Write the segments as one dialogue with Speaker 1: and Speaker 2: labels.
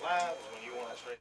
Speaker 1: live is when you want straight.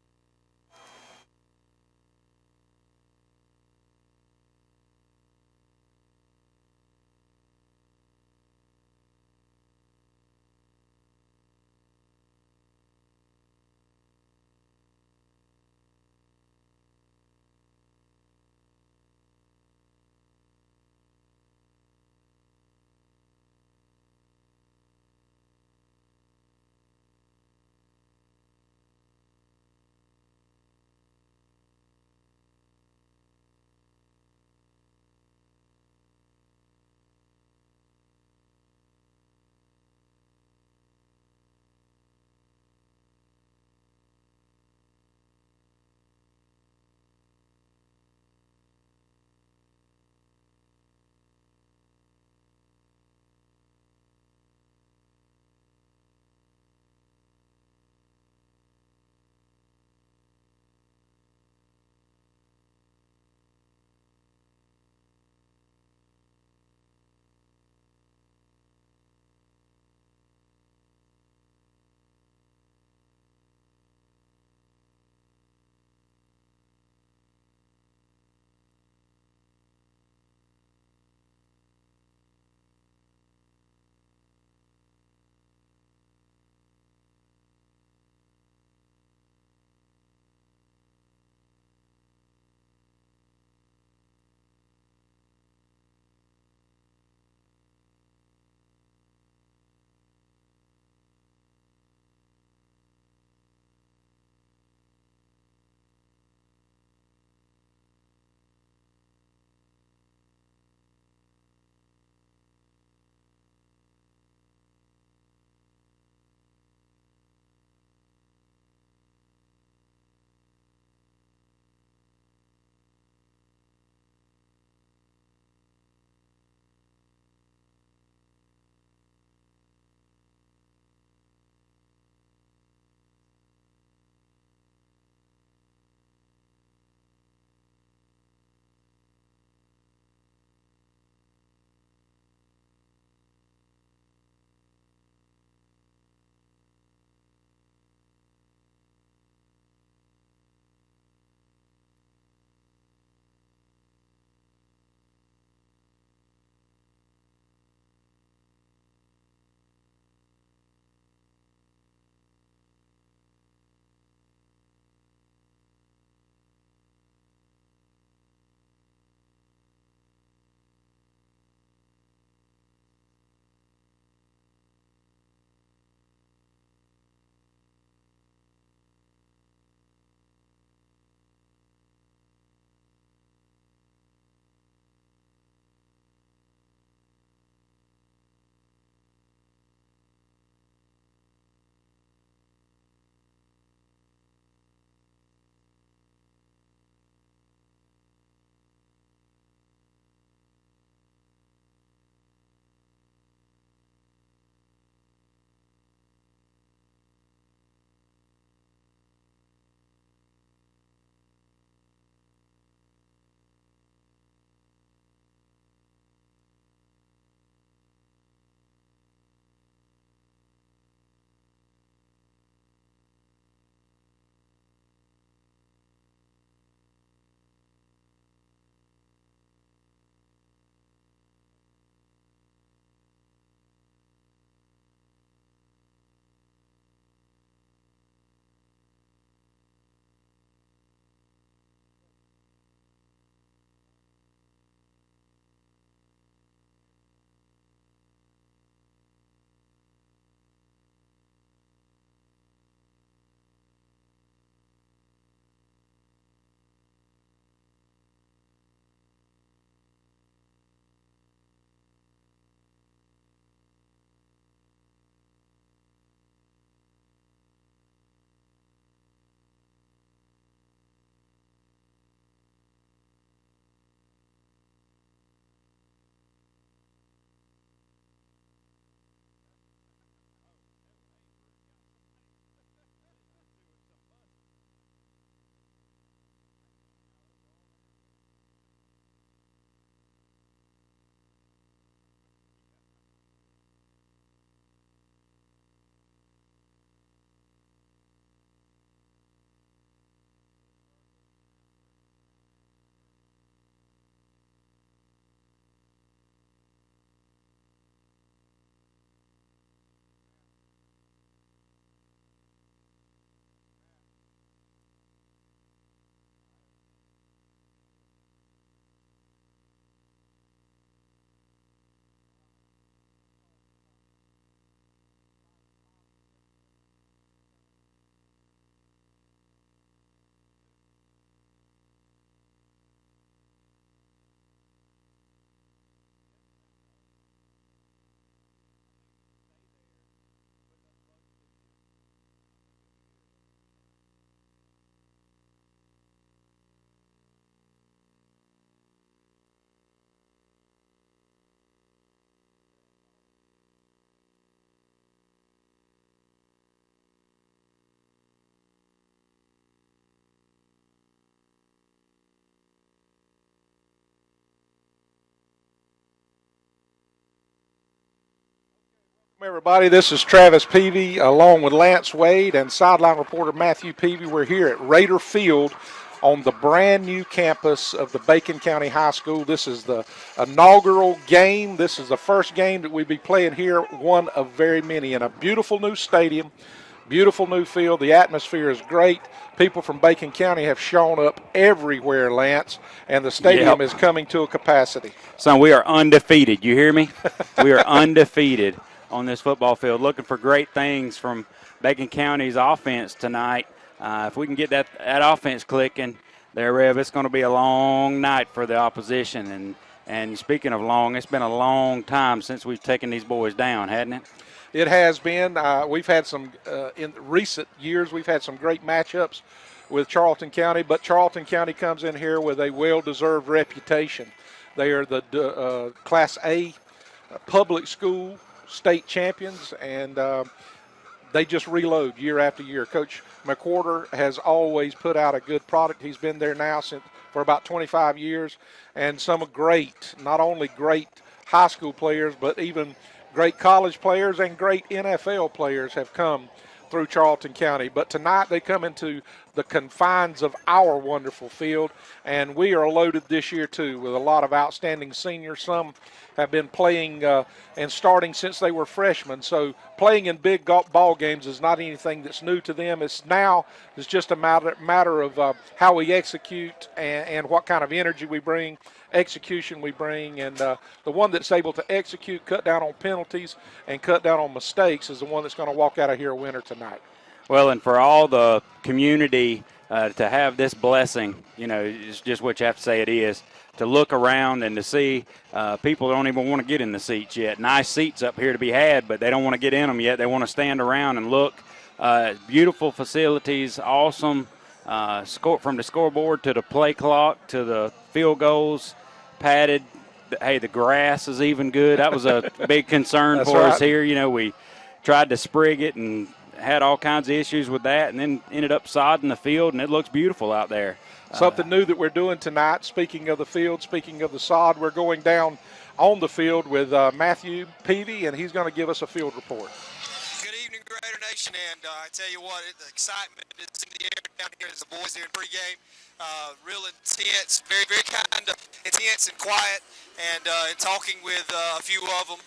Speaker 2: Everybody, this is Travis Peavy along with Lance Wade and sideline reporter Matthew Peavy. We're here at Raider Field on the brand new campus of the Bacon County High School. This is the inaugural game. This is the first game that we'll be playing here, one of very many, in a beautiful new stadium, beautiful new field. The atmosphere is great. People from Bacon County have shown up everywhere, Lance, and the stadium is coming to a capacity.
Speaker 3: Son, we are undefeated. You hear me? We are undefeated on this football field. Looking for great things from Bacon County's offense tonight. If we can get that offense clicking there, Rev, it's going to be a long night for the opposition. And speaking of long, it's been a long time since we've taken these boys down, hasn't it?
Speaker 2: It has been. We've had some, in recent years, we've had some great matchups with Charlton County, but Charlton County comes in here with a well-deserved reputation. They are the Class A public school state champions, and they just reload year after year. Coach McWhorter has always put out a good product. He's been there now for about 25 years, and some great, not only great high school players, but even great college players and great NFL players have come through Charlton County. But tonight they come into the confines of our wonderful field, and we are loaded this year too with a lot of outstanding seniors. Some have been playing and starting since they were freshmen, so playing in big ball games is not anything that's new to them. It's just a matter of how we execute and what kind of energy we bring, execution we bring, and the one that's able to execute, cut down on penalties, and cut down on mistakes is the one that's going to walk out of here a winner tonight.
Speaker 3: Well, and for all the community to have this blessing, it's just what you have to say it is, to look around and to see people don't even want to get in the seats yet. Nice seats up here to be had, but they don't want to get in them yet. They want to stand around and look. Beautiful facilities, awesome. From the scoreboard to the play clock to the field goals, padded. Hey, the grass is even good. That was a big concern for us here. We tried to sprig it and had all kinds of issues with that, and then ended up sodding the field, and it looks beautiful out there.
Speaker 2: Something new that we're doing tonight, speaking of the field, speaking of the sod, we're going down on the field with Matthew Peavy, and he's going to give us a field report.
Speaker 1: Good evening, Raider Nation, and I tell you what, the excitement is in the air down here as the boys here in pregame. Real intense, very, very kind of intense and quiet, and talking with a few of them.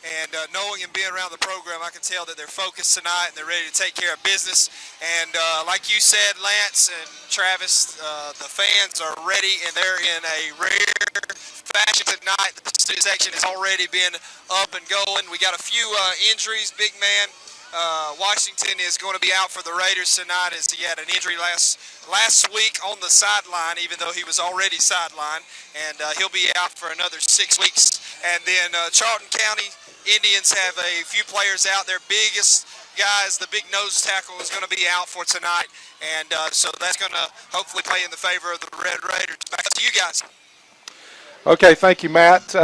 Speaker 1: And knowing and being around the program, I can tell that they're focused tonight and they're ready to take care of business. And like you said, Lance and Travis, the fans are ready and they're in a rare fashion tonight. The student section has already been up and going. We got a few injuries. Big man Washington is going to be out for the Raiders tonight as he had an injury last week on the sideline, even though he was already sidelined. And he'll be out for another 6 weeks. And then Charlton County Indians have a few players out. Their biggest guys, the big nose tackle, is going to be out for tonight. And so that's going to hopefully play in the favor of the Red Raiders. Back to you guys.
Speaker 2: Okay, thank you, Matt.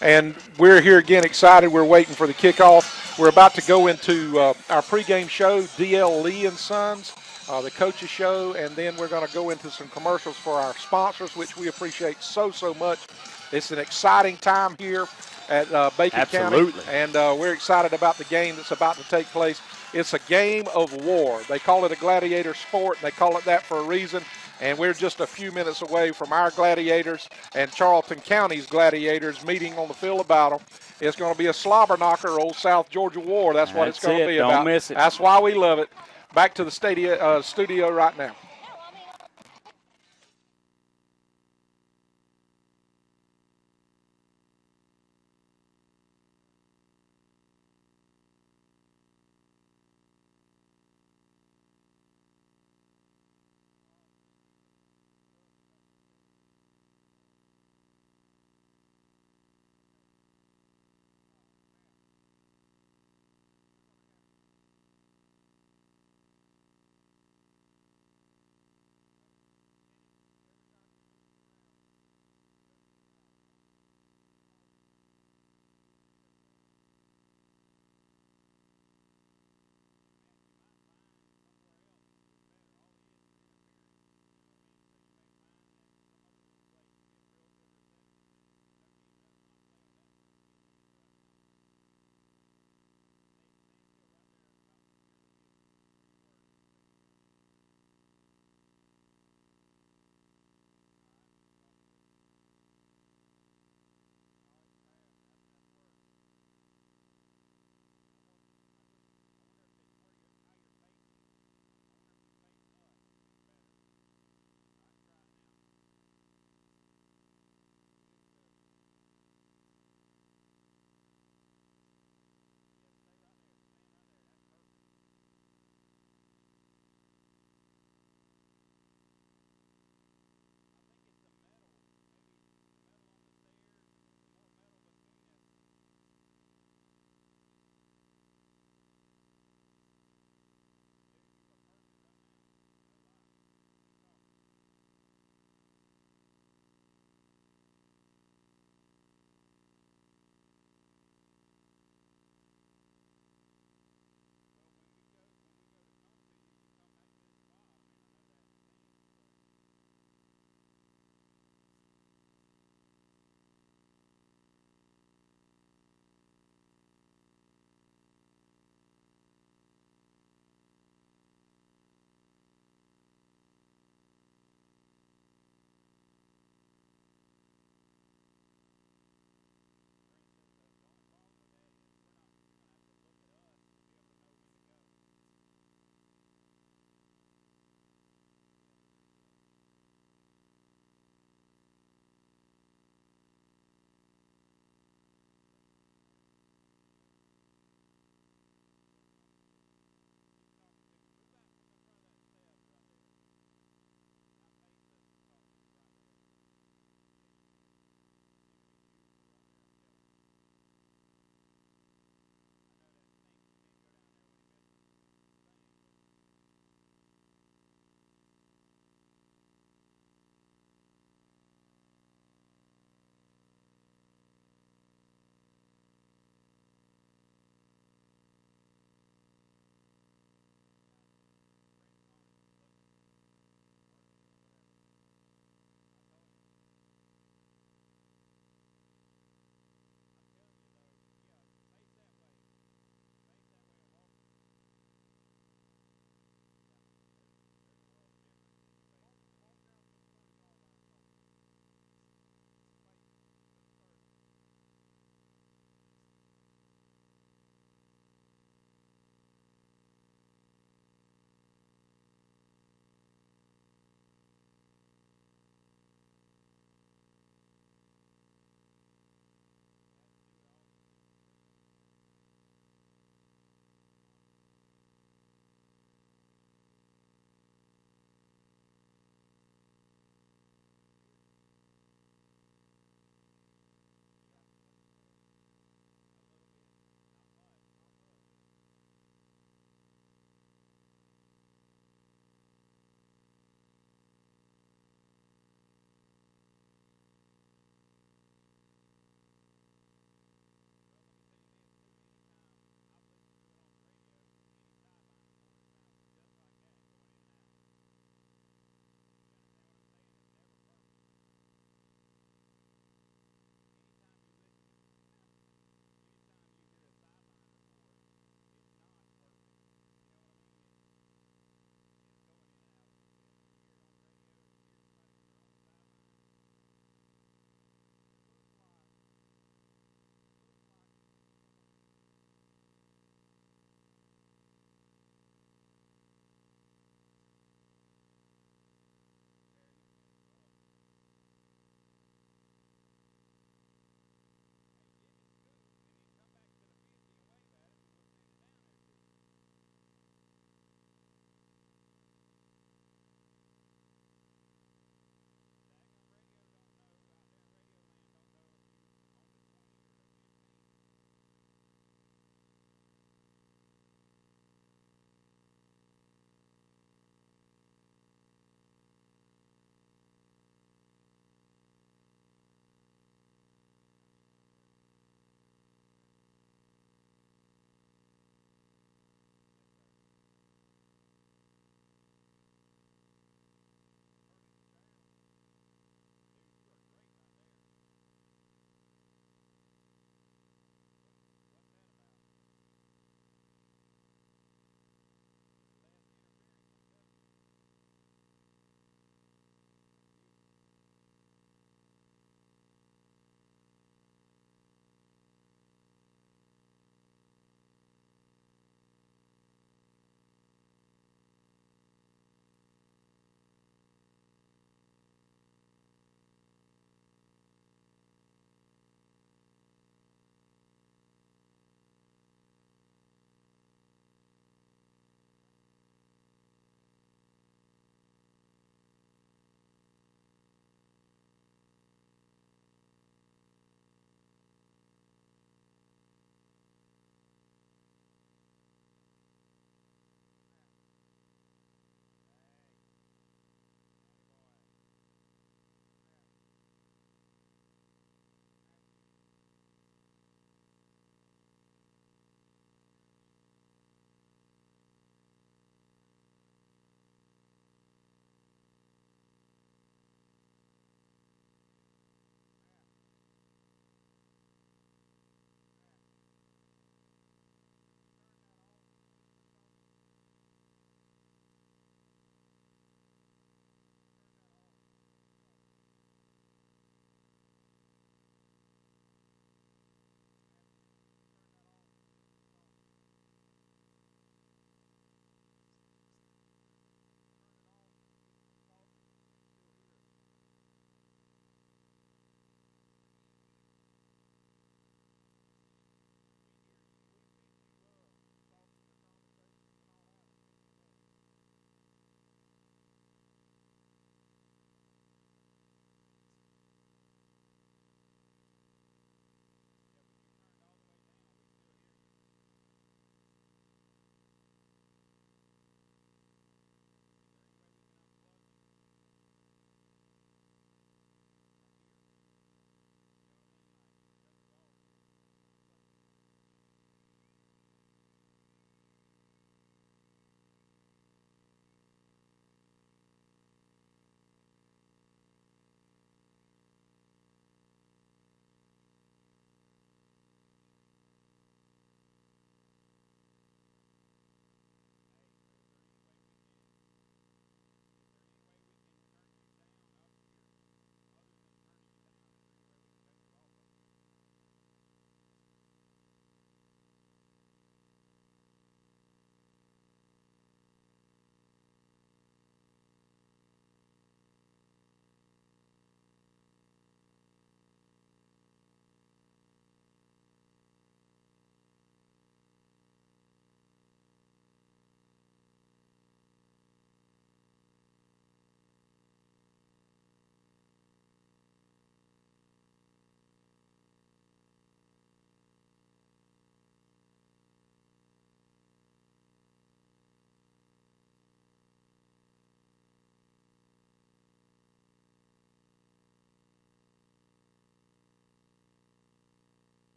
Speaker 2: And we're here again excited. We're waiting for the kickoff. We're about to go into our pregame show, D.L. Lee and Sons, the coaches show, and then we're going to go into some commercials for our sponsors, which we appreciate so much. It's an exciting time here at Bacon County, and we're excited about the game that's about to take place. It's a game of war. They call it a gladiator sport, and they call it that for a reason, and we're just a few minutes away from our gladiators and Charlton County's gladiators meeting on the field of battle. It's going to be a slobber knocker, old South Georgia war. That's what it's going to be about.
Speaker 3: Don't miss it.
Speaker 2: That's why we love it. Back to the studio right now.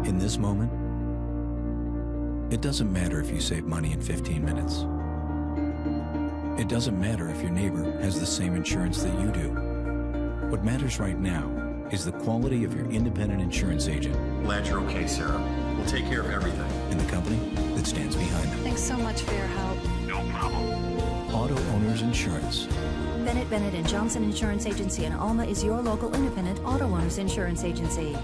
Speaker 4: In this moment, it doesn't matter if you save money in 15 minutes. It doesn't matter if your neighbor has the same insurance that you do. What matters right now is the quality of your independent insurance agent.
Speaker 5: Glad you're okay, Sarah. We'll take care of everything.
Speaker 4: And the company that stands behind them.
Speaker 6: Thanks so much for your help.
Speaker 5: No problem.
Speaker 4: Auto Owners Insurance.
Speaker 7: Bennett and Johnson Insurance Agency in Alma is your local independent auto owners insurance agency.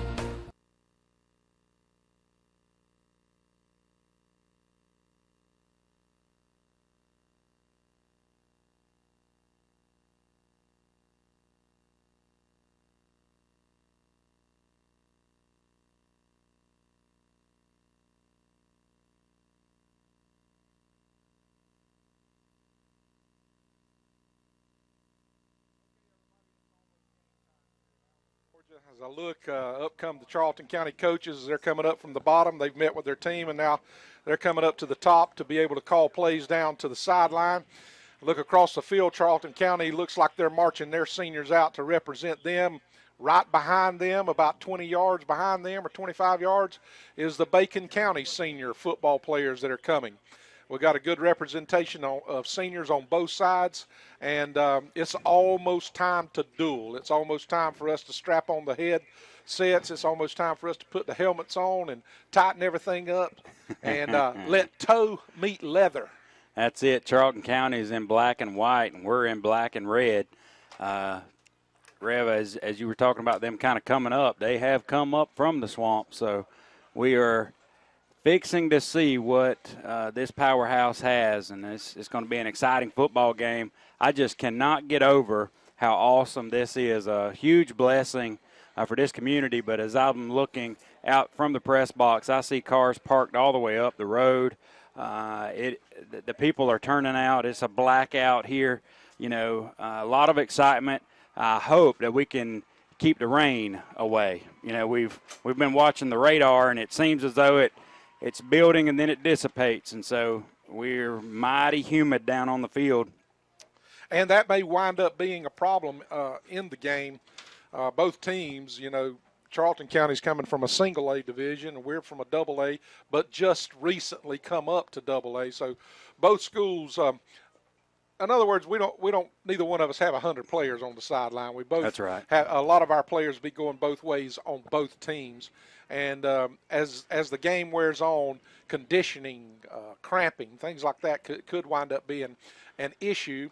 Speaker 2: As I look up come the Charlton County coaches, they're coming up from the bottom. They've met with their team, and now they're coming up to the top to be able to call plays down to the sideline. Look across the field, Charlton County looks like they're marching their seniors out to represent them. Right behind them, about 20 yards behind them or 25 yards, is the Bacon County senior football players that are coming. We've got a good representation of seniors on both sides, and it's almost time to duel. It's almost time for us to strap on the headsets. It's almost time for us to put the helmets on and tighten everything up and let toe meet leather.
Speaker 3: That's it. Charlton County is in black and white, and we're in black and red. Rev, as you were talking about them kind of coming up, they have come up from the swamp, so we are fixing to see what this powerhouse has, and it's going to be an exciting football game. I just cannot get over how awesome this is. A huge blessing for this community, but as I'm looking out from the press box, I see cars parked all the way up the road. The people are turning out. It's a blackout here. You know, a lot of excitement. I hope that we can keep the rain away. You know, we've been watching the radar, and it seems as though it's building and then it dissipates, and so we're mighty humid down on the field.
Speaker 2: And that may wind up being a problem in the game. Both teams, you know, Charlton County's coming from a single A division, and we're from a double A, but just recently come up to double A. So both schools, in other words, we don't. Neither one of us have 100 players on the sideline. We both.
Speaker 3: That's right.
Speaker 2: Have a lot of our players be going both ways on both teams, and as the game wears on, conditioning, cramping, things like that could wind up being an issue.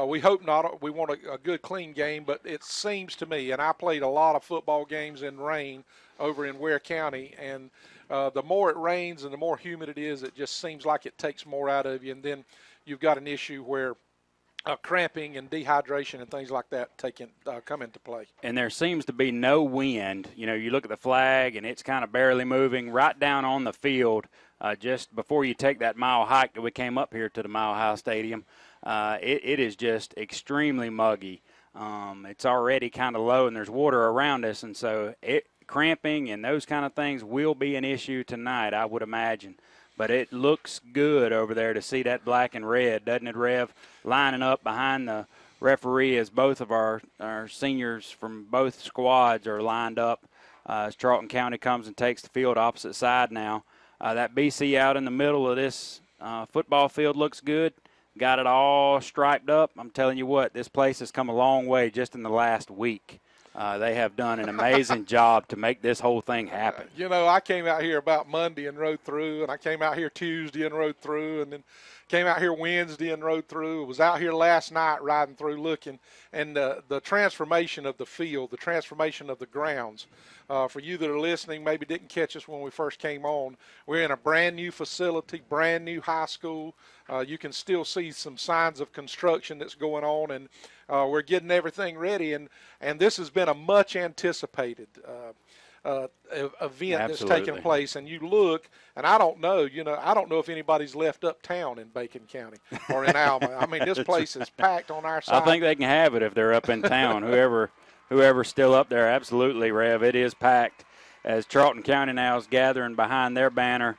Speaker 2: We hope not. We want a good, clean game, but it seems to me, and I played a lot of football games in rain over in Ware County, and the more it rains and the more humid it is, it just seems like it takes more out of you, and then you've got an issue where cramping and dehydration and things like that come into play.
Speaker 3: And there seems to be no wind. You know, you look at the flag, and it's kind of barely moving right down on the field just before you take that mile hike that we came up here to the Mile High Stadium. It is just extremely muggy. It's already kind of low, and there's water around us, and so cramping and those kind of things will be an issue tonight, I would imagine. But it looks good over there to see that black and red, doesn't it, Rev? Lining up behind the referee as both of our seniors from both squads are lined up as Charlton County comes and takes the field opposite side now. That BC out in the middle of this football field looks good. Got it all striped up. I'm telling you what, this place has come a long way just in the last week. They have done an amazing job to make this whole thing happen.
Speaker 2: You know, I came out here about Monday and rode through, and I came out here Tuesday and rode through, and then came out here Wednesday and rode through. Was out here last night riding through looking, and the transformation of the field, the transformation of the grounds. For you that are listening, maybe didn't catch us when we first came on, we're in a brand new facility, brand new high school. You can still see some signs of construction that's going on, and we're getting everything ready. And this has been a much anticipated event that's taking place. And you look, and I don't know if anybody's left uptown in Bacon County or in Alma. I mean, this place is packed on our side.
Speaker 3: I think they can have it if they're up in town. Whoever's still up there, absolutely, Rev. It is packed as Charlton County now is gathering behind their banner.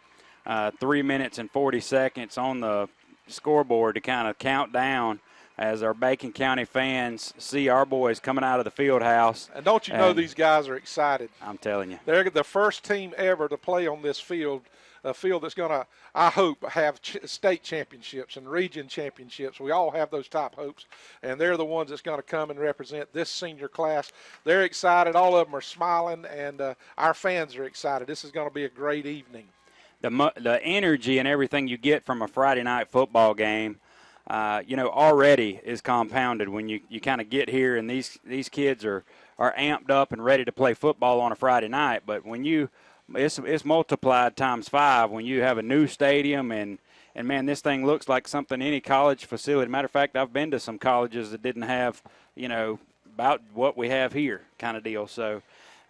Speaker 3: 3 minutes and 40 seconds on the scoreboard to kind of count down as our Bacon County fans see our boys coming out of the field house.
Speaker 2: And don't you know these guys are excited?
Speaker 3: I'm telling you.
Speaker 2: They're the first team ever to play on this field, a field that's going to, I hope, have state championships and region championships. We all have those top hopes, and they're the ones that's going to come and represent this senior class. They're excited. All of them are smiling, and our fans are excited. This is going to be a great evening.
Speaker 3: The energy and everything you get from a Friday night football game, already is compounded when you kind of get here, and these kids are amped up and ready to play football on a Friday night. But when it's multiplied times 5 when you have a new stadium, and man, this thing looks like something any college facility. Matter of fact, I've been to some colleges that didn't have, about what we have here kind of deal. So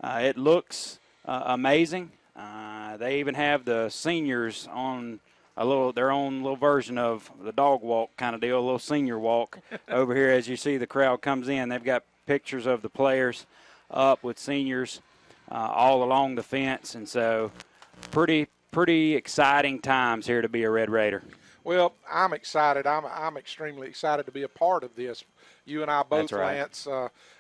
Speaker 3: it looks amazing. They even have the seniors on their own little version of the dog walk kind of deal, a little senior walk over here as you see the crowd comes in. They've got pictures of the players up with seniors all along the fence, and so pretty exciting times here to be a Red Raider.
Speaker 2: Well, I'm excited. I'm extremely excited to be a part of this. You and I both,
Speaker 3: That's right.
Speaker 2: Lance,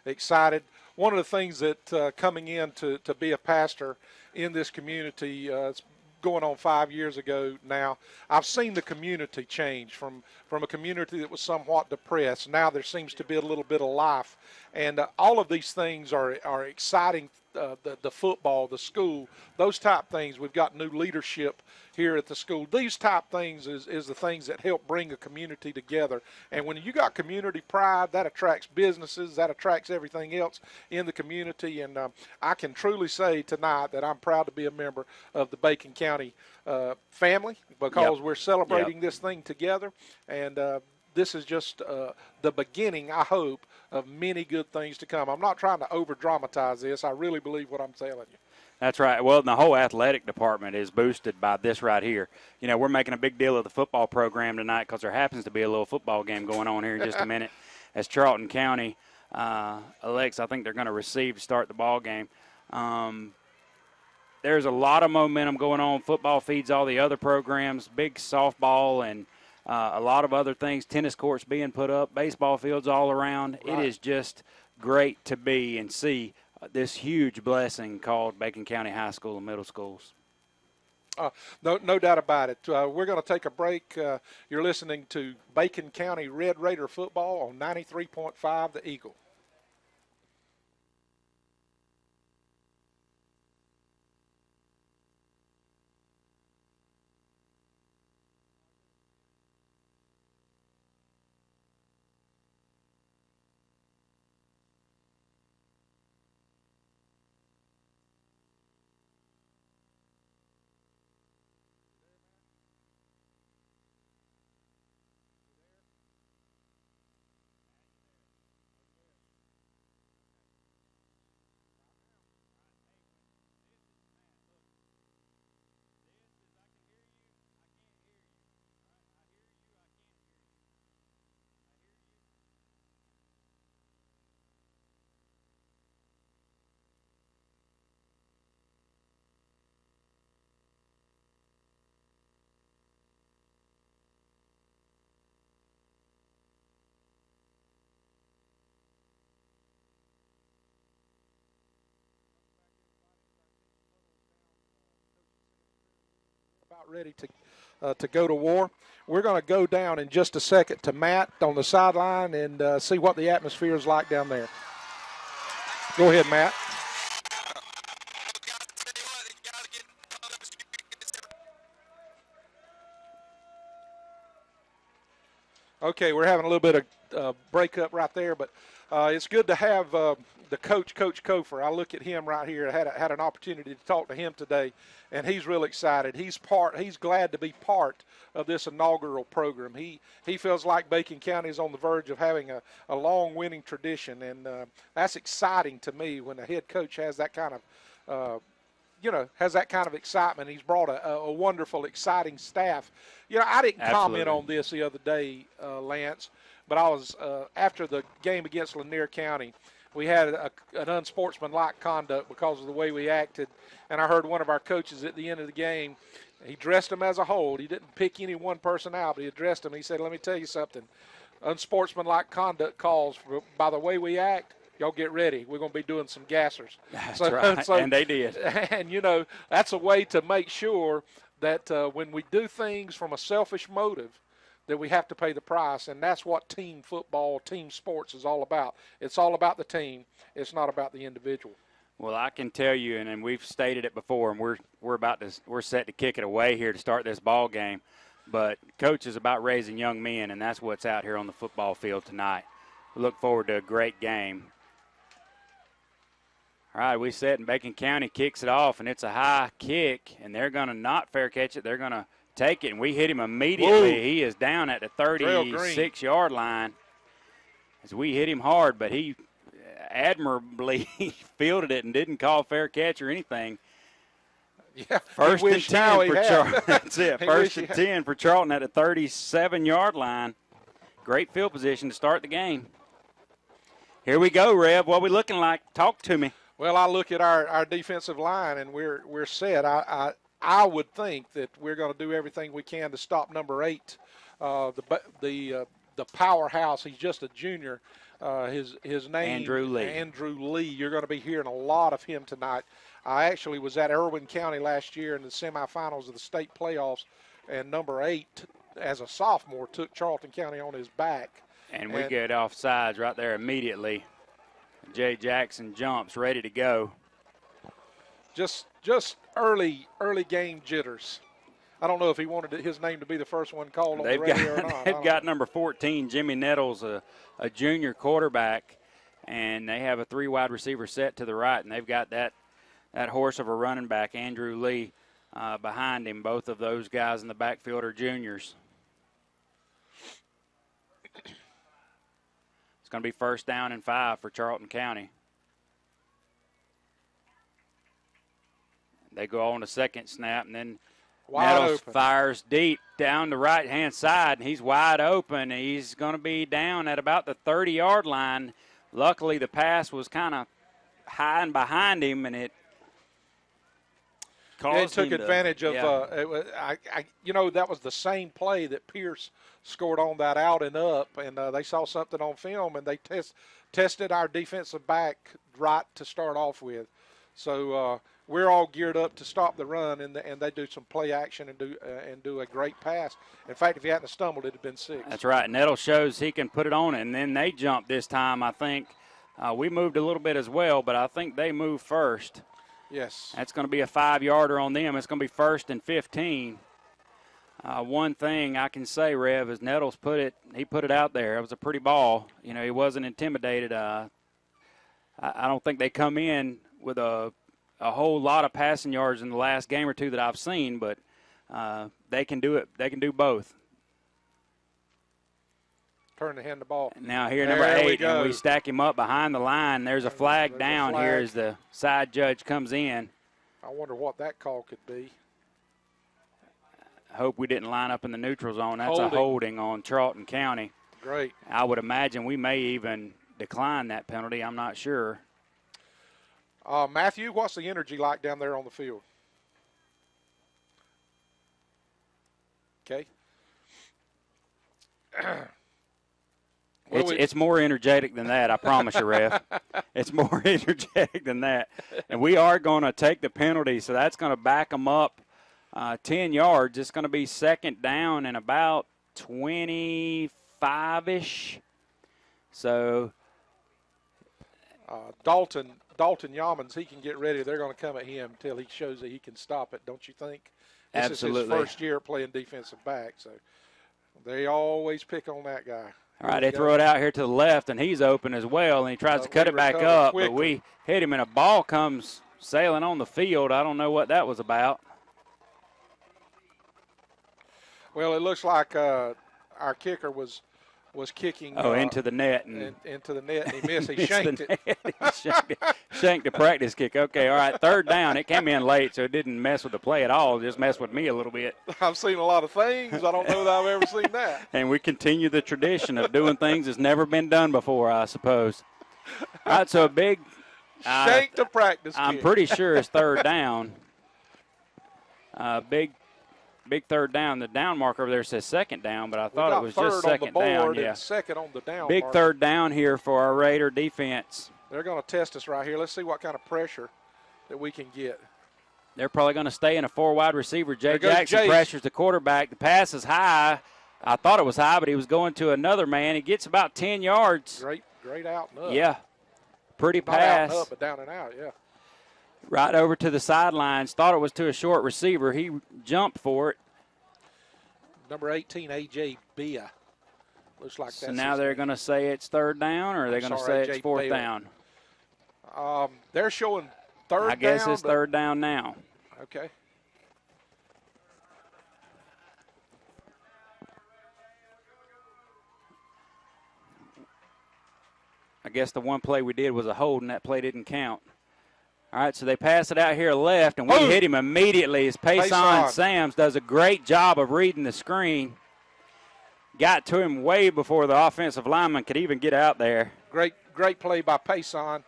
Speaker 2: excited. One of the things that coming in to be a pastor in this community, it's going on 5 years ago now, I've seen the community change from a community that was somewhat depressed. Now there seems to be a little bit of life, and all of these things are exciting. The football, the school, those type things. We've got new leadership here at the school. These type things is the things that help bring a community together. And when you got community pride, that attracts businesses, that attracts everything else in the community. And I can truly say tonight that I'm proud to be a member of the Bacon County family, because we're celebrating this thing together. And this is just the beginning, I hope, of many good things to come. I'm not trying to over-dramatize this. I really believe what I'm telling you.
Speaker 3: That's right. Well, the whole athletic department is boosted by this right here. We're making a big deal of the football program tonight because there happens to be a little football game going on here in just a minute as Charlton County elects. I think they're going to receive to start the ball game. There's a lot of momentum going on. Football feeds all the other programs, big softball and a lot of other things, tennis courts being put up, baseball fields all around. Right. It is just great to be and see this huge blessing called Bacon County High School and Middle Schools.
Speaker 2: No doubt about it. We're going to take a break. You're listening to Bacon County Red Raider football on 93.5 The Eagle. Ready to go to war. We're going to go down in just a second to Matt on the sideline and see what the atmosphere is like down there. Go ahead, Matt. Okay, we're having a little bit of breakup right there, but it's good to have the coach, Coach Kofer. I look at him right here. I had an opportunity to talk to him today, and he's real excited. He's glad to be part of this inaugural program. He feels like Bacon County is on the verge of having a long winning tradition, and that's exciting to me when the head coach has that kind of has that kind of excitement. He's brought a wonderful, exciting staff. I didn't comment on this the other day, Lance, but I was after the game against Lanier County, we had an unsportsmanlike conduct because of the way we acted, and I heard one of our coaches at the end of the game, he dressed them as a whole. He didn't pick any one person out, but he addressed them. He said, let me tell you something. unsportsmanlike conduct calls by the way we act. Y'all get ready. We're going to be doing some gassers.
Speaker 3: That's right, and they did.
Speaker 2: And, that's a way to make sure that when we do things from a selfish motive, that we have to pay the price, and that's what team football, team sports is all about. It's all about the team. It's not about the individual.
Speaker 3: Well, I can tell you, and we've stated it before, and we're set to kick it away here to start this ball game. But Coach is about raising young men, and that's what's out here on the football field tonight. We look forward to a great game. All right, we set, and Bacon County kicks it off, and it's a high kick, and they're going to not fair catch it. They're going to take it, and we hit him immediately. Whoa. He is down at the 36-yard line as we hit him hard, but he admirably fielded it and didn't call fair catch or anything.
Speaker 2: Yeah,
Speaker 3: first and 10 for Charlton. That's it. First and 10 for Charlton at the 37-yard line. Great field position to start the game. Here we go, Rev. What are we looking like? Talk to me.
Speaker 2: Well, I look at our defensive line, and we're set. I would think that we're going to do everything we can to stop number 8, the powerhouse. He's just a junior. His name
Speaker 3: Andrew Lee.
Speaker 2: Andrew Lee. You're going to be hearing a lot of him tonight. I actually was at Irwin County last year in the semifinals of the state playoffs, and number 8, as a sophomore, took Charlton County on his back.
Speaker 3: And we get off sides right there immediately. Jay Jackson jumps, ready to go.
Speaker 2: Just early game jitters. I don't know if he wanted his name to be the first one called on the radio or not.
Speaker 3: They've got number 14, Jimmy Nettles, a junior quarterback, and they have a 3 wide receiver set to the right, and they've got that horse of a running back, Andrew Lee, behind him. Both of those guys in the backfield are juniors. It's going to be first down and 5 for Charlton County. They go on a second snap, and then Nettles fires deep down the right-hand side, and he's wide open. He's going to be down at about the 30-yard line. Luckily, the pass was kind of high and behind him, and it
Speaker 2: took advantage of. That was the same play that Pierce scored on that out and up, and they saw something on film, and they tested our defensive back right to start off with. So we're all geared up to stop the run, and they do some play action and do a great pass. In fact, if he hadn't stumbled, it'd have been 6.
Speaker 3: That's right. Nettle shows he can put it on, and then they jumped this time. I think we moved a little bit as well, but I think they moved first.
Speaker 2: Yes.
Speaker 3: That's going to be a 5-yarder on them. It's going to be first and 15. One thing I can say, Rev, is Nettles put it out there. It was a pretty ball. He wasn't intimidated. I don't think they come in with a whole lot of passing yards in the last game or two that I've seen, but they can do it. They can do both.
Speaker 2: Turn to hand the ball.
Speaker 3: Now here, number 8, and we stack him up behind the line. There's a flag down here as the side judge comes in.
Speaker 2: I wonder what that call could be.
Speaker 3: I hope we didn't line up in the neutral zone. That's a holding on Charlton County.
Speaker 2: Great.
Speaker 3: I would imagine we may even decline that penalty. I'm not sure.
Speaker 2: Matthew, what's the energy like down there on the field? Okay.
Speaker 3: It's more energetic than that, I promise you, Ref. It's more energetic than that. And we are going to take the penalty, so that's going to back them up 10 yards. It's going to be second down and about 25-ish. So
Speaker 2: Dalton Yamans, he can get ready. They're going to come at him until he shows that he can stop it, don't you think? This
Speaker 3: Absolutely.
Speaker 2: is his first year playing defensive back, so they always pick on that guy.
Speaker 3: All right, they throw it out here to the left, and he's open as well, and he tries to cut it back up, but we hit him, and a ball comes sailing on the field. I don't know what that was about.
Speaker 2: Well, it looks like our kicker was kicking.
Speaker 3: Into the net.
Speaker 2: Into the net, and he missed. He shanked it.
Speaker 3: Shanked the practice kick. Okay, all right, third down. It came in late, so it didn't mess with the play at all. It just messed with me a little bit.
Speaker 2: I've seen a lot of things. I don't know that I've ever seen that.
Speaker 3: And we continue the tradition of doing things that's never been done before, I suppose. All right, so a big
Speaker 2: shanked the practice kick.
Speaker 3: I'm pretty sure it's third down. Big big third down. The down marker over there says second down, but I
Speaker 2: We
Speaker 3: thought
Speaker 2: got
Speaker 3: it was
Speaker 2: third
Speaker 3: just second
Speaker 2: on the board
Speaker 3: down. Yeah,
Speaker 2: and second on the down
Speaker 3: big
Speaker 2: marker.
Speaker 3: third down here for our Raider defense.
Speaker 2: They're going to test us right here. Let's see what kind of pressure that we can get.
Speaker 3: They're probably going to stay in a 4 wide receiver. Jay
Speaker 2: There goes
Speaker 3: Jackson
Speaker 2: Jay.
Speaker 3: pressures the quarterback. The pass is high. I thought it was high, but he was going to another man. He gets about 10 yards.
Speaker 2: Great out and up.
Speaker 3: Yeah, pretty
Speaker 2: Not out
Speaker 3: pass.
Speaker 2: and up, but down and out, yeah.
Speaker 3: Right over to the sidelines. Thought it was to a short receiver. He jumped for it.
Speaker 2: Number 18, A.J. Bia. Looks like
Speaker 3: So
Speaker 2: that's
Speaker 3: now
Speaker 2: his
Speaker 3: they're
Speaker 2: name.
Speaker 3: going to say it's third down, or are they going to say
Speaker 2: AJ
Speaker 3: it's fourth
Speaker 2: Bale.
Speaker 3: down?
Speaker 2: They're showing third down.
Speaker 3: I guess it's
Speaker 2: but-
Speaker 3: third down now.
Speaker 2: Okay.
Speaker 3: I guess the one play we did was a hold, and that play didn't count. All right, so they pass it out here left, and we
Speaker 2: Boom.
Speaker 3: hit him immediately as Payson
Speaker 2: Payson.
Speaker 3: Sams does a great job of reading the screen. Got to him way before the offensive lineman could even get out there.
Speaker 2: Great play by Payson.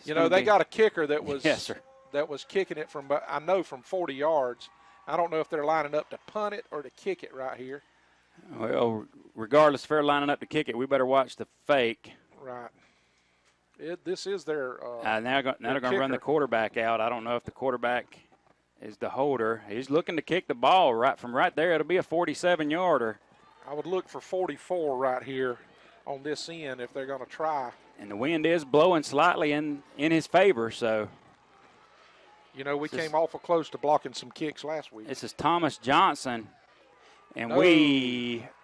Speaker 2: You know,
Speaker 3: gonna
Speaker 2: they
Speaker 3: be-
Speaker 2: got a kicker that was
Speaker 3: Yes, sir.
Speaker 2: that was kicking it from, I know, from 40 yards. I don't know if they're lining up to punt it or to kick it right here.
Speaker 3: Well, regardless if they're lining up to kick it, we better watch the fake.
Speaker 2: Right. This is their
Speaker 3: Now they're going to run the
Speaker 2: kicker.
Speaker 3: quarterback out. I don't know if the quarterback is the holder. He's looking to kick the ball right from right there. It'll be a 47-yarder.
Speaker 2: I would look for 44 right here on this end if they're going to try.
Speaker 3: And the wind is blowing slightly in his favor, so
Speaker 2: You know, we
Speaker 3: This is-
Speaker 2: came awful close to blocking some kicks last week.
Speaker 3: this is Thomas Johnson. And
Speaker 2: No.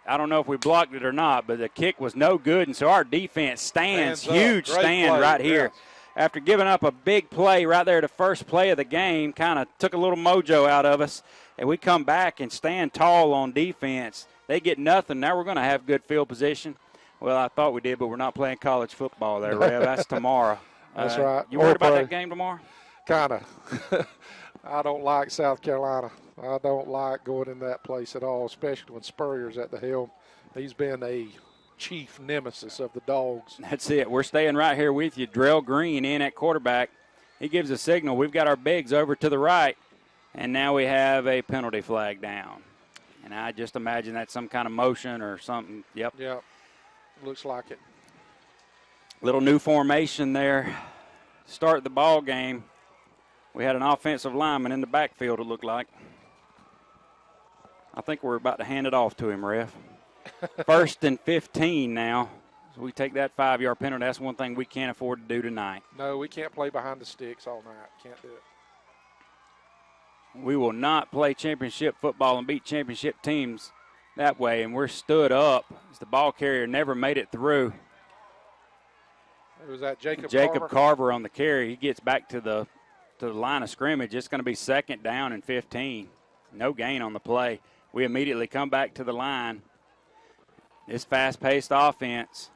Speaker 3: I don't know if we blocked it or not, but the kick was no good, and so our defense stands.
Speaker 2: Stands up.
Speaker 3: Huge
Speaker 2: Great
Speaker 3: stand
Speaker 2: play,
Speaker 3: right here.
Speaker 2: yes.
Speaker 3: After giving up a big play right there, the first play of the game, kind of took a little mojo out of us, and we come back and stand tall on defense. They get nothing. Now we're going to have good field position. Well, I thought we did, but we're not playing college football there, Rev. That's tomorrow.
Speaker 2: That's right.
Speaker 3: You worried about
Speaker 2: Or
Speaker 3: that game tomorrow?
Speaker 2: Kind of. I don't like South Carolina. I don't like going in that place at all, especially when Spurrier's at the helm. He's been a chief nemesis of the Dogs.
Speaker 3: That's it. We're staying right here with you. Drell Green in at quarterback. He gives a signal. We've got our bigs over to the right, and now we have a penalty flag down. And I just imagine that's some kind of motion or something. Yep.
Speaker 2: Yeah, looks like it.
Speaker 3: Little new formation there. Start the ball game. We had an offensive lineman in the backfield, it looked like. I think we're about to hand it off to him, Ref. 1st and 15 now. So we take that 5-yard penalty. That's one thing we can't afford to do tonight.
Speaker 2: No, we can't play behind the sticks all night. Can't do it.
Speaker 3: We will not play championship football and beat championship teams that way, and we're stood up as the ball carrier never made it through.
Speaker 2: It was that Jacob
Speaker 3: Carver on the carry. He gets back to the line of scrimmage. It's going to be 2nd down and 15. No gain on the play. We immediately come back to the line. This fast-paced offense.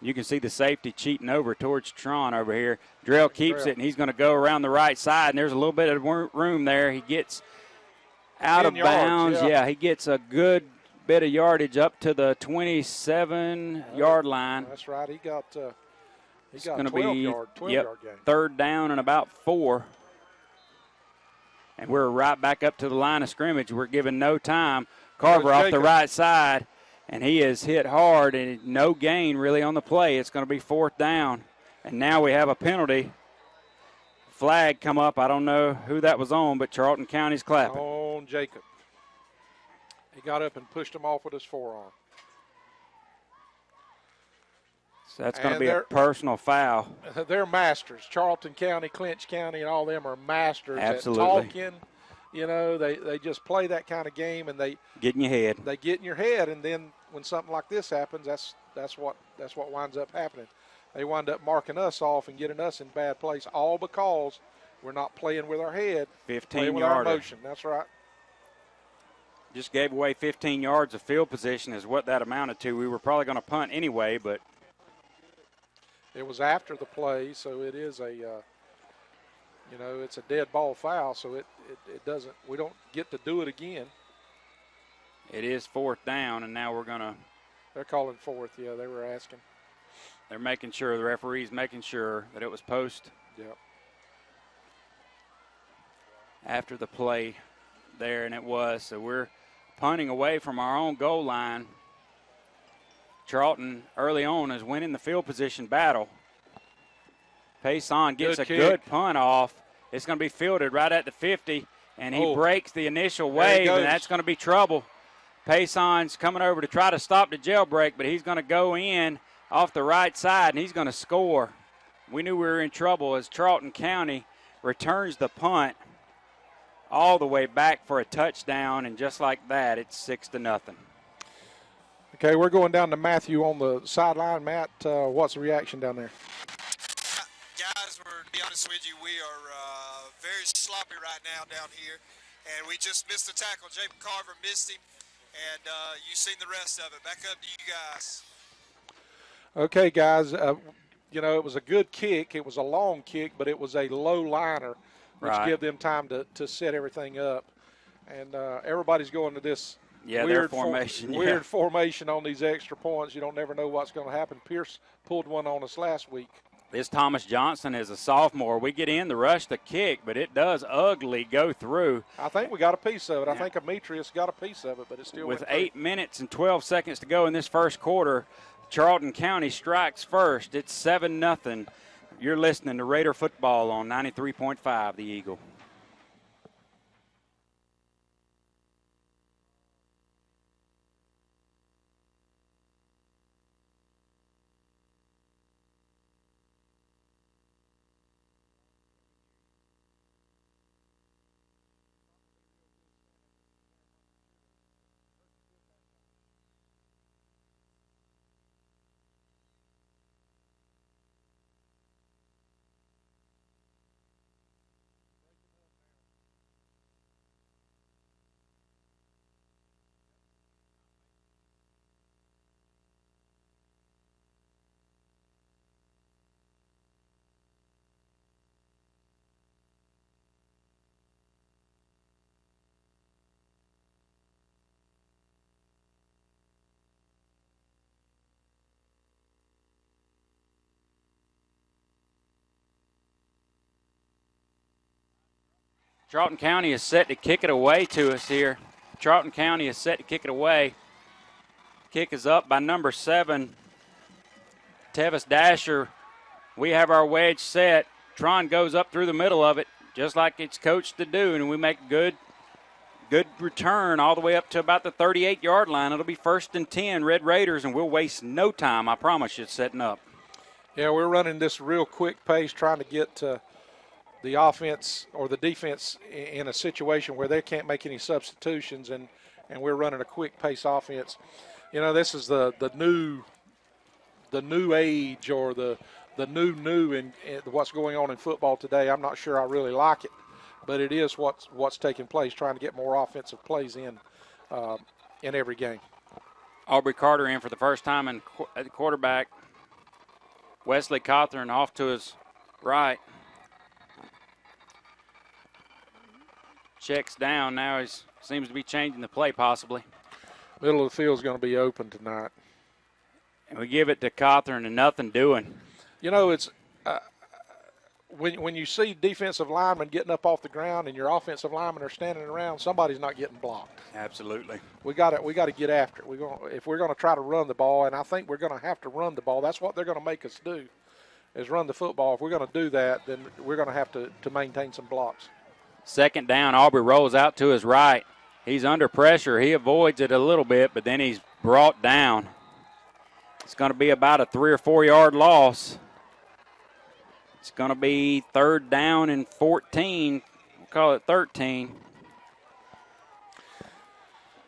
Speaker 3: You can see the safety cheating over towards Tron over here. Drell keeps it, and he's going to go around the right side, and there's a little bit of room there. He gets out of
Speaker 2: 10 yards,
Speaker 3: bounds.
Speaker 2: yeah.
Speaker 3: He gets a good bit of yardage up to the 27-yard line.
Speaker 2: That's right. He got
Speaker 3: It's
Speaker 2: a
Speaker 3: going to
Speaker 2: 12
Speaker 3: be
Speaker 2: yard game.
Speaker 3: 3rd down and about 4. And we're right back up to the line of scrimmage. We're given no time. Carver
Speaker 2: Coach
Speaker 3: off the
Speaker 2: Jacob.
Speaker 3: right side, and he is hit hard, and no gain really on the play. It's going to be 4th down. And now we have a penalty. Flag come up. I don't know who that was on, but Charlton County's clapping.
Speaker 2: On Jacob. He got up and pushed him off with his forearm.
Speaker 3: So that's going to
Speaker 2: And
Speaker 3: be a
Speaker 2: they're-
Speaker 3: personal foul.
Speaker 2: They're masters. Charlton County, Clinch County, and all them are masters
Speaker 3: Absolutely.
Speaker 2: at talking. You know, they just play that kind of game, and they
Speaker 3: Get in your head.
Speaker 2: get in your head. And then when something like this happens, that's what winds up happening. They wind up marking us off and getting us in bad place, all because we're not playing with our head, playing with our
Speaker 3: 15-yarder.
Speaker 2: emotion. That's right.
Speaker 3: Just gave away 15 yards of field position is what that amounted to. We were probably going to punt anyway, but
Speaker 2: It was after the play, so it is it's a dead ball foul, so it doesn't. We don't get to do it again.
Speaker 3: it is 4th down, and now we're going to –
Speaker 2: They're calling fourth. Yeah, they were asking.
Speaker 3: they're making sure, the referee's making sure that it was post
Speaker 2: Yep.
Speaker 3: after the play there, and it was. So we're punting away from our own goal line. Charlton early on is winning the field position battle. Payson gets a good punt off. It's going to be fielded right at the 50, and he breaks the initial wave, and that's going to be trouble. Payson's coming over to try to stop the jailbreak, but he's going to go in off the right side, and he's going to score. We knew we were in trouble as Charlton County returns the punt all the way back for a touchdown, and just like that, it's 6-0.
Speaker 2: Okay, we're going down to Matthew on the sideline. Matt, what's the reaction down there?
Speaker 1: Guys, to be honest with you, we are very sloppy right now down here, and we just missed the tackle. Jacob Carver missed him, and you've seen the rest of it. Back up to you guys. Okay, guys,
Speaker 2: you know, it was a good kick. It was a long kick, but it was a low liner, which gave them time to set everything up. And everybody's going to this weird formation. Weird formation on these extra points. You don't never know what's going to happen. Pierce pulled one on us last week.
Speaker 3: This Thomas Johnson is a sophomore. We get in to rush the kick, but it does ugly go through.
Speaker 2: I think we got a piece of it. I think Demetrius got a piece of it, but it still
Speaker 3: with 8 minutes and 12 seconds to go in this first quarter, Charlton County strikes first. It's 7-0. You're listening to Raider football on 93.5 The Eagle. Charlton County is set to kick it away to us here. Charlton County is set to kick it away. Kick is up by number 7, Tevis Dasher. We have our wedge set. Tron goes up through the middle of it, just like it's coached to do, and we make good return all the way up to about the 38-yard line. It'll be 1st and 10, Red Raiders, and we'll waste no time, I promise you, setting up.
Speaker 2: Yeah, we're running this real quick pace, trying to get the offense or the defense in a situation where they can't make any substitutions, and we're running a quick pace offense. You know, this is the new age, or the new in what's going on in football today. I'm not sure I really like it, but it is what's taking place, trying to get more offensive plays in every game.
Speaker 3: Aubrey Carter in for the first time at quarterback. Wesley Cawthorn off to his right. Checks down now. He seems to be changing the play possibly.
Speaker 2: Middle of the field is going to be open tonight.
Speaker 3: And we give it to Cawthorn and nothing doing.
Speaker 2: You know, it's when you see defensive linemen getting up off the ground and your offensive linemen are standing around, somebody's not getting blocked.
Speaker 3: Absolutely.
Speaker 2: We got to get after it. If we're going to try to run the ball, and I think we're going to have to run the ball. That's what they're going to make us do, is run the football. If we're going to do that, then we're going to have to maintain some blocks.
Speaker 3: 2nd down, Aubrey rolls out to his right. He's under pressure. He avoids it a little bit, but then he's brought down. It's going to be about a 3 or 4 yard loss. It's going to be 3rd down and 14. We'll call it 13.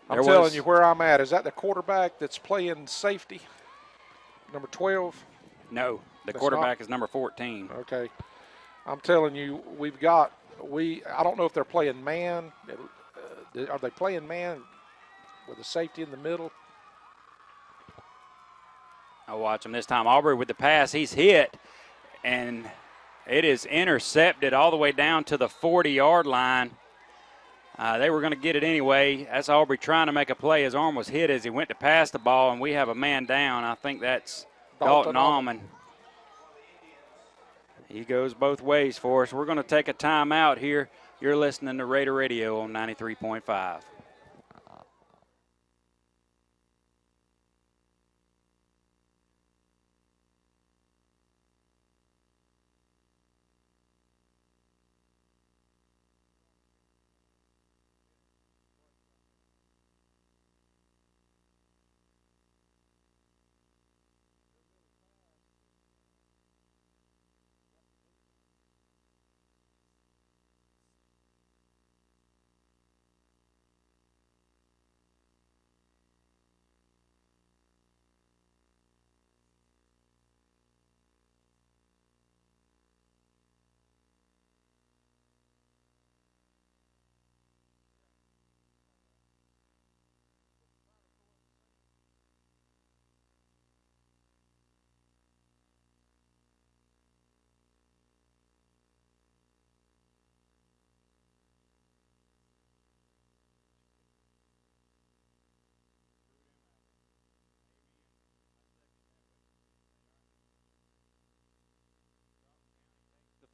Speaker 2: I'm telling you where I'm at. Is that the quarterback that's playing safety, number 12?
Speaker 3: No, that's quarterback is number 14.
Speaker 2: Okay. I'm telling you, I don't know if they're playing man. Are they playing man with the safety in the middle?
Speaker 3: I'll watch him this time. Aubrey with the pass. He's hit, and it is intercepted all the way down to the 40-yard line. They were going to get it anyway. That's Aubrey trying to make a play. His arm was hit as he went to pass the ball, and we have a man down. I think that's Dalton Allman. He goes both ways for us. We're going to take a timeout here You're listening to Raider Radio on 93.5.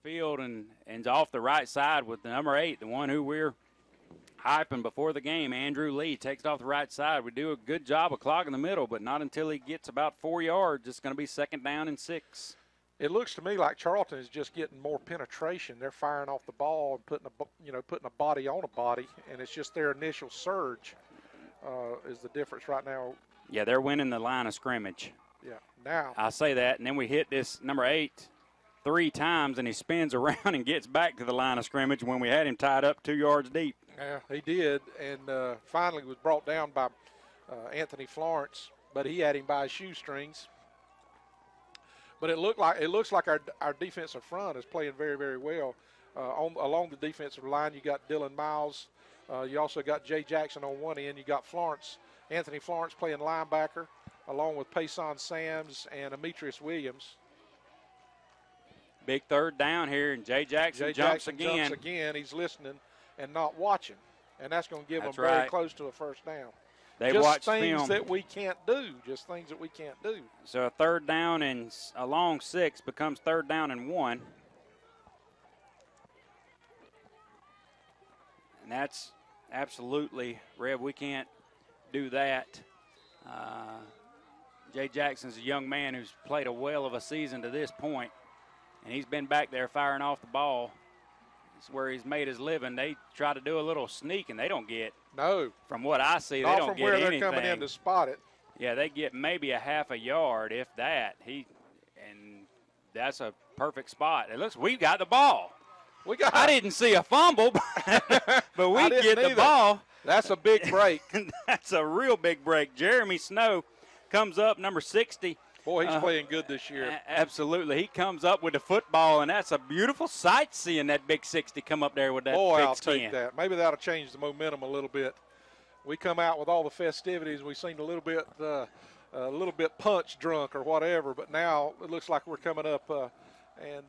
Speaker 3: Field and off the right side with the number 8, the one who we're hyping before the game. Andrew Lee takes it off the right side. We do a good job of clogging the middle, but not until he gets about 4 yards. It's going to be 2nd down and 6.
Speaker 2: It looks to me like Charlton is just getting more penetration. They're firing off the ball and putting a body on a body, and it's just their initial surge is the difference right now.
Speaker 3: Yeah, they're winning the line of scrimmage.
Speaker 2: Yeah, now.
Speaker 3: I say that, and then we hit this number 8 3 times, and he spins around and gets back to the line of scrimmage when we had him tied up 2 yards deep.
Speaker 2: Yeah, he did, and finally was brought down by Anthony Florence, but he had him by his shoestrings. But it looks like our defensive front is playing very, very well. Along the defensive line, you got Dylan Miles. You also got Jay Jackson on one end. You got Anthony Florence playing linebacker, along with Payson Sams and Demetrius Williams.
Speaker 3: Big 3rd down here, and Jay Jackson jumps again.
Speaker 2: He's listening and not watching, and that's going to give them
Speaker 3: right.
Speaker 2: very close to a 1st down.
Speaker 3: They
Speaker 2: just
Speaker 3: watch
Speaker 2: things
Speaker 3: film.
Speaker 2: that we can't do. Just things that we can't do.
Speaker 3: So a 3rd down and a long 6 becomes 3rd down and 1. And that's absolutely, Rev, we can't do that. Jay Jackson's a young man who's played a well of a season to this point. And he's been back there firing off the ball. It's where he's made his living. They try to do a little sneak, and they don't get.
Speaker 2: No.
Speaker 3: From what I see,
Speaker 2: Not
Speaker 3: they don't
Speaker 2: from
Speaker 3: get
Speaker 2: where
Speaker 3: anything.
Speaker 2: they're coming in to spot it.
Speaker 3: Yeah, they get maybe a half a yard, if that. And that's a perfect spot. It looks we got the ball. I didn't see a fumble, but we get the ball.
Speaker 2: That's a big break.
Speaker 3: That's a real big break. Jeremy Snow comes up, number 60.
Speaker 2: Boy, he's playing good this year.
Speaker 3: Absolutely. He comes up with the football, and that's a beautiful sight seeing that big 60 come up there with that
Speaker 2: Boy,
Speaker 3: big
Speaker 2: I'll
Speaker 3: skin.
Speaker 2: take that. Maybe that'll change the momentum a little bit. We come out with all the festivities. We seemed a little bit punch drunk or whatever, but now it looks like we're coming up and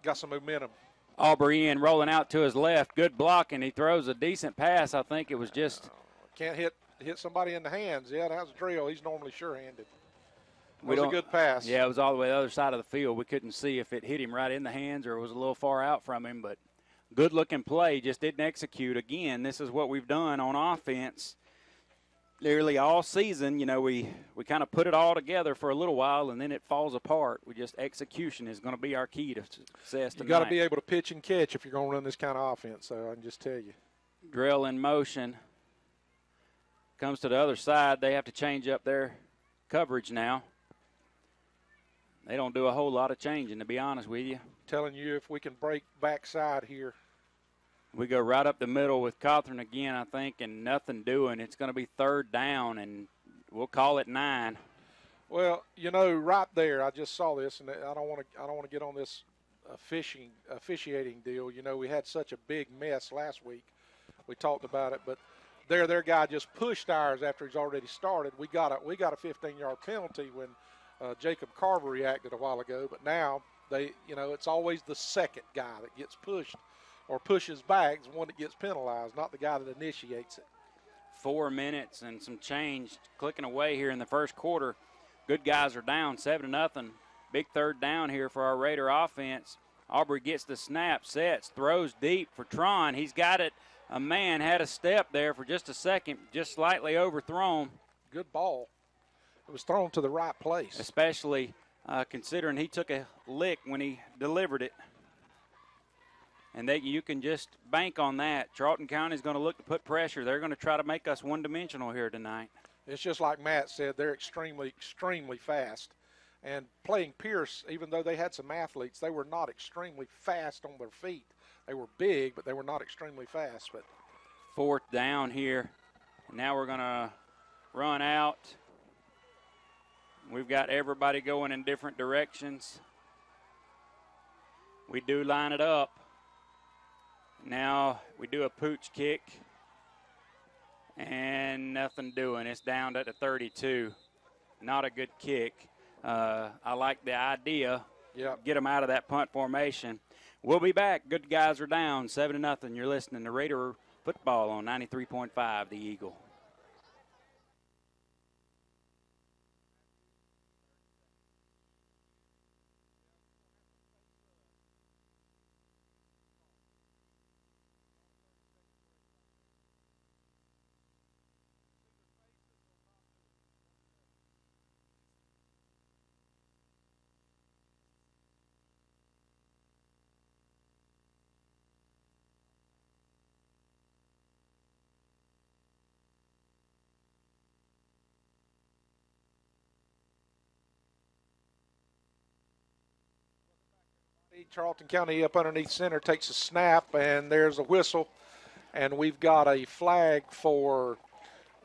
Speaker 2: got some momentum.
Speaker 3: Aubrey Ian rolling out to his left. Good block, and he throws a decent pass. I think it was just.
Speaker 2: Can't hit somebody in the hands. Yeah, that was a drill. He's normally sure-handed. It was a good pass.
Speaker 3: Yeah, it was all the way to the other side of the field. We couldn't see if it hit him right in the hands or it was a little far out from him, but good-looking play, just didn't execute. Again, this is what we've done on offense nearly all season. You know, we kind of put it all together for a little while, and then it falls apart. Execution is going to be our key to success tonight.
Speaker 2: You got to be able to pitch and catch if you're going to run this kind of offense, so I can just tell you.
Speaker 3: Drill in motion. Comes to the other side. They have to change up their coverage now. They don't do a whole lot of changing, to be honest with you.
Speaker 2: Telling you if we can break backside here.
Speaker 3: We go right up the middle with Cawthorn again, I think, and nothing doing. It's going to be 3rd down, and we'll call it 9.
Speaker 2: Well, you know, right there, I just saw this, and I don't want to get on this officiating deal. You know, we had such a big mess last week. We talked about it, but their guy just pushed ours after he's already started. We got a 15-yard penalty when Jacob Carver reacted a while ago, but now it's always the second guy that gets pushed or pushes back is the one that gets penalized, not the guy that initiates it.
Speaker 3: 4 minutes and some change clicking away here in the first quarter. Good guys are down 7-0. Big 3rd down here for our Raider offense. Aubrey gets the snap, sets, throws deep for Tron. He's got it. A man had a step there for just a second, just slightly overthrown.
Speaker 2: Good ball. It was thrown to the right place.
Speaker 3: Especially considering he took a lick when he delivered it. And you can just bank on that. Charlton County is going to look to put pressure. They're going to try to make us one-dimensional here tonight.
Speaker 2: It's just like Matt said, they're extremely, extremely fast. And playing Pierce, even though they had some athletes, they were not extremely fast on their feet. They were big, but they were not extremely fast. But
Speaker 3: 4th down here. Now we're going to run out. We've got everybody going in different directions. We do line it up. Now we do a pooch kick. And nothing doing. It's down at the 32. Not a good kick. I like the idea.
Speaker 2: Yep.
Speaker 3: Get them out of that punt formation. We'll be back. Good guys are down 7-0. You're listening to Raider football on 93.5 The Eagle.
Speaker 2: Charlton County up underneath center takes a snap, and there's a whistle, and we've got a flag for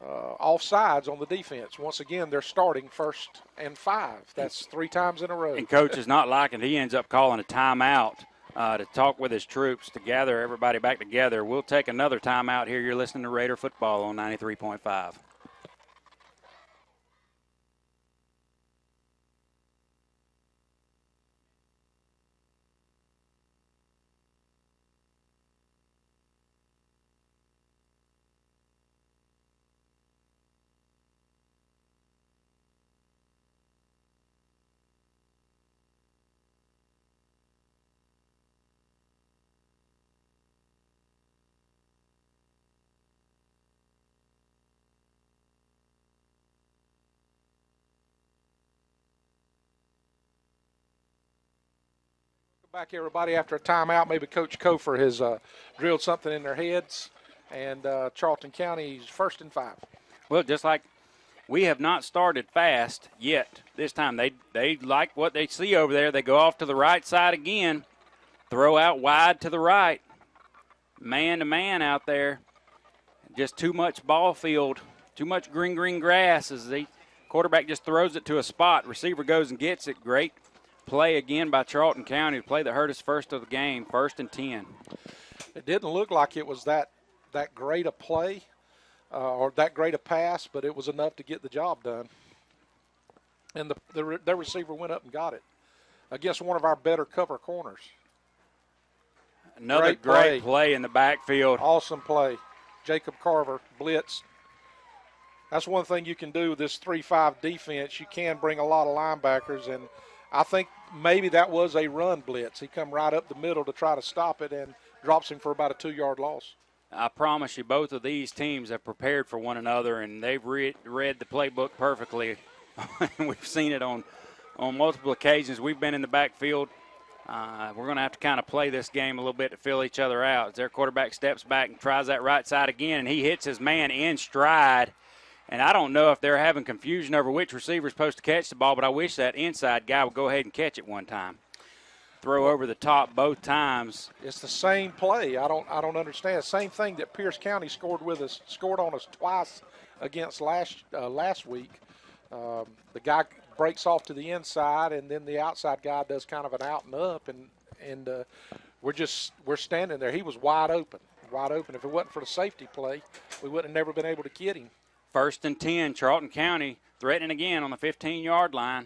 Speaker 2: offsides on the defense. Once again, they're starting 1st and 5. That's 3 times in a row.
Speaker 3: And Coach is not liking it. He ends up calling a timeout to talk with his troops to gather everybody back together. We'll take another timeout here. You're listening to Raider football on 93.5.
Speaker 2: Back, everybody, after a timeout. Maybe Coach Kofer has drilled something in their heads, and Charlton County's 1st and 5.
Speaker 3: Well, just like we have not started fast yet this time. They like what they see over there. They go off to the right side again, throw out wide to the right. Man-to-man out there. Just too much ball field, too much green grass as the quarterback just throws it to a spot. Receiver goes and gets it. Great play again by Charlton County, the play that hurt us first of the game, 1st and 10.
Speaker 2: It didn't look like it was that great a play or that great a pass, but it was enough to get the job done. And their receiver went up and got it against one of our better cover corners.
Speaker 3: Another great play in the backfield.
Speaker 2: Awesome play. Jacob Carver blitzed. That's one thing you can do with this 3-5 defense. You can bring a lot of linebackers, and I think maybe that was a run blitz. He come right up the middle to try to stop it and drops him for about a 2-yard loss.
Speaker 3: I promise you both of these teams have prepared for one another, and they've read the playbook perfectly. We've seen it on multiple occasions. We've been in the backfield. We're going to have to kind of play this game a little bit to fill each other out. As their quarterback steps back and tries that right side again, and he hits his man in stride. And I don't know if they're having confusion over which receiver is supposed to catch the ball, but I wish that inside guy would go ahead and catch it one time. Throw over the top both times.
Speaker 2: It's the same play. I don't understand. Same thing that Pierce County scored on us twice against last week. The guy breaks off to the inside, and then the outside guy does kind of an out and up, and we're standing there. He was wide open. If it wasn't for the safety play, we would have never been able to get him.
Speaker 3: 1st and 10, Charlton County threatening again on the 15-yard line.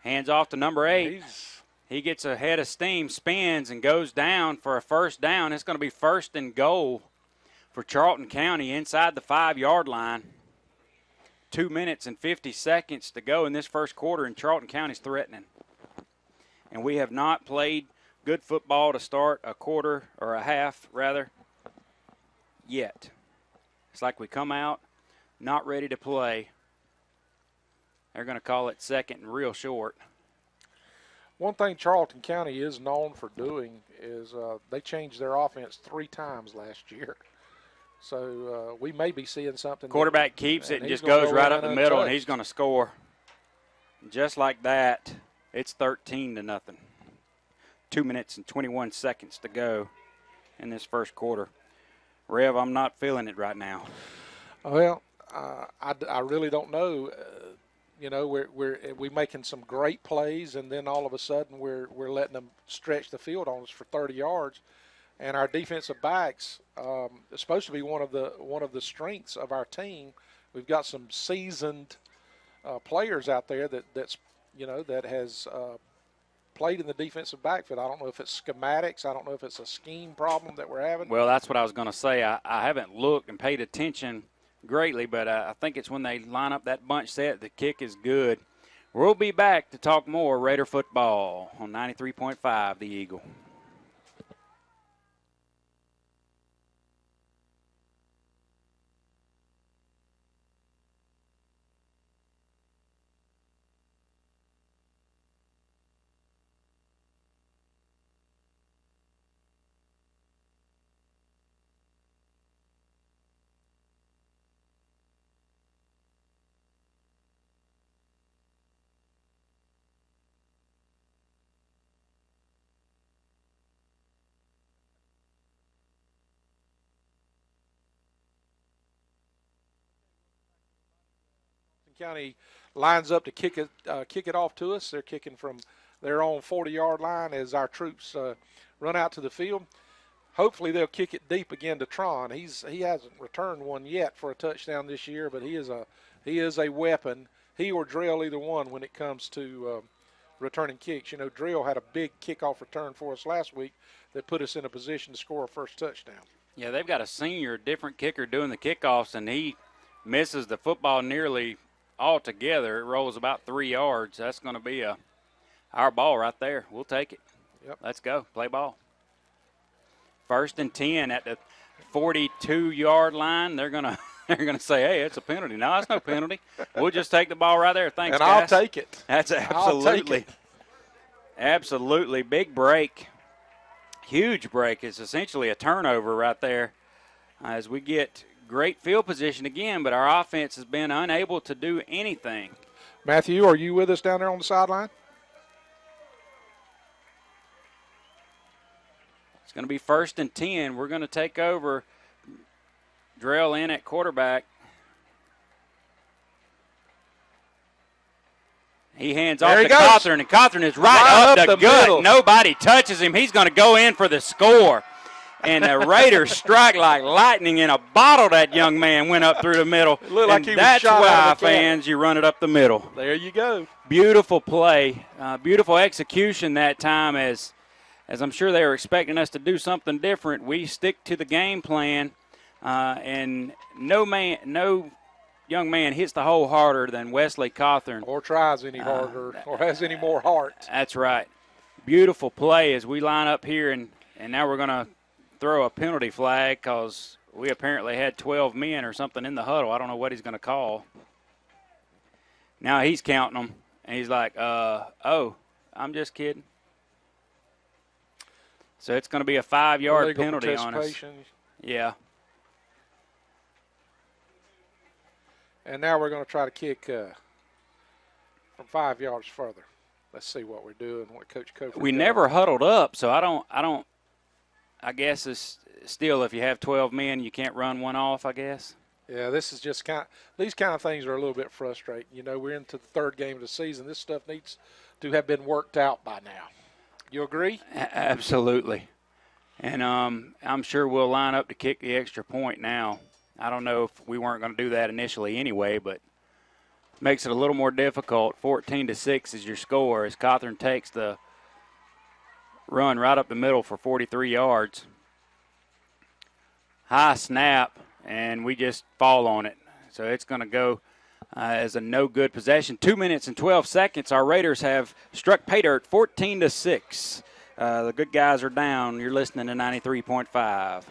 Speaker 3: Hands off to number 8. He gets a head of steam, spins, and goes down for a 1st down. It's going to be 1st and goal for Charlton County inside the 5-yard line. 2 minutes and 50 seconds to go in this first quarter, and Charlton County's threatening. And we have not played good football to start a quarter, or a half, rather, yet. It's like we come out not ready to play. They're going to call it second and real short.
Speaker 2: One thing Charlton County is known for doing is they changed their offense 3 times last year. So we may be seeing something.
Speaker 3: Quarterback keeps it and just goes right up the middle, and he's going to score. Just like that, it's 13-0. 2 minutes and 21 seconds to go in this first quarter. Rev, I'm not feeling it right now.
Speaker 2: Well, I really don't know. You know, we're making some great plays, and then all of a sudden we're letting them stretch the field on us for 30 yards. And our defensive backs is supposed to be one of the strengths of our team. We've got some seasoned players out there that has played in the defensive backfield. I don't know if it's schematics. I don't know if it's a scheme problem that we're having.
Speaker 3: Well, that's what I was going to say. I haven't looked and paid attention greatly, but I think it's when they line up that bunch set, the kick is good. We'll be back to talk more Raider football on 93.5 The Eagle.
Speaker 2: County lines up to kick it off to us. They're kicking from their own 40-yard line as our troops run out to the field. Hopefully they'll kick it deep again to Tron. He hasn't returned one yet for a touchdown this year, but he is a weapon. He or Drill, either one, when it comes to returning kicks. You know, Drill had a big kickoff return for us last week that put us in a position to score a first touchdown.
Speaker 3: Yeah, they've got a senior, different kicker doing the kickoffs, and he misses the football nearly altogether. It rolls about 3 yards. That's going to be our ball right there. We'll take it.
Speaker 2: Yep.
Speaker 3: Let's go. Play ball. 1st and 10 at the 42-yard line. They're going to say, hey, it's a penalty. No, it's no penalty. We'll just take the ball right there. Thanks,
Speaker 2: and
Speaker 3: guys.
Speaker 2: I'll take it.
Speaker 3: That's absolutely. Absolutely. Big break. Huge break. It's essentially a turnover right there as we get great field position again, but our offense has been unable to do anything.
Speaker 2: Matthew, are you with us down there on the sideline?
Speaker 3: It's going to be 1st and 10. We're going to take over. Drell in at quarterback. He hands off to Cawthorn, and Cawthorn is right up the gut. Middle. Nobody touches him. He's going to go in for the score. And the Raiders strike like lightning in a bottle. That young man went up through the middle.
Speaker 2: It looked like he was
Speaker 3: that's
Speaker 2: shot
Speaker 3: why,
Speaker 2: out of the
Speaker 3: fans, you run it up the middle.
Speaker 2: There you go.
Speaker 3: Beautiful play. Beautiful execution that time as I'm sure they were expecting us to do something different. We stick to the game plan, and no young man hits the hole harder than Wesley Cawthorn.
Speaker 2: Or tries any harder or has any more heart.
Speaker 3: That's right. Beautiful play as we line up here, and now we're going to throw a penalty flag because we apparently had 12 men or something in the huddle. I don't know what he's going to call. Now he's counting them, and he's like, oh, I'm just kidding. So it's going to be a 5-yard penalty on us. Yeah.
Speaker 2: And now we're going to try to kick from 5 yards further. Let's see what we're doing, what Coach Cofer
Speaker 3: We never huddled up, so I guess it's still, if you have 12 men, you can't run one off, I guess.
Speaker 2: Yeah, this is just these kind of things are a little bit frustrating. You know, we're into the 3rd game of the season. This stuff needs to have been worked out by now. You agree?
Speaker 3: Absolutely. And I'm sure we'll line up to kick the extra point now. I don't know if we weren't going to do that initially anyway, but makes it a little more difficult. 14-6 is your score as Cawthorn takes the run right up the middle for 43 yards. High snap, and we just fall on it. So it's going to go as a no good possession. 2 minutes and 12 seconds. Our Raiders have struck pay dirt 14-6. The good guys are down. You're listening to 93.5.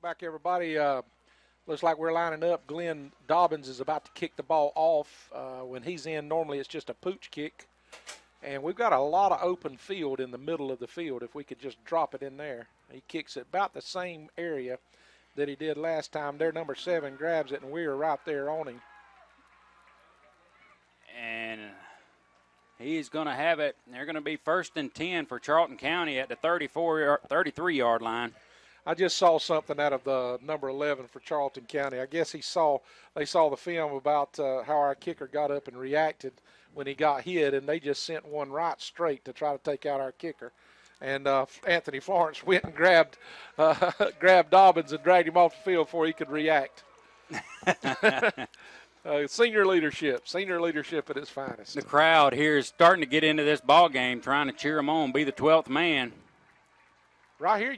Speaker 2: Back, everybody. Looks like we're lining up. Glenn Dobbins is about to kick the ball off. When he's in, normally it's just a pooch kick. And we've got a lot of open field in the middle of the field if we could just drop it in there. He kicks it about the same area that he did last time. Their number 7 grabs it, and we're right there on him.
Speaker 3: And he's going to have it. They're going to be 1st and 10 for Charlton County at the 33-yard line.
Speaker 2: I just saw something out of the number 11 for Charlton County. I guess they saw the film about how our kicker got up and reacted when he got hit, and they just sent one right straight to try to take out our kicker. And Anthony Florence went and grabbed Dobbins and dragged him off the field before he could react. Senior leadership at its finest.
Speaker 3: The crowd here is starting to get into this ball game, trying to cheer him on, be the 12th man.
Speaker 2: Right here,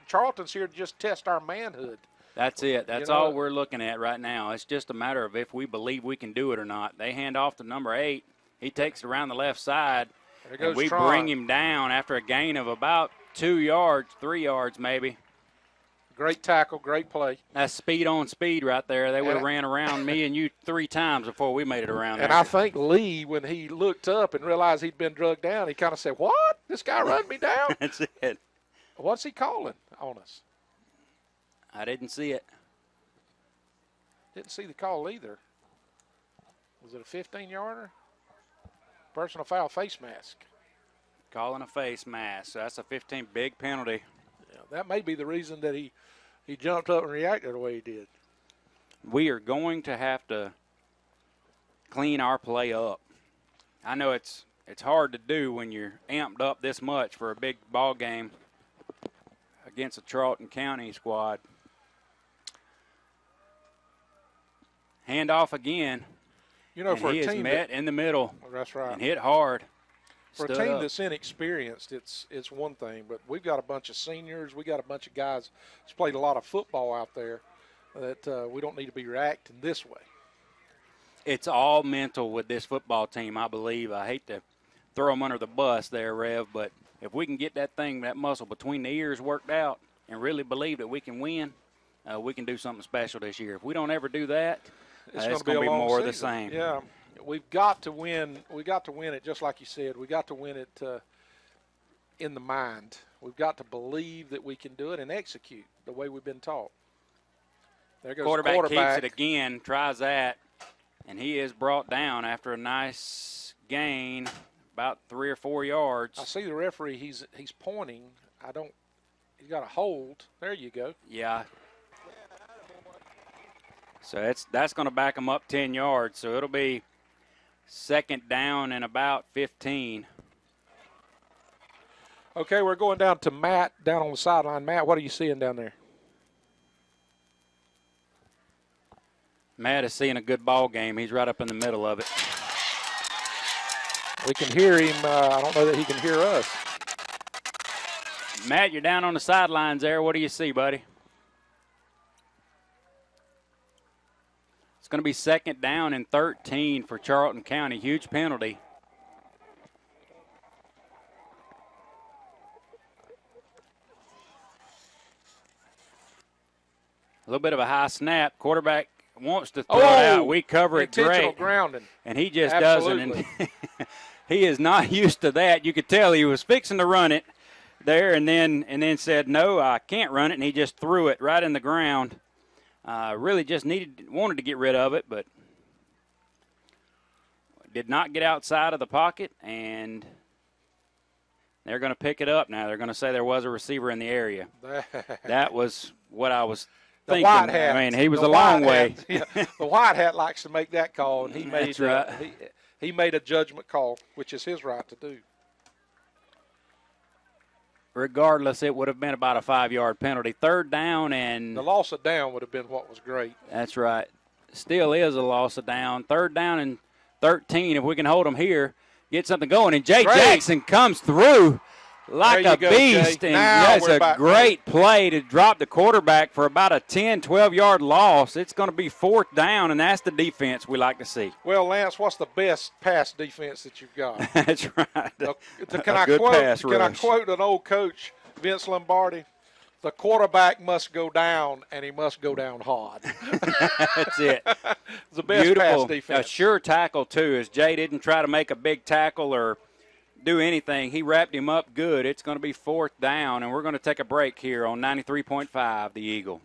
Speaker 2: Charlton's here to just test our manhood.
Speaker 3: That's it. That's all we're looking at right now. It's just a matter of if we believe we can do it or not. They hand off to number 8. He takes it around the left side, and we bring him down after a gain of about 2 yards, 3 yards maybe.
Speaker 2: Great tackle, great play.
Speaker 3: That's speed on speed right there. They would have ran around me and you 3 times before we made it around
Speaker 2: and
Speaker 3: there.
Speaker 2: I think Lee, when he looked up and realized he'd been drugged down, he kind of said, "What? This guy run me down?"
Speaker 3: That's it.
Speaker 2: What's he calling on us?
Speaker 3: I didn't see it.
Speaker 2: Didn't see the call either. Was it a 15-yarder? Personal foul, face mask.
Speaker 3: Calling a face mask. So that's a 15 big penalty.
Speaker 2: Yeah, that may be the reason that he jumped up and reacted the way he did.
Speaker 3: We are going to have to clean our play up. I know it's hard to do when you're amped up this much for a big ball game against a Charlton County squad. Handoff again.
Speaker 2: For
Speaker 3: he
Speaker 2: a
Speaker 3: is
Speaker 2: team
Speaker 3: met in the middle.
Speaker 2: That's right.
Speaker 3: And hit hard.
Speaker 2: For a team that's inexperienced, it's one thing. But we've got a bunch of seniors. We got a bunch of guys that's played a lot of football out there that we don't need to be reacting this way.
Speaker 3: It's all mental with this football team, I believe. I hate to throw them under the bus there, Rev, but if we can get that muscle between the ears worked out and really believe that we can win, we can do something special this year. If we don't ever do that, it's going to be more of the same.
Speaker 2: Yeah, we've got to win. We got to win it, just like you said. We got to win it in the mind. We've got to believe that we can do it and execute the way we've been taught. There goes
Speaker 3: quarterback keeps it again, tries that, and he is brought down after a nice gain, about 3 or 4 yards.
Speaker 2: I see the referee. He's pointing. He's got a hold. There you go.
Speaker 3: Yeah. So that's going to back him up 10 yards. So it'll be 2nd down and about 15.
Speaker 2: Okay, we're going down to Matt down on the sideline. Matt, what are you seeing down there?
Speaker 3: Matt is seeing a good ball game. He's right up in the middle of it.
Speaker 2: We can hear him. I don't know that he can hear us.
Speaker 3: Matt, you're down on the sidelines there. What do you see, buddy? It's going to be 2nd down and 13 for Charlton County. Huge penalty. little bit of a high snap. Quarterback wants to throw it out. We cover it
Speaker 2: intentional
Speaker 3: great.
Speaker 2: grounding.
Speaker 3: And he just
Speaker 2: Absolutely.
Speaker 3: doesn't. And he is not used to that. You could tell he was fixing to run it there and then said, no, I can't run it, and he just threw it right in the ground. Really just wanted to get rid of it, but did not get outside of the pocket, and they're going to pick it up now. They're going to say there was a receiver in the area. That was what I was thinking.
Speaker 2: The white hat.
Speaker 3: I mean, he was a long way.
Speaker 2: Yeah, the white hat likes to make that call, and he made
Speaker 3: That's right.
Speaker 2: he made a judgment call, which is his right to do.
Speaker 3: Regardless, it would have been about a 5-yard penalty. Third down, and
Speaker 2: The loss of down would have been what was great.
Speaker 3: that's right. Still is a loss of down. Third down and 13. If we can hold them here, get something going. And Jay
Speaker 2: Great.
Speaker 3: Jackson comes through like
Speaker 2: There
Speaker 3: a
Speaker 2: you go,
Speaker 3: beast.
Speaker 2: Jay.
Speaker 3: And
Speaker 2: Now
Speaker 3: that's
Speaker 2: we're
Speaker 3: a
Speaker 2: back.
Speaker 3: great play to drop the quarterback for about a 10, 12-yard loss. It's going to be fourth down, and that's the defense we like to see.
Speaker 2: Well, Lance, what's the best pass defense that you've got?
Speaker 3: That's right.
Speaker 2: Can I
Speaker 3: good pass
Speaker 2: quote? Can I
Speaker 3: rush.
Speaker 2: quote an old coach, Vince Lombardi? The quarterback must go down, and he must go down hard.
Speaker 3: That's it.
Speaker 2: It's the best
Speaker 3: Beautiful.
Speaker 2: pass defense.
Speaker 3: A sure tackle, too, as Jay didn't try to make a big tackle or do anything. He wrapped him up good. It's going to be fourth down, and we're going to take a break here on 93.5, the Eagle.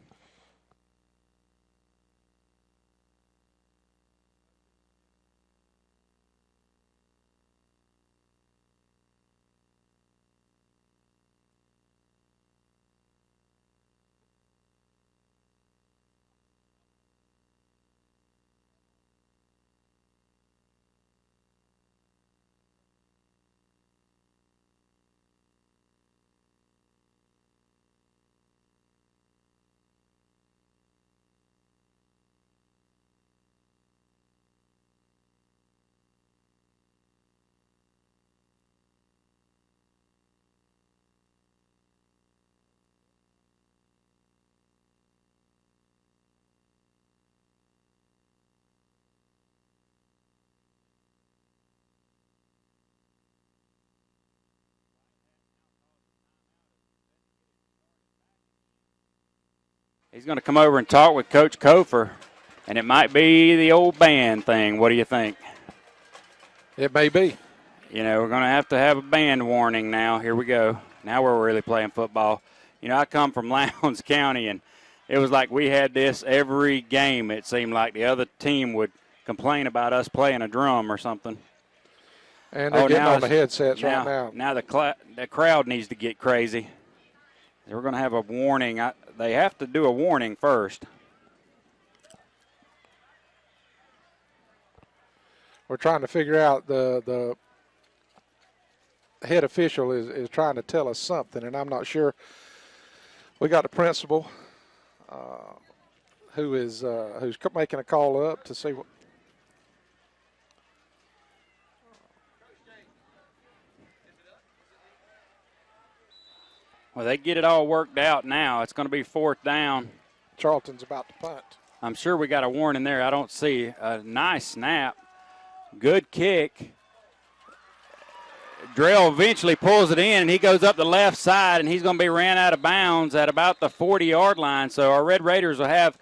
Speaker 3: He's going to come over and talk with Coach Kofer, and it might be the old band thing. What do you think?
Speaker 2: It may be.
Speaker 3: You know, we're going to have a band warning now. Here we go. Now we're really playing football. You know, I come from Lowndes County, and it was like we had this every game. It seemed like the other team would complain about us playing a drum or something.
Speaker 2: And they're getting
Speaker 3: now
Speaker 2: on the headsets right now.
Speaker 3: Now the crowd needs to get crazy. We're going to have a warning. They have to do a warning first.
Speaker 2: We're trying to figure out the head official is trying to tell us something, and I'm not sure. We got the principal who's making a call up to see what.
Speaker 3: Well, they get it all worked out now. It's going to be fourth down.
Speaker 2: Charlton's about to punt.
Speaker 3: I'm sure we got a warning there. I don't see. A nice snap. Good kick. Drell eventually pulls it in, and he goes up the left side, and he's going to be ran out of bounds at about the 40-yard line. So our Red Raiders will have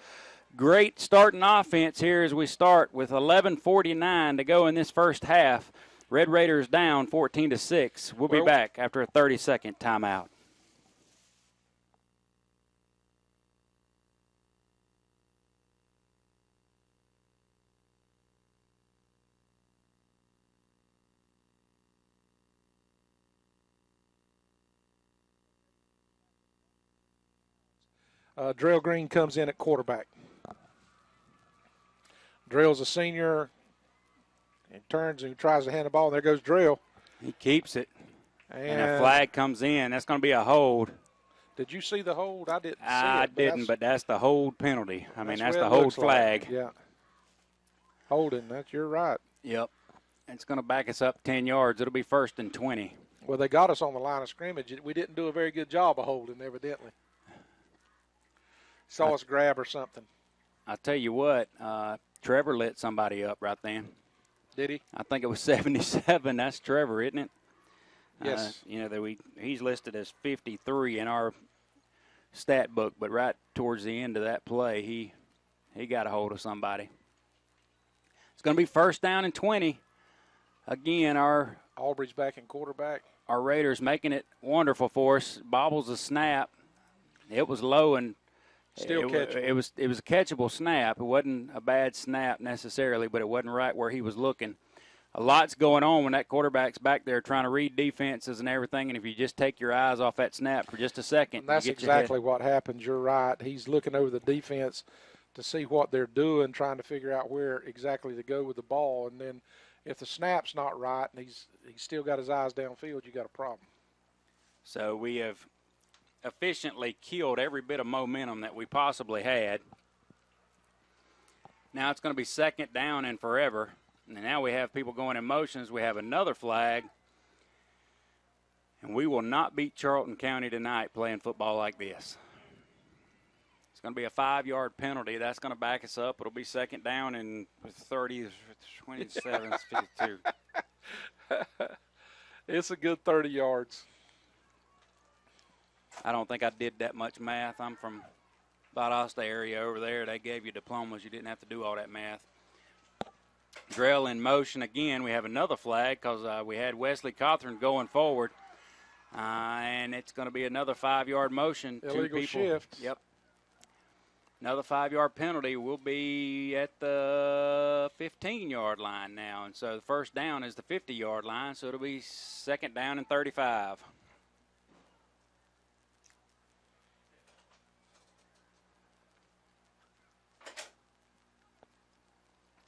Speaker 3: great starting offense here as we start with 11:49 to go in this first half. Red Raiders down 14-6. We'll be back after a 30-second timeout.
Speaker 2: Drell Green comes in at quarterback. Drell's a senior and turns and tries to hand the ball. And there goes Drell.
Speaker 3: He keeps it. And a flag comes in. That's going to be a hold.
Speaker 2: Did you see the hold? I didn't see it.
Speaker 3: I didn't, but that's the hold penalty. I mean, that's
Speaker 2: what
Speaker 3: the
Speaker 2: it
Speaker 3: hold
Speaker 2: looks like.
Speaker 3: flag.
Speaker 2: Yeah. Holding, you're right.
Speaker 3: Yep. It's going to back us up 10 yards. It'll be first and 20.
Speaker 2: Well, they got us on the line of scrimmage. We didn't do a very good job of holding, evidently. Saw us grab or something.
Speaker 3: I tell you what, Trevor lit somebody up right then.
Speaker 2: Did he?
Speaker 3: I think it was 77. That's Trevor, isn't it?
Speaker 2: Yes.
Speaker 3: You know, he's listed as 53 in our stat book, but right towards the end of that play, he got a hold of somebody. It's going to be first down and 20. Again, our
Speaker 2: Aubrey's back in quarterback.
Speaker 3: Our Raiders making it wonderful for us. Bobbles a snap. It was low and
Speaker 2: still catchable.
Speaker 3: It was a catchable snap. It wasn't a bad snap necessarily, but it wasn't right where he was looking. A lot's going on when that quarterback's back there trying to read defenses and everything, and if you just take your eyes off that snap for just a second,
Speaker 2: and that's exactly what happens. You're right. He's looking over the defense to see what they're doing, trying to figure out where exactly to go with the ball, and then if the snap's not right and he's still got his eyes downfield, you got a problem.
Speaker 3: So we have efficiently killed every bit of momentum that we possibly had. Now it's going to be second down and forever. And now we have people going in motions. We have another flag. And we will not beat Charlton County tonight playing football like this. It's going to be a 5-yard penalty. That's going to back us up. It'll be second down and 30, 27, 52.
Speaker 2: It's a good 30 yards.
Speaker 3: I don't think I did that much math. I'm from Valdosta area over there. They gave you diplomas. You didn't have to do all that math. Drell in motion again. We have another flag because we had Wesley Cawthorn going forward. And it's going to be another 5-yard motion.
Speaker 2: Illegal shift.
Speaker 3: Yep. Another 5-yard penalty will be at the 15-yard line now. And so the first down is the 50-yard line, so it'll be second down and 35.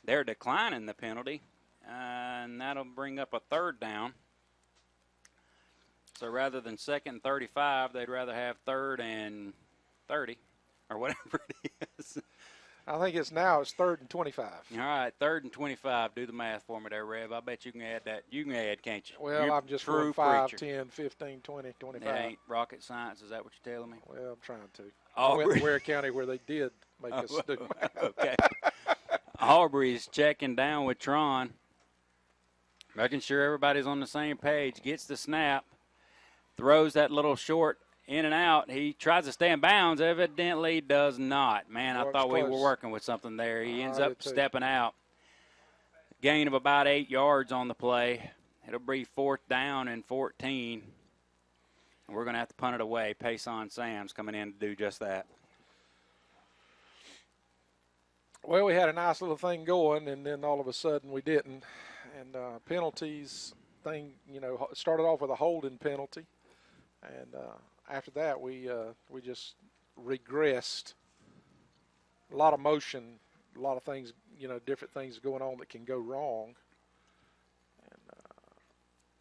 Speaker 3: They're declining the penalty, and that'll bring up a third down. So rather than second and 35, they'd rather have third and 30. Or whatever it is.
Speaker 2: I think it's third and 25.
Speaker 3: All right, third and 25. Do the math for me there, Rev. I bet you can add that. You can add, can't you?
Speaker 2: Well, I'm just
Speaker 3: true
Speaker 2: 5,
Speaker 3: preacher.
Speaker 2: 10, 15, 20, 25.
Speaker 3: It ain't rocket science. Is that what you're telling me?
Speaker 2: Well, I'm trying to.
Speaker 3: Oh,
Speaker 2: I went to Ware County where they did make us do math.
Speaker 3: Okay. Aubrey's checking down with Tron. Making sure everybody's on the same page. Gets the snap. Throws that little short in and out. He tries to stay in bounds. Evidently does not. Man, I thought we were working with something there. He ends up stepping out. Gain of about 8 yards on the play. It'll be fourth down and 14. And we're going to have to punt it away. Payson Sam's coming in to do just that.
Speaker 2: Well, we had a nice little thing going, and then all of a sudden we didn't. And penalties thing, started off with a holding penalty. And after that, we just regressed. A lot of motion, a lot of things, different things going on that can go wrong. And,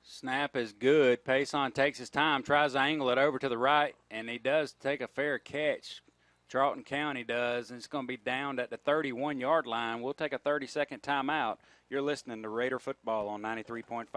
Speaker 3: snap is good. Payson takes his time, tries to angle it over to the right, and he does take a fair catch. Charlton County does, and it's going to be down at the 31-yard line. We'll take a 30-second timeout. You're listening to Raider Football on 93.5.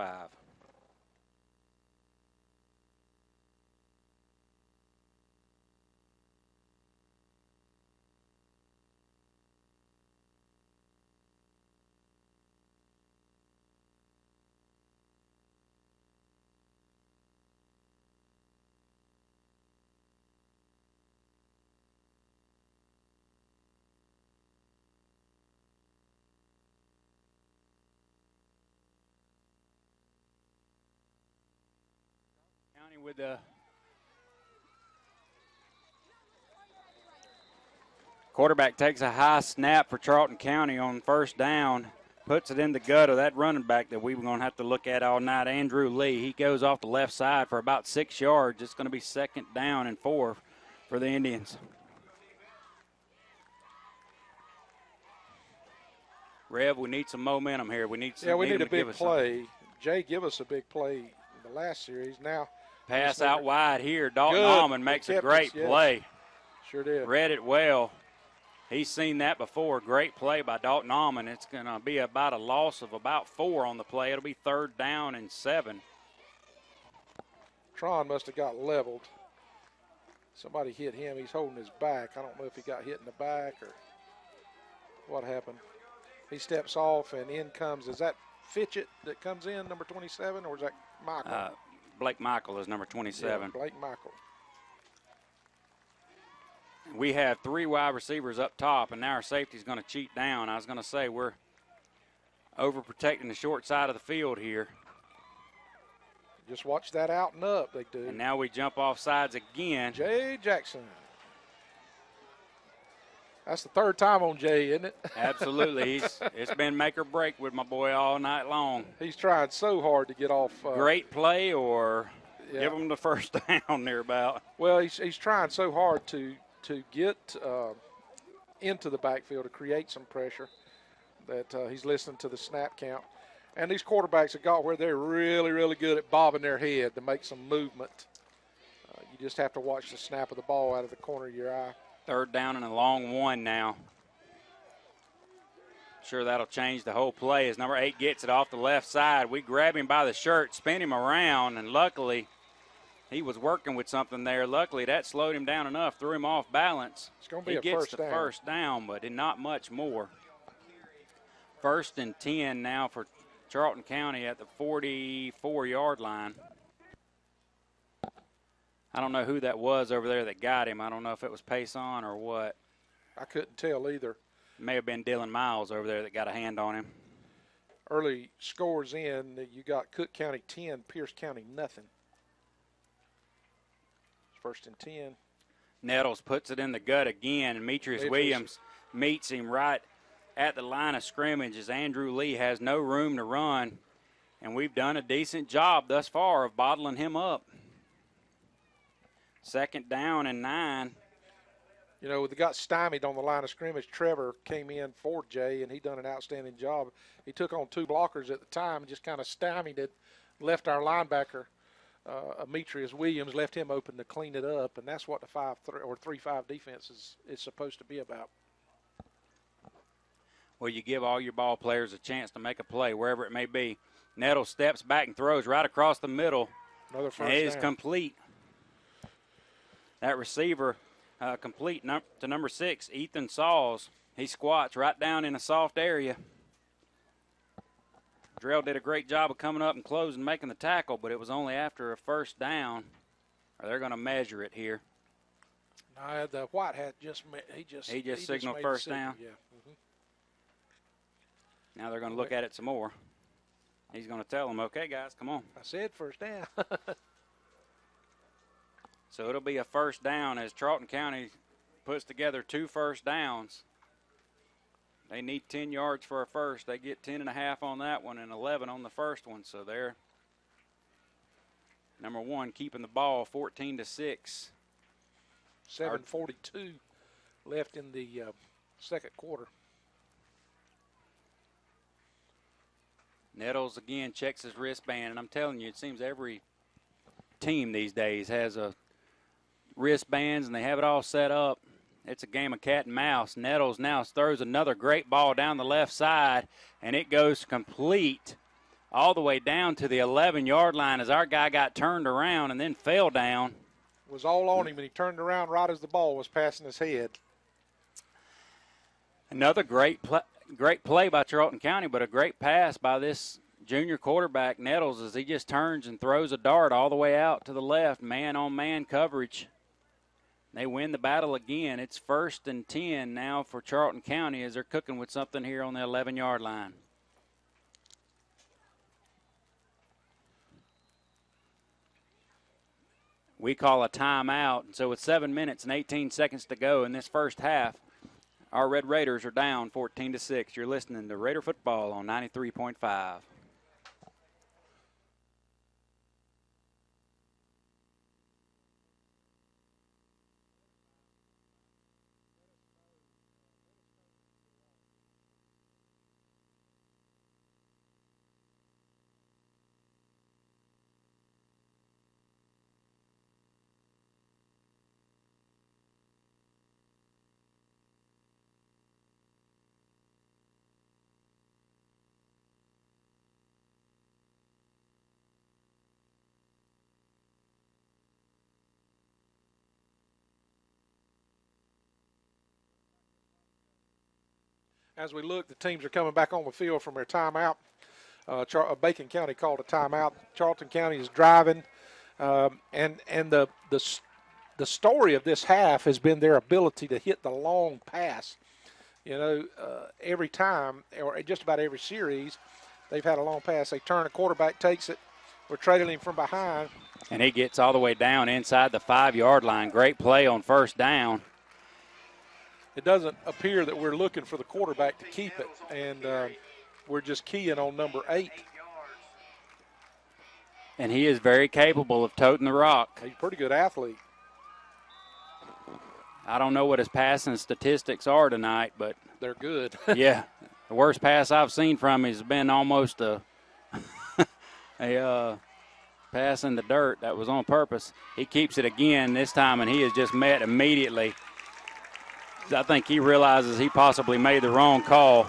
Speaker 3: With the quarterback takes a high snap for Charlton County on first down, puts it in the gut of that running back that we were going to have to look at all night, Andrew Lee. He goes off the left side for about 6 yards. It's going to be second down and 4 for the Indians. Rev, we need some momentum here. We need
Speaker 2: a big play. Jay, give us a big play in the last series. Now,
Speaker 3: pass out wide here. Dalton Allman makes a great play.
Speaker 2: Sure did.
Speaker 3: Read it well. He's seen that before. Great play by Dalton Allman. It's going to be about a loss of about 4 on the play. It'll be third down and 7.
Speaker 2: Tron must have got leveled. Somebody hit him. He's holding his back. I don't know if he got hit in the back or what happened. He steps off, and in comes, is that Fitchett that comes in, number 27, or is that Michael?
Speaker 3: Blake Michael is number 27.
Speaker 2: Yeah, Blake Michael.
Speaker 3: We have 3 wide receivers up top, and now our safety's going to cheat down. I was going to say we're overprotecting the short side of the field here.
Speaker 2: Just watch that out and up, they do.
Speaker 3: And now we jump off sides again.
Speaker 2: Jay Jackson. That's the 3rd time on Jay, isn't it?
Speaker 3: Absolutely. It's been make or break with my boy all night long.
Speaker 2: He's trying so hard to get off.
Speaker 3: Great play or give him the first down thereabout.
Speaker 2: Well, he's trying so hard to get into the backfield to create some pressure that he's listening to the snap count. And these quarterbacks have got where they're really, really good at bobbing their head to make some movement. You just have to watch the snap of the ball out of the corner of your eye.
Speaker 3: 3rd down and a long 1 now. Sure, that'll change the whole play as number 8 gets it off the left side. We grab him by the shirt, spin him around, and luckily he was working with something there. Luckily, that slowed him down enough, threw him off balance.
Speaker 2: It's going to be
Speaker 3: he
Speaker 2: a
Speaker 3: gets
Speaker 2: first
Speaker 3: the
Speaker 2: down.
Speaker 3: first down, but not much more. 1st and 10 now for Charlton County at the 44-yard line. I don't know who that was over there that got him. I don't know if it was Payson or what.
Speaker 2: I couldn't tell either.
Speaker 3: It may have been Dylan Miles over there that got a hand on him.
Speaker 2: Early scores in, you got Cook County 10, Pierce County nothing. 1st and 10.
Speaker 3: Nettles puts it in the gut again, and Demetrius Williams meets him right at the line of scrimmage as Andrew Lee has no room to run, and we've done a decent job thus far of bottling him up. 2nd down and 9.
Speaker 2: You know, they got stymied on the line of scrimmage. Trevor came in for Jay, and he done an outstanding job. He took on 2 blockers at the time and just kind of stymied it, left our linebacker, Demetrius Williams, left him open to clean it up, and that's what the 5-3 or 3-5 defense is supposed to be about.
Speaker 3: Well, you give all your ball players a chance to make a play, wherever it may be. Nettles steps back and throws right across the middle.
Speaker 2: Another first
Speaker 3: and it is
Speaker 2: down.
Speaker 3: complete. That receiver complete to number 6, Ethan Sauls. He squats right down in a soft area. Drell did a great job of coming up and closing, making the tackle, but it was only after a first down. Or they're going to measure it here.
Speaker 2: No, the white hat he just
Speaker 3: signaled
Speaker 2: made
Speaker 3: first
Speaker 2: the signal.
Speaker 3: down.
Speaker 2: Yeah.
Speaker 3: Now they're going to look at it some more. He's going to tell them, okay, guys, come on.
Speaker 2: I said first down.
Speaker 3: So it'll be a first down as Charlton County puts together 2 first downs. They need 10 yards for a first. They get 10.5 on that one and 11 on the first one. So they're, number 1, keeping the ball 14-6.
Speaker 2: 7:42 left in the 2nd quarter.
Speaker 3: Nettles again checks his wristband, and I'm telling you, it seems every team these days has a wristbands and they have it all set up. It's a game of cat and mouse. Nettles now throws another great ball down the left side, and it goes complete all the way down to the 11-yard line as our guy got turned around and then fell down.
Speaker 2: It was all on him, and he turned around right as the ball was passing his head.
Speaker 3: Another great play by Charlton County, but a great pass by this junior quarterback, Nettles, as he just turns and throws a dart all the way out to the left, man-on-man coverage. They win the battle again. It's 1st and 10 now for Charlton County as they're cooking with something here on the 11-yard line. We call a timeout, and so with 7 minutes and 18 seconds to go in this first half, our Red Raiders are down 14-6. You're listening to Raider Football on 93.5.
Speaker 2: As we look, the teams are coming back on the field from their timeout. Bacon County called a timeout. Charlton County is driving, and the the story of this half has been their ability to hit the long pass. Every time, or just about every series, they've had a long pass. They turn, a quarterback takes it. We're trailing him from behind.
Speaker 3: And he gets all the way down inside the 5-yard line. Great play on first down.
Speaker 2: It doesn't appear that we're looking for the quarterback to keep it, and we're just keying on number 8.
Speaker 3: And he is very capable of toting the rock.
Speaker 2: He's a pretty good athlete.
Speaker 3: I don't know what his passing statistics are tonight, but
Speaker 2: they're good.
Speaker 3: Yeah, the worst pass I've seen from him has been almost a pass in the dirt. That was on purpose. He keeps it again this time, and he is just met immediately. I think he realizes he possibly made the wrong call.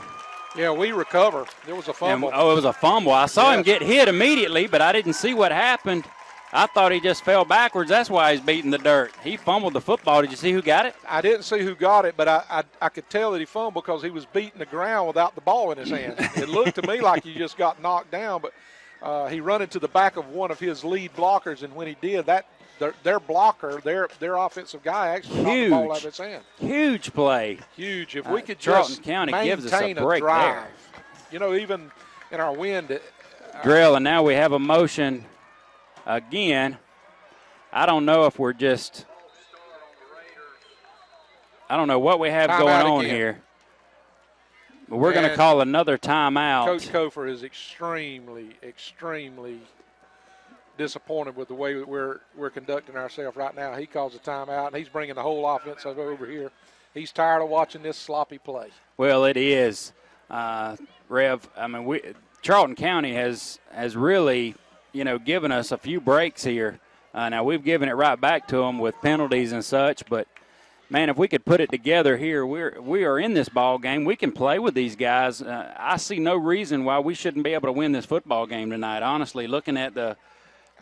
Speaker 2: Yeah, we recover. There was a fumble.
Speaker 3: It was a fumble. I saw him get hit immediately, but I didn't see what happened. I thought he just fell backwards. That's why he's beating the dirt. He fumbled the football. Did you see who got it?
Speaker 2: I didn't see who got it, but I could tell that he fumbled because he was beating the ground without the ball in his hand. It looked to me like he just got knocked down, but he run into the back of one of his lead blockers, and when he did, their blocker, their offensive guy actually knocked the ball out of his hand.
Speaker 3: Huge play.
Speaker 2: Huge. If we could
Speaker 3: Charlton
Speaker 2: just
Speaker 3: County
Speaker 2: maintain
Speaker 3: gives us a break
Speaker 2: drive.
Speaker 3: there.
Speaker 2: Even in our wind.
Speaker 3: Drill, and now we have a motion again. I don't know if we're just – I don't know what we have going on here. But we're going to call another timeout.
Speaker 2: Coach Kofer is extremely, extremely disappointed with the way that we're conducting ourselves right now. He calls a timeout, and he's bringing the whole offense over here. He's tired of watching this sloppy play.
Speaker 3: Well, it is, Rev. I mean, Charlton County has really, given us a few breaks here. Now, we've given it right back to them with penalties and such, but, man, if we could put it together here, we are in this ball game. We can play with these guys. I see no reason why we shouldn't be able to win this football game tonight. Honestly, looking at the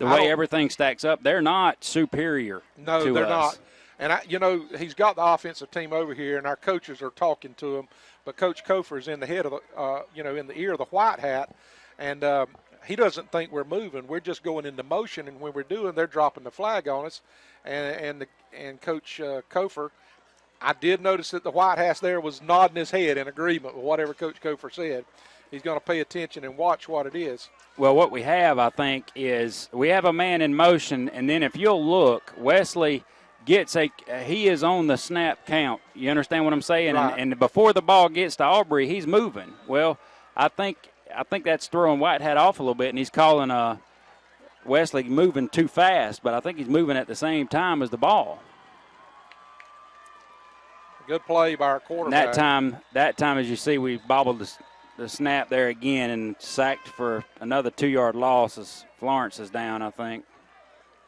Speaker 3: way everything stacks up, they're not superior to us.
Speaker 2: No, they're not. And, he's got the offensive team over here, and our coaches are talking to him, but Coach Kofer is in the head of in the ear of the white hat, and he doesn't think we're moving. We're just going into motion, and when we're doing, they're dropping the flag on us. And Coach Kofer, I did notice that the White House there was nodding his head in agreement with whatever Coach Kofer said. He's going to pay attention and watch what it is.
Speaker 3: Well, what we have, I think, is we have a man in motion, and then if you'll look, Wesley he is on the snap count. You understand what I'm saying?
Speaker 2: Right.
Speaker 3: And before the ball gets to Aubrey, he's moving. Well, I think that's throwing White Hat off a little bit, and he's calling Wesley moving too fast, but I think he's moving at the same time as the ball.
Speaker 2: Good play by our quarterback.
Speaker 3: And that time, as you see, we bobbled the snap there again and sacked for another 2-yard loss as Florence is down, I think.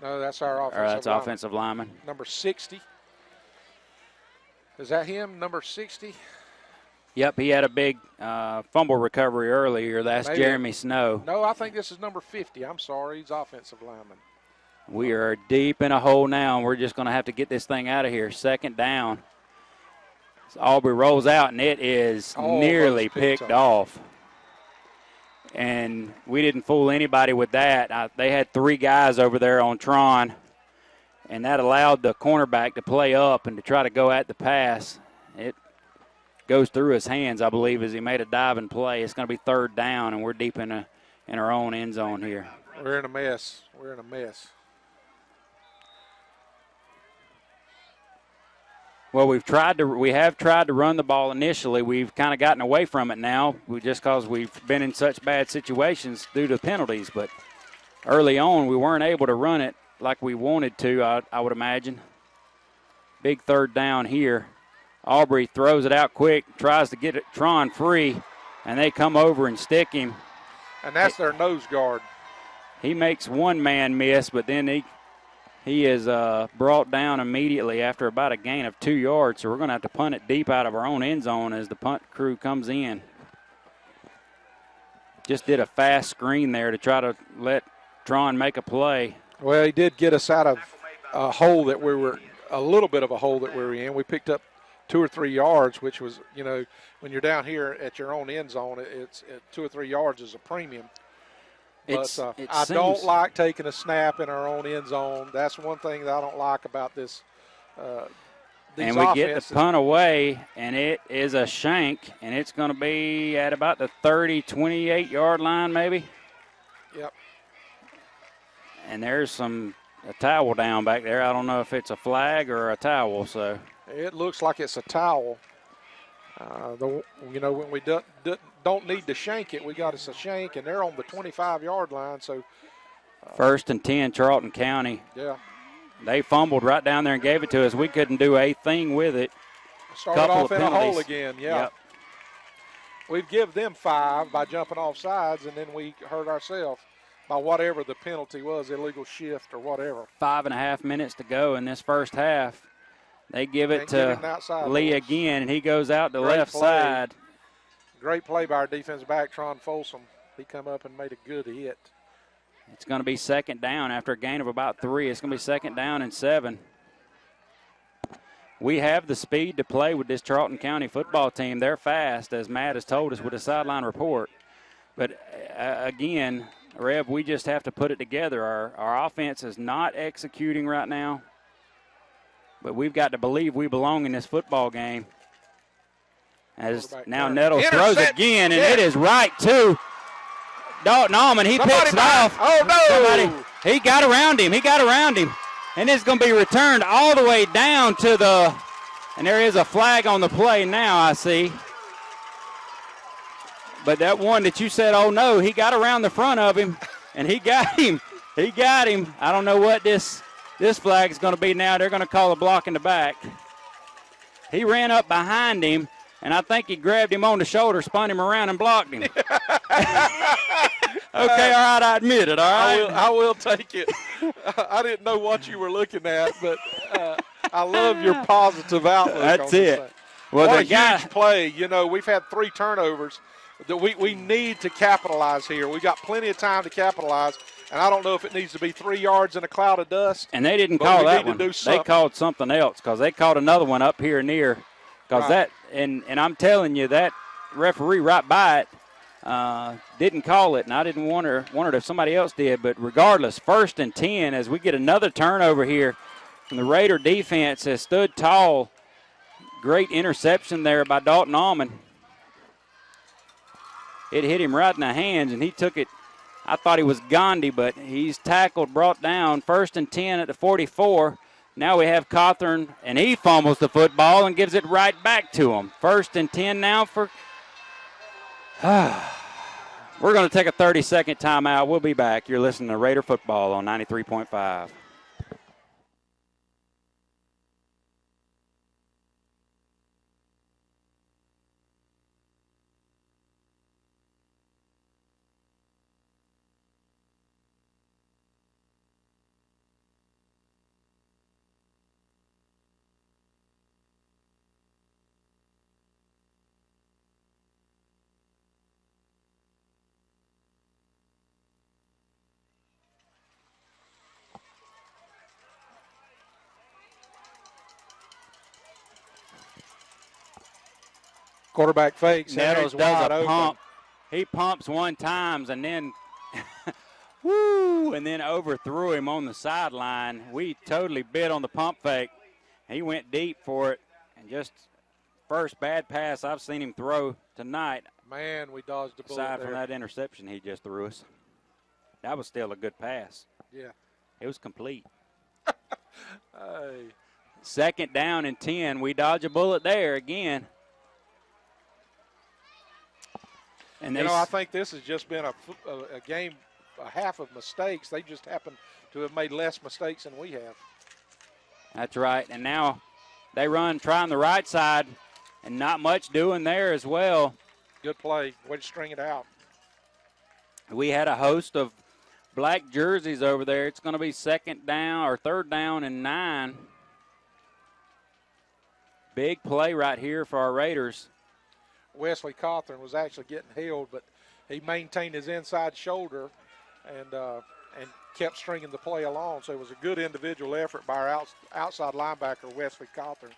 Speaker 2: No, that's our offensive
Speaker 3: lineman. That's
Speaker 2: lineman.
Speaker 3: Offensive lineman.
Speaker 2: Number 60. Is that him, number 60?
Speaker 3: Yep, he had a big fumble recovery earlier. That's
Speaker 2: Maybe.
Speaker 3: Jeremy Snow.
Speaker 2: No, I think this is number 50. I'm sorry, he's offensive lineman.
Speaker 3: We are deep in a hole now, and we're just going to have to get this thing out of here. Second down. So Aubrey rolls out, and it is nearly picked off. And we didn't fool anybody with that. They had 3 guys over there on Tron, and that allowed the cornerback to play up and to try to go at the pass. It goes through his hands, I believe, as he made a diving play. It's going to be third down, and we're deep in our own end zone here.
Speaker 2: We're in a mess.
Speaker 3: Well, we have tried to run the ball initially. We've kind of gotten away from it now, just because we've been in such bad situations due to penalties. But early on, we weren't able to run it like we wanted to, I would imagine. Big third down here. Aubrey throws it out quick, tries to get Tron free, and they come over and stick him.
Speaker 2: And that's their nose guard.
Speaker 3: He makes one man miss, but then he is brought down immediately after about a gain of 2 yards, so we're going to have to punt it deep out of our own end zone as the punt crew comes in. Just did a fast screen there to try to let Tron make a play.
Speaker 2: Well, he did get us out of a hole that a little bit of a hole that we were in. We picked up 2 or 3 yards, which was, when you're down here at your own end zone, it's 2 or 3 yards is a premium. But I don't like taking a snap in our own end zone. That's one thing that I don't like about this.
Speaker 3: And we get the punt away, and it is a shank, and it's going to be at about the 30, 28-yard line maybe.
Speaker 2: Yep.
Speaker 3: And there's a towel down back there. I don't know if it's a flag or a towel. So
Speaker 2: it looks like it's a towel. When we don't need to shank it, we got us a shank, and they're on the 25-yard line. So
Speaker 3: 1st and 10, Charlton County.
Speaker 2: Yeah.
Speaker 3: They fumbled right down there and gave it to us. We couldn't do a thing with it.
Speaker 2: Started off in a hole again, yeah. Yep. We've given them 5 by jumping off sides, and then we hurt ourselves by whatever the penalty was, illegal shift or whatever.
Speaker 3: 5.5 minutes to go in this first half. They give it to Lee again, and he goes out the left side.
Speaker 2: Great play by our defensive back, Tron Folsom. He come up and made a good hit.
Speaker 3: It's going to be 2nd down after a gain of about 3. It's going to be 2nd down and 7. We have the speed to play with this Charlton County football team. They're fast, as Matt has told us with a sideline report. But, again, Rev, we just have to put it together. Our offense is not executing right now. But we've got to believe we belong in this football game. As now Nettles throws again, and it is right to Dalton Allman. He picks it off.
Speaker 2: Oh, no.
Speaker 3: He got around him. And it's going to be returned all the way down to and there is a flag on the play now, I see. But that one that you said, oh, no, he got around the front of him, and he got him. I don't know what this flag is going to be now. They're going to call a block in the back. He ran up behind him, and I think he grabbed him on the shoulder, spun him around, and blocked him. Okay, all right, I admit it, all right?
Speaker 2: I will take it. I didn't know what you were looking at, but I love your positive outlook.
Speaker 3: That's it.
Speaker 2: Well, what a huge play. We've had 3 turnovers that we need to capitalize here. We got plenty of time to capitalize, and I don't know if it needs to be 3 yards in a cloud of dust.
Speaker 3: And they didn't call that one. They called something else because they called another one up here near. Because and I'm telling you, that referee right by it didn't call it, and I didn't wondered if somebody else did. But regardless, 1st and 10 as we get another turnover here. And the Raider defense has stood tall. Great interception there by Dalton Allman. It hit him right in the hands, and he took it. I thought he was Gandhi, but he's tackled, brought down. 1st and 10 at the 44. Now we have Cawthorn, and he fumbles the football and gives it right back to him. 1st and 10 now for we're going to take a 30-second timeout. We'll be back. You're listening to Raider Football on 93.5.
Speaker 2: Quarterback fakes.
Speaker 3: Nettles does a pump. He pumps one time and then and then overthrew him on the sideline. We totally bid on the pump fake. He went deep for it, and just first bad pass I've seen him throw tonight.
Speaker 2: Man, we dodged the bullet
Speaker 3: aside from that interception he just threw us. That was still a good pass.
Speaker 2: Yeah.
Speaker 3: It was complete.
Speaker 2: Hey.
Speaker 3: 2nd down and 10. We dodge a bullet there again.
Speaker 2: And I think this has just been a game, a half of mistakes. They just happen to have made less mistakes than we have.
Speaker 3: That's right. And now they run trying the right side, and not much doing there as well.
Speaker 2: Good play. Way to string it out.
Speaker 3: We had a host of black jerseys over there. It's going to be 3rd down and 9. Big play right here for our Raiders.
Speaker 2: Wesley Cawthorn was actually getting held, but he maintained his inside shoulder and kept stringing the play along. So it was a good individual effort by our outside linebacker, Wesley Cawthorn.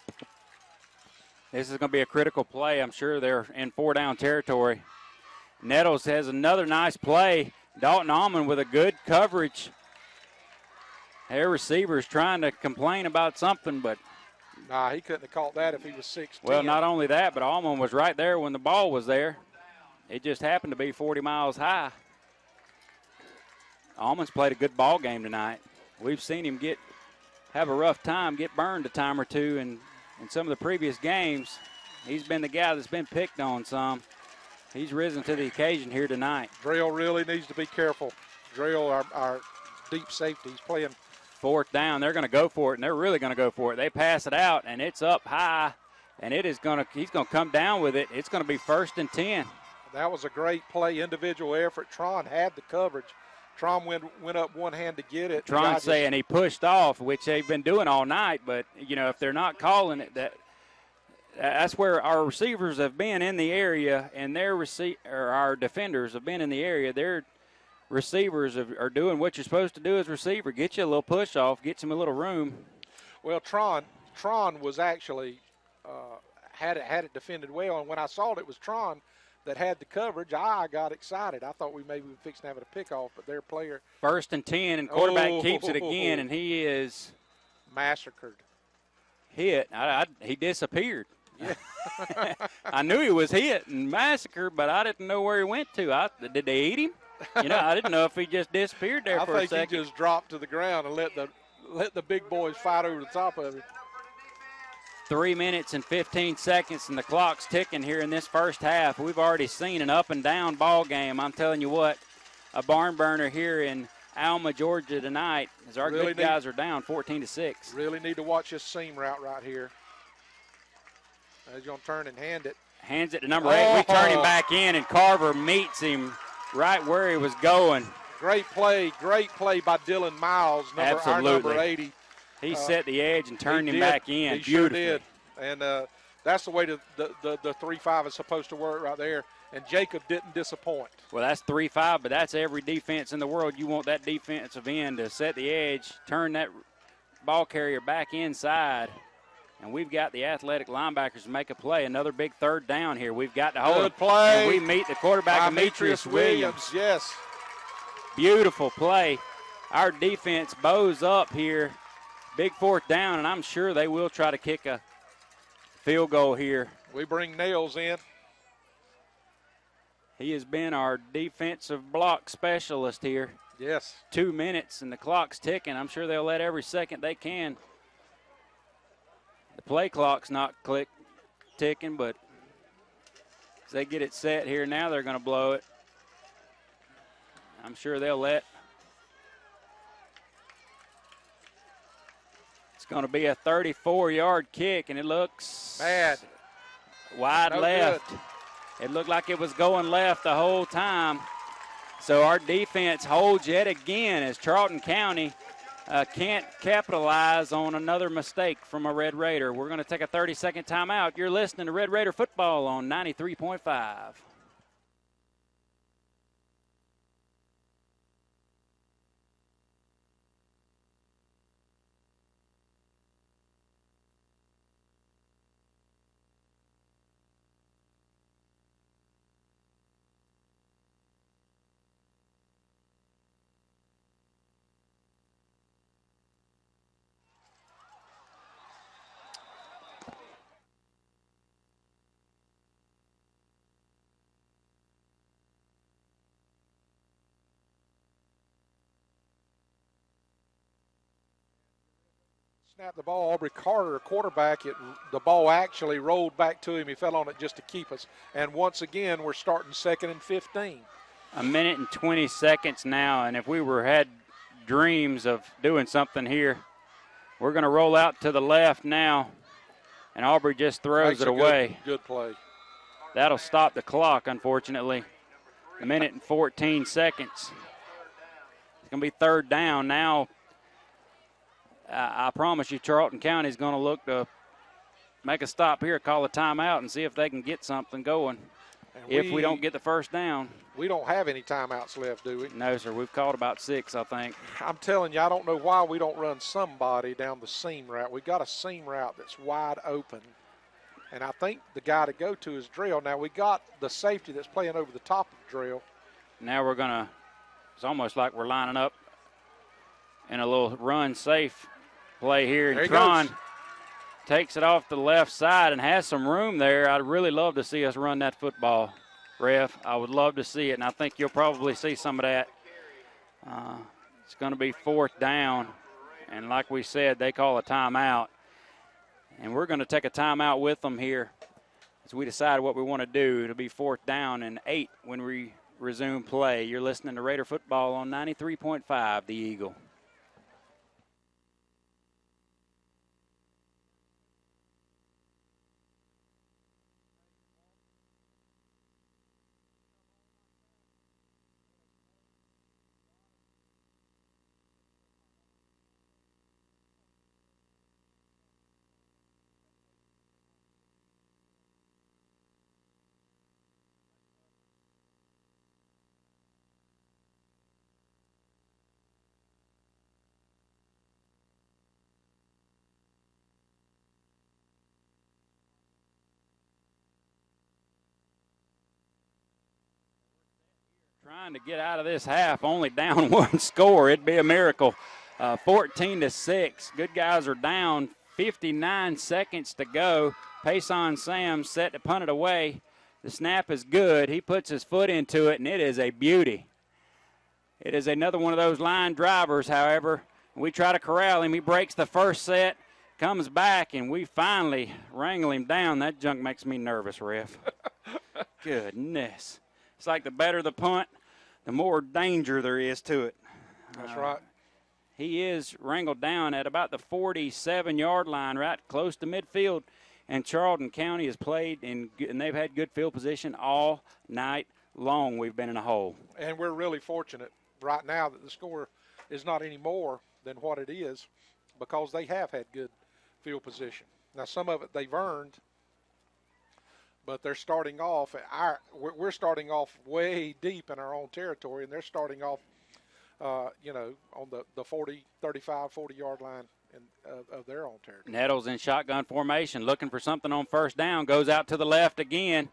Speaker 3: This is going to be a critical play. I'm sure they're in 4-down territory. Nettles has another nice play. Dalton Almond with a good coverage. Their receiver's trying to complain about something, but
Speaker 2: Nah, he couldn't have caught that if he was 6'10".
Speaker 3: well, not only that, but Almond was right there when the ball was there. It just happened to be 40 miles high. Almond's played a good ball game tonight. We've seen him have a rough time, get burned a time or two in some of the previous games. He's been the guy that's been picked on some. He's risen to the occasion here tonight.
Speaker 2: Drill really needs to be careful. Drill, our deep safety, he's playing.
Speaker 3: Fourth down, they're going to go for it, and they're really going to go for it. They pass it out, and it's up high, and he's going to come down with it. It's going to be 1st and 10.
Speaker 2: That was a great play, individual effort. Tron had the coverage. Tron went up one hand to get it.
Speaker 3: Tron saying he pushed off, which they've been doing all night, but, if they're not calling it, that's where our receivers have been in the area, and our defenders have been in the area. Their receivers are doing what you're supposed to do as a receiver. Get you a little push off, get you a little room.
Speaker 2: Well, Tron was actually had it defended well, and when I saw it was Tron that had the coverage, I got excited. I thought we maybe would fix having a pickoff, but their player.
Speaker 3: 1st and 10, and quarterback keeps it again, and he is
Speaker 2: massacred.
Speaker 3: Hit. He disappeared. Yeah. I knew he was hit and massacred, but I didn't know where he went to. Did they eat him? I didn't know if he just disappeared there for a second.
Speaker 2: I think he just dropped to the ground and let the big boys fight over the top of him.
Speaker 3: 3 minutes and 15 seconds, and the clock's ticking here in this first half. We've already seen an up-and-down ball game. I'm telling you what, a barn burner here in Alma, Georgia tonight, as our good guys are down 14-6.
Speaker 2: Really need to watch this seam route right here. He's going to turn and hand it.
Speaker 3: Hands it to number 8. We turn him back in, and Carver meets him right where he was going.
Speaker 2: Great play by Dylan Miles, our number 80.
Speaker 3: He set the edge and turned him back in.
Speaker 2: He sure did. And that's the way the 3-5 is supposed to work right there. And Jacob didn't disappoint.
Speaker 3: Well, that's 3-5, but that's every defense in the world. You want that defensive end to set the edge, turn that ball carrier back inside. And we've got the athletic linebackers to make a play. Another big 3rd down here. We've got to hold
Speaker 2: Good play.
Speaker 3: And we meet the quarterback, Demetrius Williams.
Speaker 2: Yes.
Speaker 3: Beautiful play. Our defense bows up here. Big 4th down, and I'm sure they will try to kick a field goal here.
Speaker 2: We bring Nails in.
Speaker 3: He has been our defensive block specialist here.
Speaker 2: Yes.
Speaker 3: 2 minutes, and the clock's ticking. I'm sure they'll let every second they can. The play clock's not ticking, but as they get it set here now, they're going to blow it. I'm sure they'll let. It's going to be a 34-yard kick, and it looks
Speaker 2: bad.
Speaker 3: Wide left. Good. It looked like it was going left the whole time. So our defense holds yet again as Charlton County can't capitalize on another mistake from a Red Raider. We're going to take a 30-second timeout. You're listening to Red Raider football on 93.5.
Speaker 2: Snapped the ball. Aubrey Carter, quarterback, the ball actually rolled back to him. He fell on it just to keep us. And once again, we're starting 2nd and 15.
Speaker 3: A minute and 20 seconds now, and if we had dreams of doing something here, we're going to roll out to the left now, and Aubrey just throws it away.
Speaker 2: Good play.
Speaker 3: That'll stop the clock, unfortunately. A minute and 14 seconds. It's going to be 3rd down now. I promise you Charlton County is going to look to make a stop here, call a timeout, and see if they can get something going if we don't get the 1st down.
Speaker 2: We don't have any timeouts left, do we?
Speaker 3: No, sir. We've called about 6, I think.
Speaker 2: I'm telling you, I don't know why we don't run somebody down the seam route. We got a seam route that's wide open, and I think the guy to go to is Drill. Now, we got the safety that's playing over the top of Drill.
Speaker 3: Now we're going to It's almost like we're lining up in a little run safe play here. And Tron takes it off the left side and has some room there. I'd really love to see us run that football, Ref. I would love to see it, and I think you'll probably see some of that. It's going to be 4th down, and like we said, they call a timeout. And we're going to take a timeout with them here as we decide what we want to do. It'll be 4th down and 8 when we resume play. You're listening to Raider Football on 93.5, The Eagle. Trying to get out of this half, only down 1 score. It'd be a miracle. 14-6. Good guys are down. 59 seconds to go. Payson Sam set to punt it away. The snap is good. He puts his foot into it, and it is a beauty. It is another one of those line drivers, however. We try to corral him. He breaks the first set, comes back, and we finally wrangle him down. That junk makes me nervous, Ref. Goodness. It's like the better the punt, the more danger there is to it.
Speaker 2: That's right.
Speaker 3: He is wrangled down at about the 47-yard line, right close to midfield. And Charlton County has played, and they've had good field position all night long. We've been in a hole.
Speaker 2: And we're really fortunate right now that the score is not any more than what it is because they have had good field position. Now, some of it they've earned, but they're starting off we're starting off way deep in our own territory, and they're starting off, on the 40, 35, 40-yard line of their own territory.
Speaker 3: Nettles in shotgun formation, looking for something on 1st down, goes out to the left again.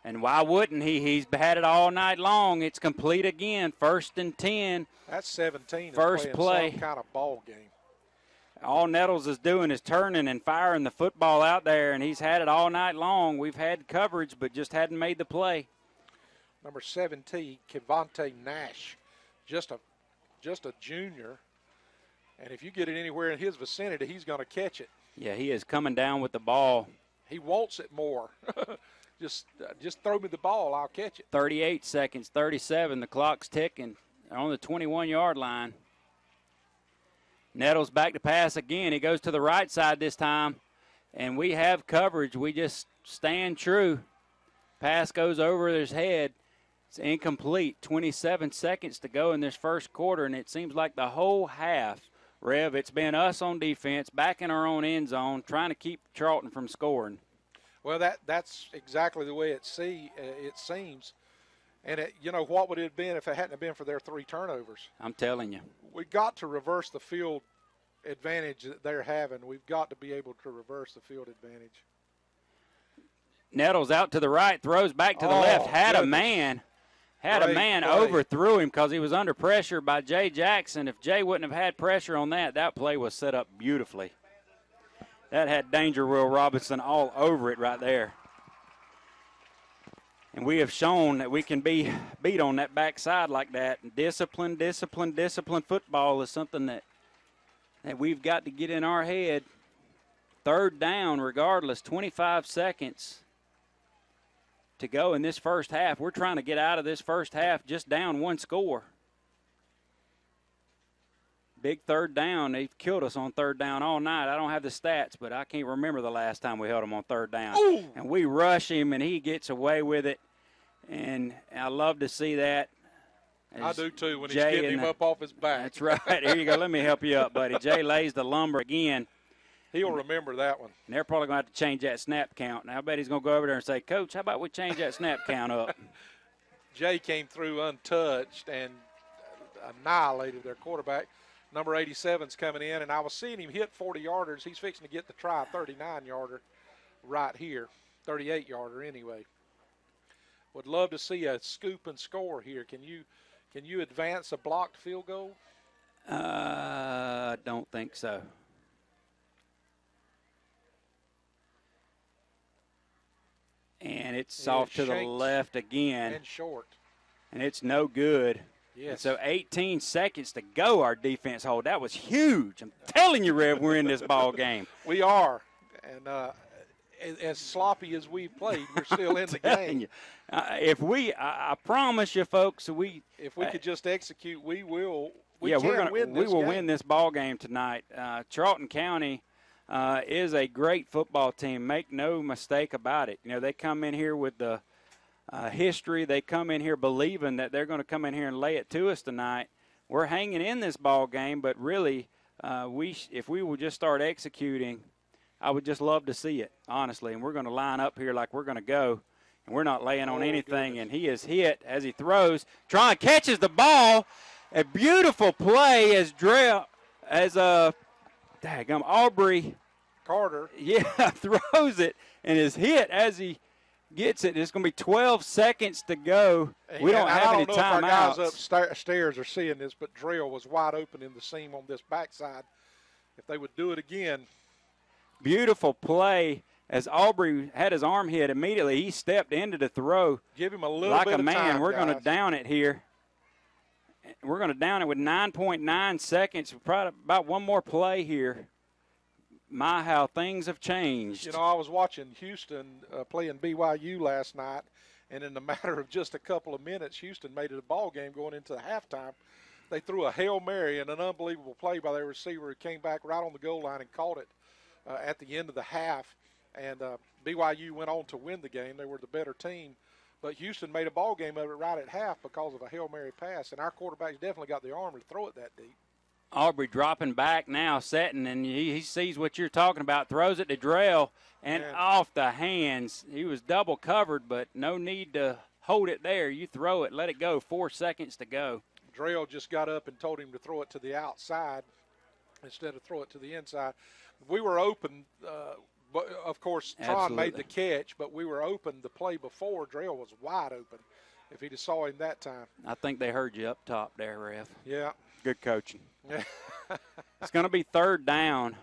Speaker 3: And why wouldn't he? He's had it all night long. It's complete again, 1st and 10.
Speaker 2: That's 17.
Speaker 3: First play.
Speaker 2: Some kind of ball game.
Speaker 3: All Nettles is doing is turning and firing the football out there, and he's had it all night long. We've had coverage, but just hadn't made the play.
Speaker 2: Number 17, Kevonte Nash, just a junior. And if you get it anywhere in his vicinity, he's going to catch it.
Speaker 3: Yeah, he is coming down with the ball.
Speaker 2: He wants it more. Just throw me the ball, I'll catch it.
Speaker 3: 38 seconds, 37. The clock's ticking. They're on the 21-yard line. Nettles back to pass again. He goes to the right side this time, and we have coverage. We just stand true. Pass goes over his head. It's incomplete. 27 seconds to go in this first quarter, and it seems like the whole half, Rev, it's been us on defense, back in our own end zone, trying to keep Charlton from scoring.
Speaker 2: Well, that's exactly the way it seems. And, what would it have been if it hadn't been for their 3 turnovers?
Speaker 3: I'm telling you.
Speaker 2: We got to reverse the field advantage that they're having. We've got to be able to reverse the field advantage.
Speaker 3: Nettles out to the right, throws back to the left. Had a man overthrew him because he was under pressure by Jay Jackson. If Jay wouldn't have had pressure on that play was set up beautifully. That had Danger Will Robinson all over it right there. And we have shown that we can be beat on that backside like that. Discipline football is something that we've got to get in our head. 3rd down regardless, 25 seconds to go in this first half. We're trying to get out of this first half just down 1 score. Big 3rd down. They've killed us on 3rd down all night. I don't have the stats, but I can't remember the last time we held him on 3rd down.
Speaker 2: Ooh.
Speaker 3: And we rush him, and he gets away with it. And I love to see that.
Speaker 2: I do, too, when
Speaker 3: Jay
Speaker 2: he's getting him up off his back.
Speaker 3: That's right. Here you go. Let me help you up, buddy. Jay lays the lumber again.
Speaker 2: He'll remember that one.
Speaker 3: And they're probably going to have to change that snap count. Now, I bet he's going to go over there and say, Coach, how about we change that snap count up?
Speaker 2: Jay came through untouched and annihilated their quarterback. Number 87's coming in, and I was seeing him hit 40-yarders. He's fixing to get the try 39-yarder right here, 38-yarder anyway. Would love to see a scoop and score here. Can Can you advance a blocked field goal?
Speaker 3: I don't think so. And it's off to the left again.
Speaker 2: And short.
Speaker 3: And it's no good.
Speaker 2: Yes.
Speaker 3: And so 18 seconds to go, our defense hold. That was huge. I'm telling you, Rev, we're in this ball game.
Speaker 2: We are. And as sloppy as we played, we're still in the game.
Speaker 3: I promise you, folks,
Speaker 2: if we could just execute, we will.
Speaker 3: We will win this ball game tonight. Charlton County is a great football team. Make no mistake about it. You know, they come in here with the history. They come in here believing that they're going to come in here and lay it to us tonight. We're hanging in this ball game, but really, if we will just start executing, I would just love to see it, honestly. And we're going to line up here like we're going to go, and we're not laying on anything. Goodness. And he is hit as he throws. Tron catches the ball. A beautiful play as Aubrey
Speaker 2: Carter.
Speaker 3: Yeah, throws it and is hit as he gets it. It's going to be 12 seconds to go. We don't have any timeouts. I don't know if our
Speaker 2: guys upstairs are seeing this, but Drell was wide open in the seam on this backside. If they would do it again.
Speaker 3: Beautiful play as Aubrey had his arm hit immediately. He stepped into the throw.
Speaker 2: Give him a little
Speaker 3: like
Speaker 2: bit
Speaker 3: a man.
Speaker 2: Of time,
Speaker 3: We're
Speaker 2: guys.
Speaker 3: going to down it here. We're going to down it with 9.9 seconds. Probably about one more play here. My, how things have changed.
Speaker 2: You know, I was watching Houston playing BYU last night, and in the matter of just a couple of minutes, Houston made it a ball game going into the halftime. They threw a Hail Mary and an unbelievable play by their receiver who came back right on the goal line and caught it at the end of the half. And BYU went on to win the game. They were the better team. But Houston made a ball game of it right at half because of a Hail Mary pass, and our quarterback's definitely got the arm to throw it that deep.
Speaker 3: Aubrey dropping back now, setting, and he sees what you're talking about, throws it to Drell, and off the hands. He was double covered, but no need to hold it there. You throw it, let it go. 4 seconds to go.
Speaker 2: Drell just got up and told him to throw it to the outside instead of throw it to the inside. We were open. But of course, Tron made the catch, but we were open the play before. Drell was wide open if he'd have saw him that time.
Speaker 3: I think they heard you up top there, Rev.
Speaker 2: Yeah.
Speaker 3: Good coaching. It's going to be third down.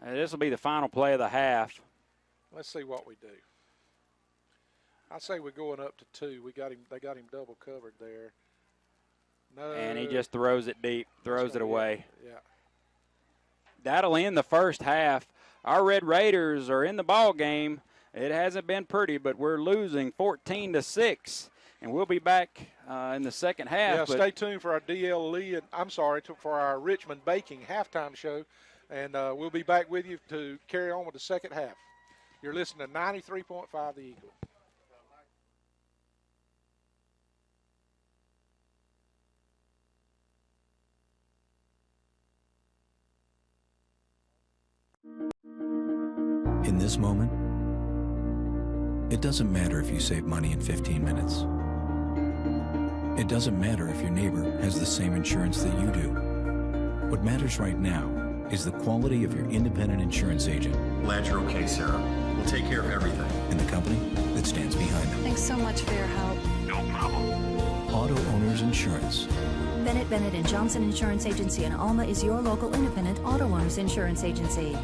Speaker 3: This will be the final play of the half.
Speaker 2: Let's see what we do. I say we're going up to 2. They got him double covered there. No.
Speaker 3: And he just throws it deep, throws it away.
Speaker 2: Yeah.
Speaker 3: That'll end the first half. Our Red Raiders are in the ball game. It hasn't been pretty, but we're losing 14-6, and we'll be back in the second half.
Speaker 2: Yeah, stay tuned for our for our Richmond Baking halftime show, and we'll be back with you to carry on with the second half. You're listening to 93.5 The Eagle.
Speaker 4: In this moment, it doesn't matter if you save money in 15 minutes. It doesn't matter if your neighbor has the same insurance that you do. What matters right now is the quality of your independent insurance agent.
Speaker 5: Glad you're okay, Sarah. We'll take care of everything.
Speaker 4: And the company that stands behind them.
Speaker 6: Thanks so much for your help.
Speaker 5: No problem.
Speaker 4: Auto Owners Insurance.
Speaker 7: Bennett and Johnson Insurance Agency in Alma is your local independent auto owners insurance agency.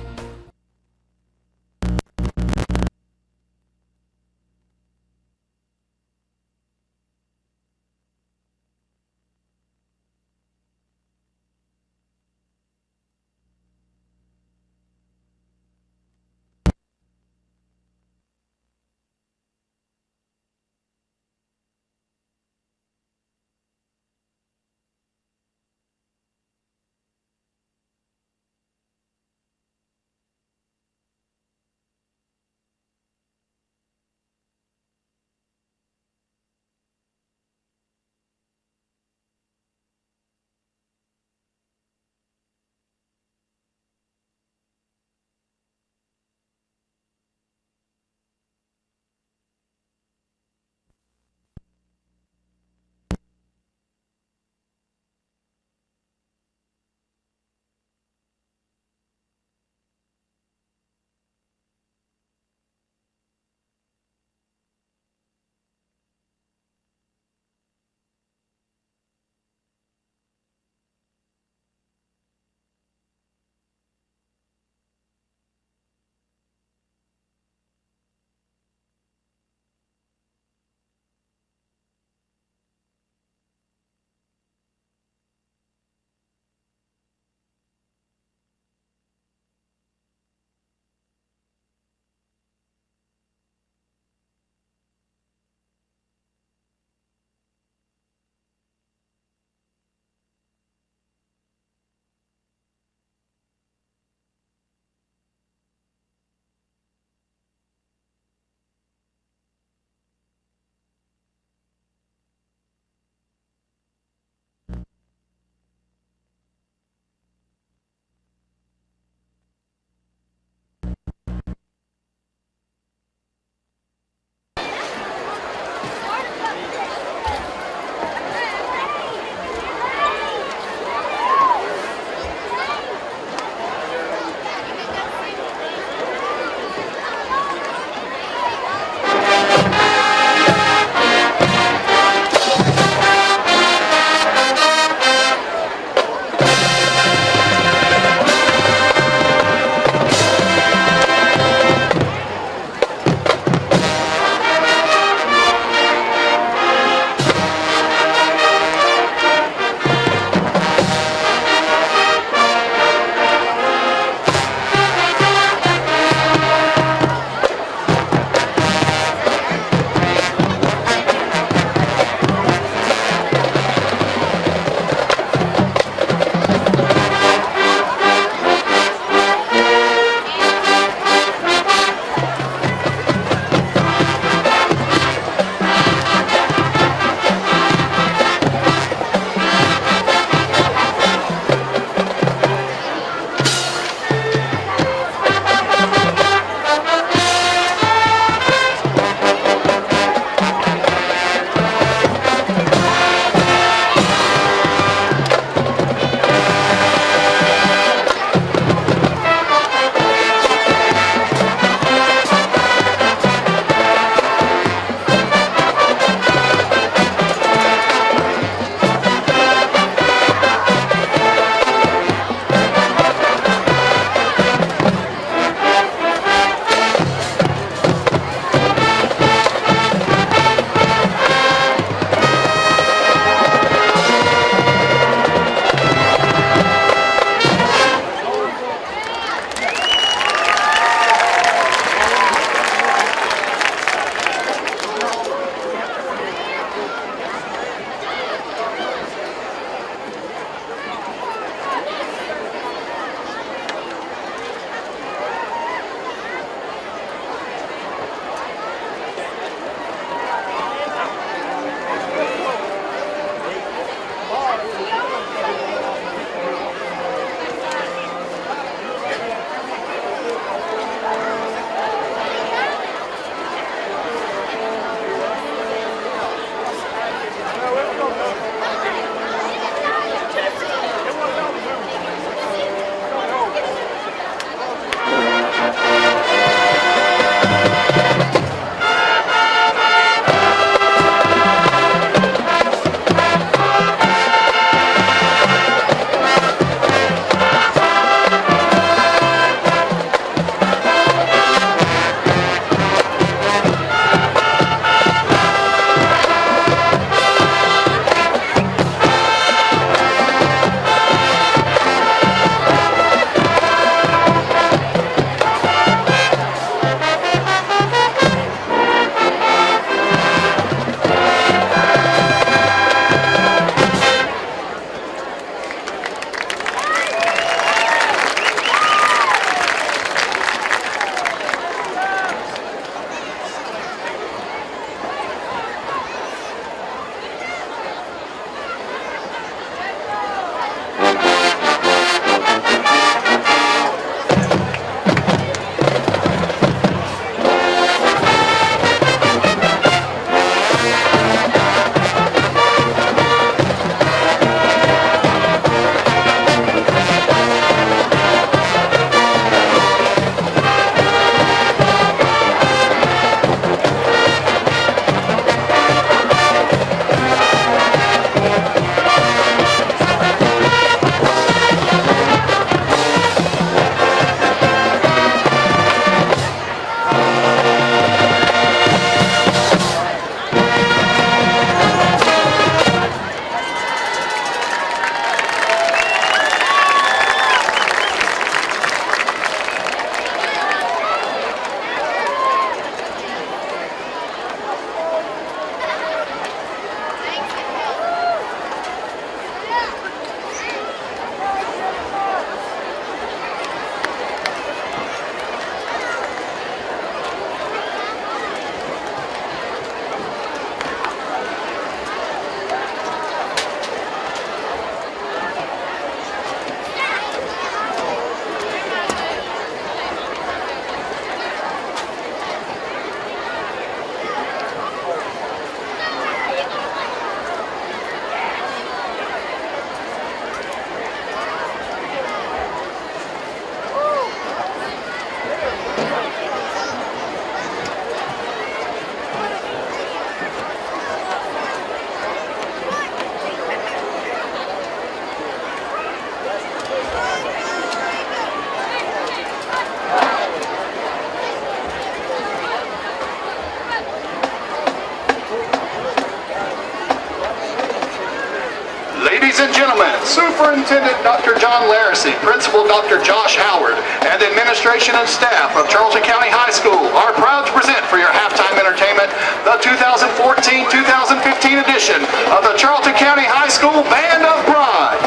Speaker 6: Ladies and gentlemen, Superintendent Dr. John Laracy, Principal Dr. Josh Howard, and the administration and staff of Charlton County High School are proud to present for your halftime entertainment the 2014-2015 edition of the Charlton County High School Band of Pride.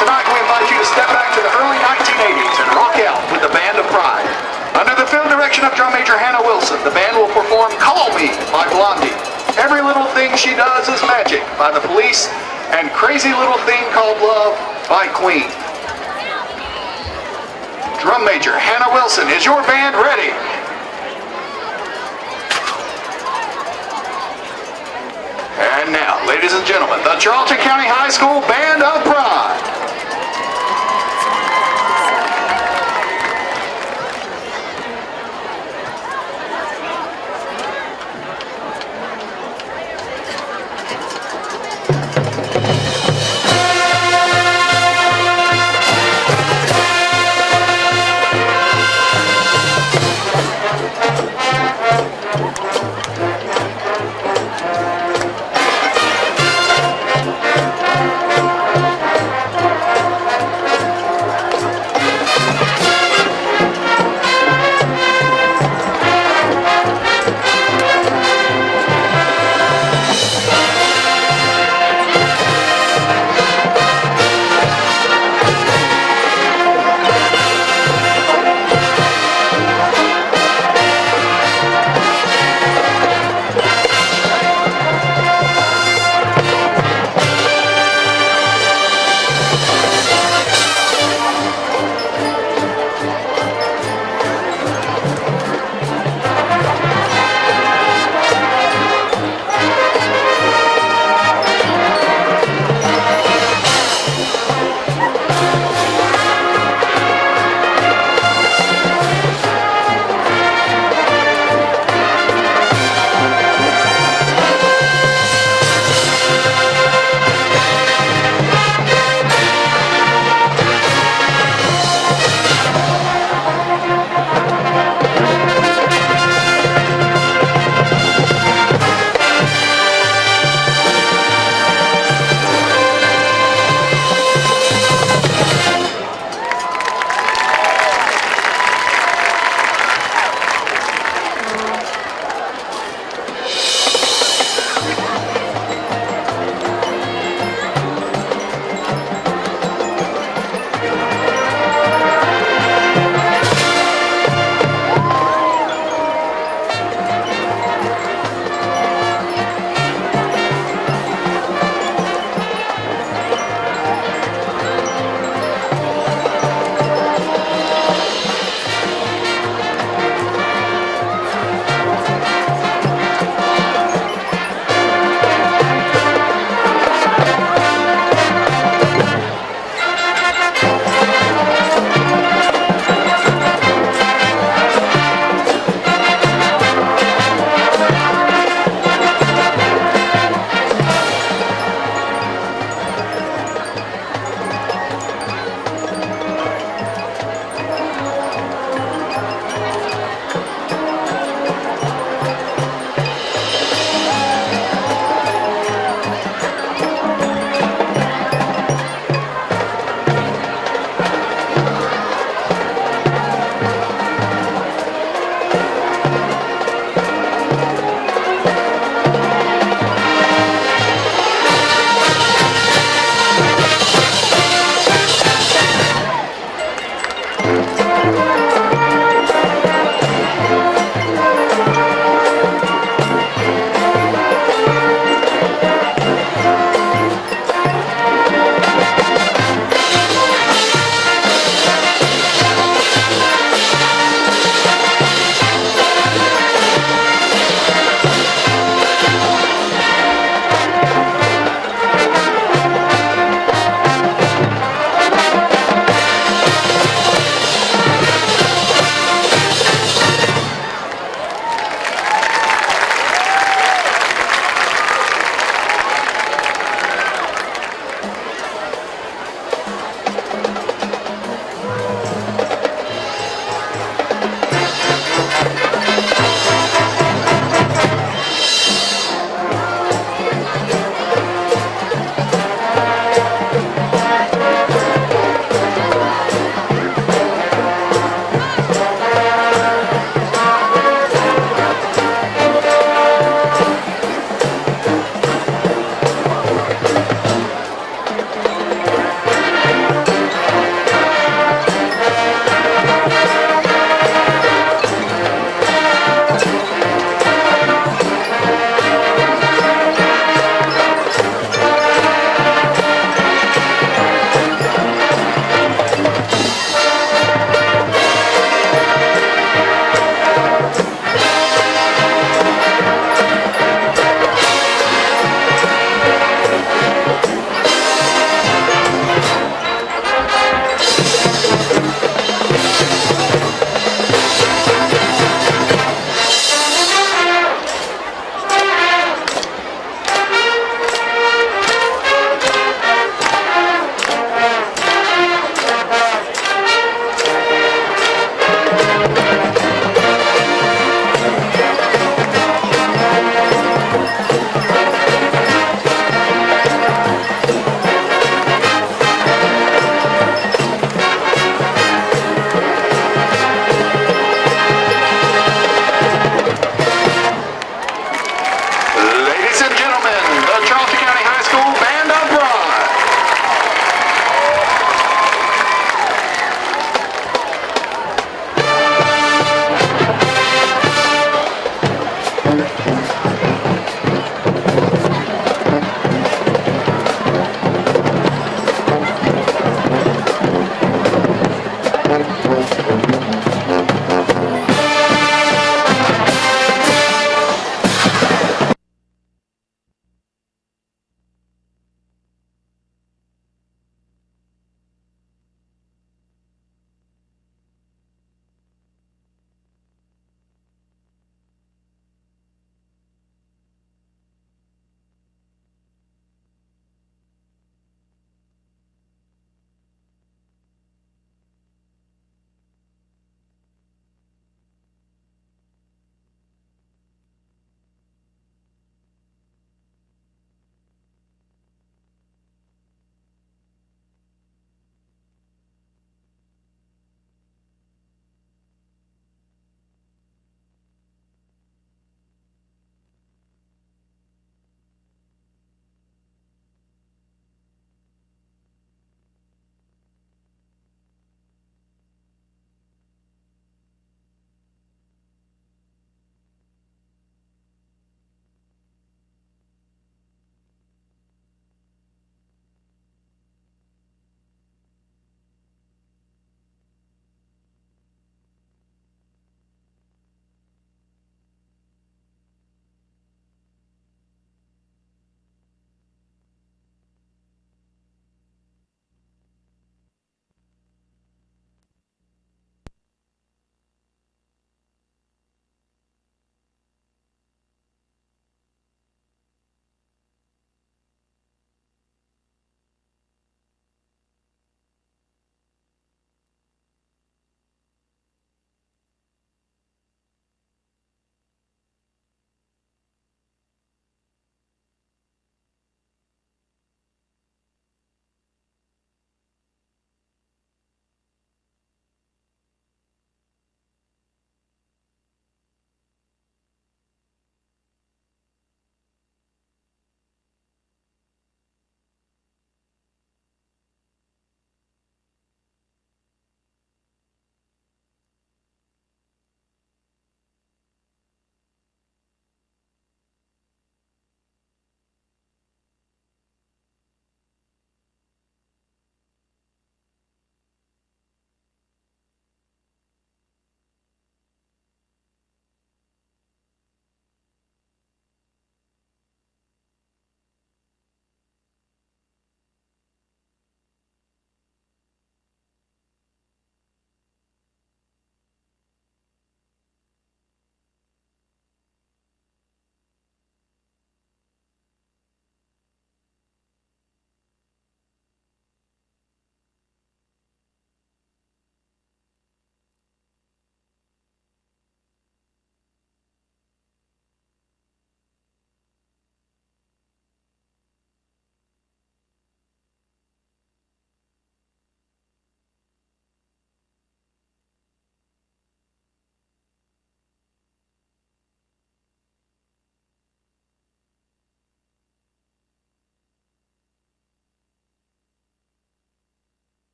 Speaker 6: Tonight we invite you to step back to the early 1980s and rock out with the Band of Pride. Under the field direction of drum major Hannah Wilson, the band will perform Call Me by Blondie, Every Little Thing She Does Is Magic by The Police, and Crazy Little Thing Called Love by Queen. Drum major Hannah Wilson, is your band ready? And now, ladies and gentlemen, the Charlton County High School Band of Pride.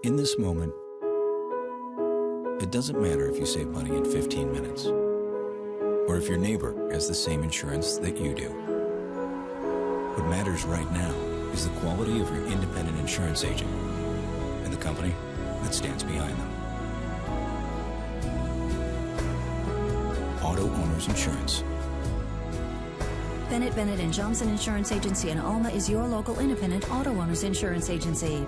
Speaker 4: In this moment, it doesn't matter if you save money in 15 minutes or if your neighbor has the same insurance that you do. What matters right now is the quality of your independent insurance agent and the company that stands behind them. Auto Owners Insurance.
Speaker 7: Bennett and Johnson Insurance Agency in Alma is your local independent auto owners insurance agency.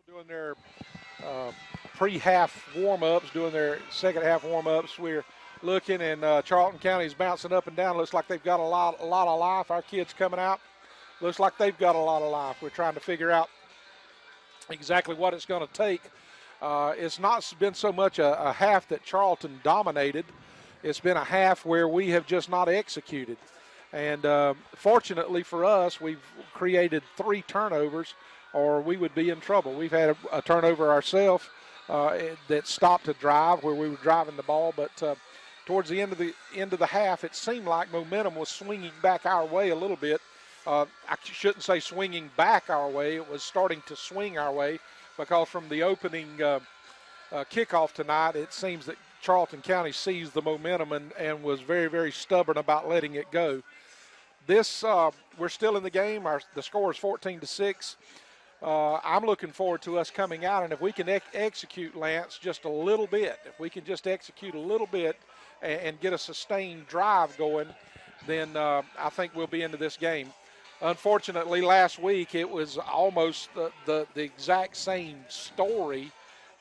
Speaker 2: Doing their pre-half warm-ups, doing their second half warm-ups. We're looking, and Charlton County is bouncing up and down. Looks like they've got a lot of life. Our kids coming out, looks like they've got a lot of life. We're trying to figure out exactly what it's going to take. It's not been so much a half that Charlton dominated. It's been a half where we have just not executed. And fortunately for us, we've created 3 turnovers, or we would be in trouble. We've had a turnover ourselves that stopped a drive where we were driving the ball, but towards the end of the half, it seemed like momentum was swinging back our way a little bit. I shouldn't say swinging back our way. It was starting to swing our way, because from the opening kickoff tonight, it seems that Charlton County seized the momentum and was very, very stubborn about letting it go. We're still in the game. The score is 14-6. I'm looking forward to us coming out, and if we can execute, Lance, just a little bit, if we can just execute a little bit and get a sustained drive going, then I think we'll be into this game. Unfortunately, last week it was almost the exact same story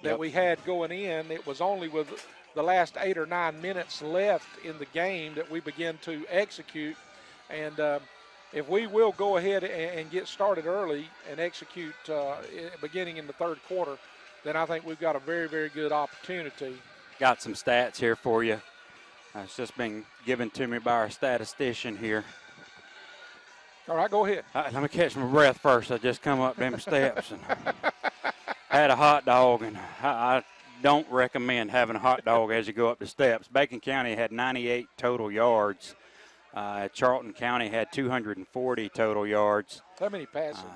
Speaker 2: that we had going in. It was only with the last 8 or 9 minutes left in the game that we began to execute, and if we will go ahead and get started early and execute beginning in the third quarter, then I think we've got a very, very good opportunity.
Speaker 3: Got some stats here for you. It's just been given to me by our statistician here.
Speaker 2: All right, go ahead.
Speaker 3: Let me catch my breath first. I just come up them steps and had a hot dog, and I don't recommend having a hot dog as you go up the steps. Bacon County had 98 total yards. Charlton County had 240 total yards.
Speaker 2: How many passing?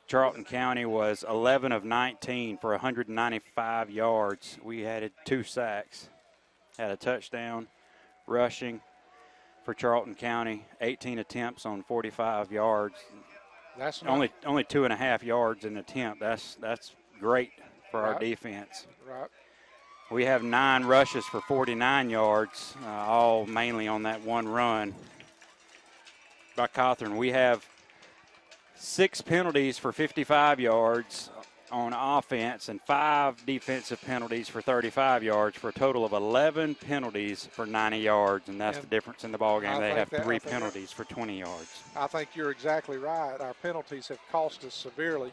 Speaker 3: Charlton County was 11 of 19 for 195 yards. We had 2 sacks, had a touchdown rushing for Charlton County, 18 attempts on 45 yards.
Speaker 2: That's
Speaker 3: only 2.5 yards an attempt. That's great for our defense.
Speaker 2: Right.
Speaker 3: We have 9 rushes for 49 yards, all mainly on that one run by Cawthorn. We have 6 penalties for 55 yards on offense and 5 defensive penalties for 35 yards, for a total of 11 penalties for 90 yards, and that's the difference in the ballgame. They have 3 penalties for 20 yards.
Speaker 2: I think you're exactly right. Our penalties have cost us severely,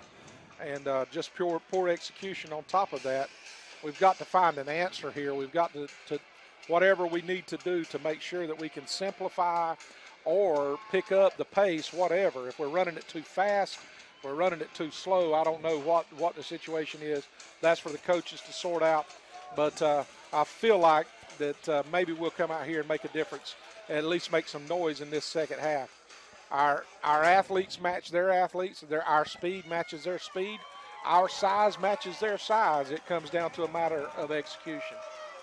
Speaker 2: and just poor execution on top of that. We've got to find an answer here. We've got to whatever we need to do to make sure that we can simplify or pick up the pace, whatever. If we're running it too fast, we're running it too slow. I don't know what the situation is. That's for the coaches to sort out. But I feel like that maybe we'll come out here and make a difference, at least make some noise in this second half. Our athletes match their athletes. Our speed matches their speed. Our size matches their size. It comes down to a matter of execution.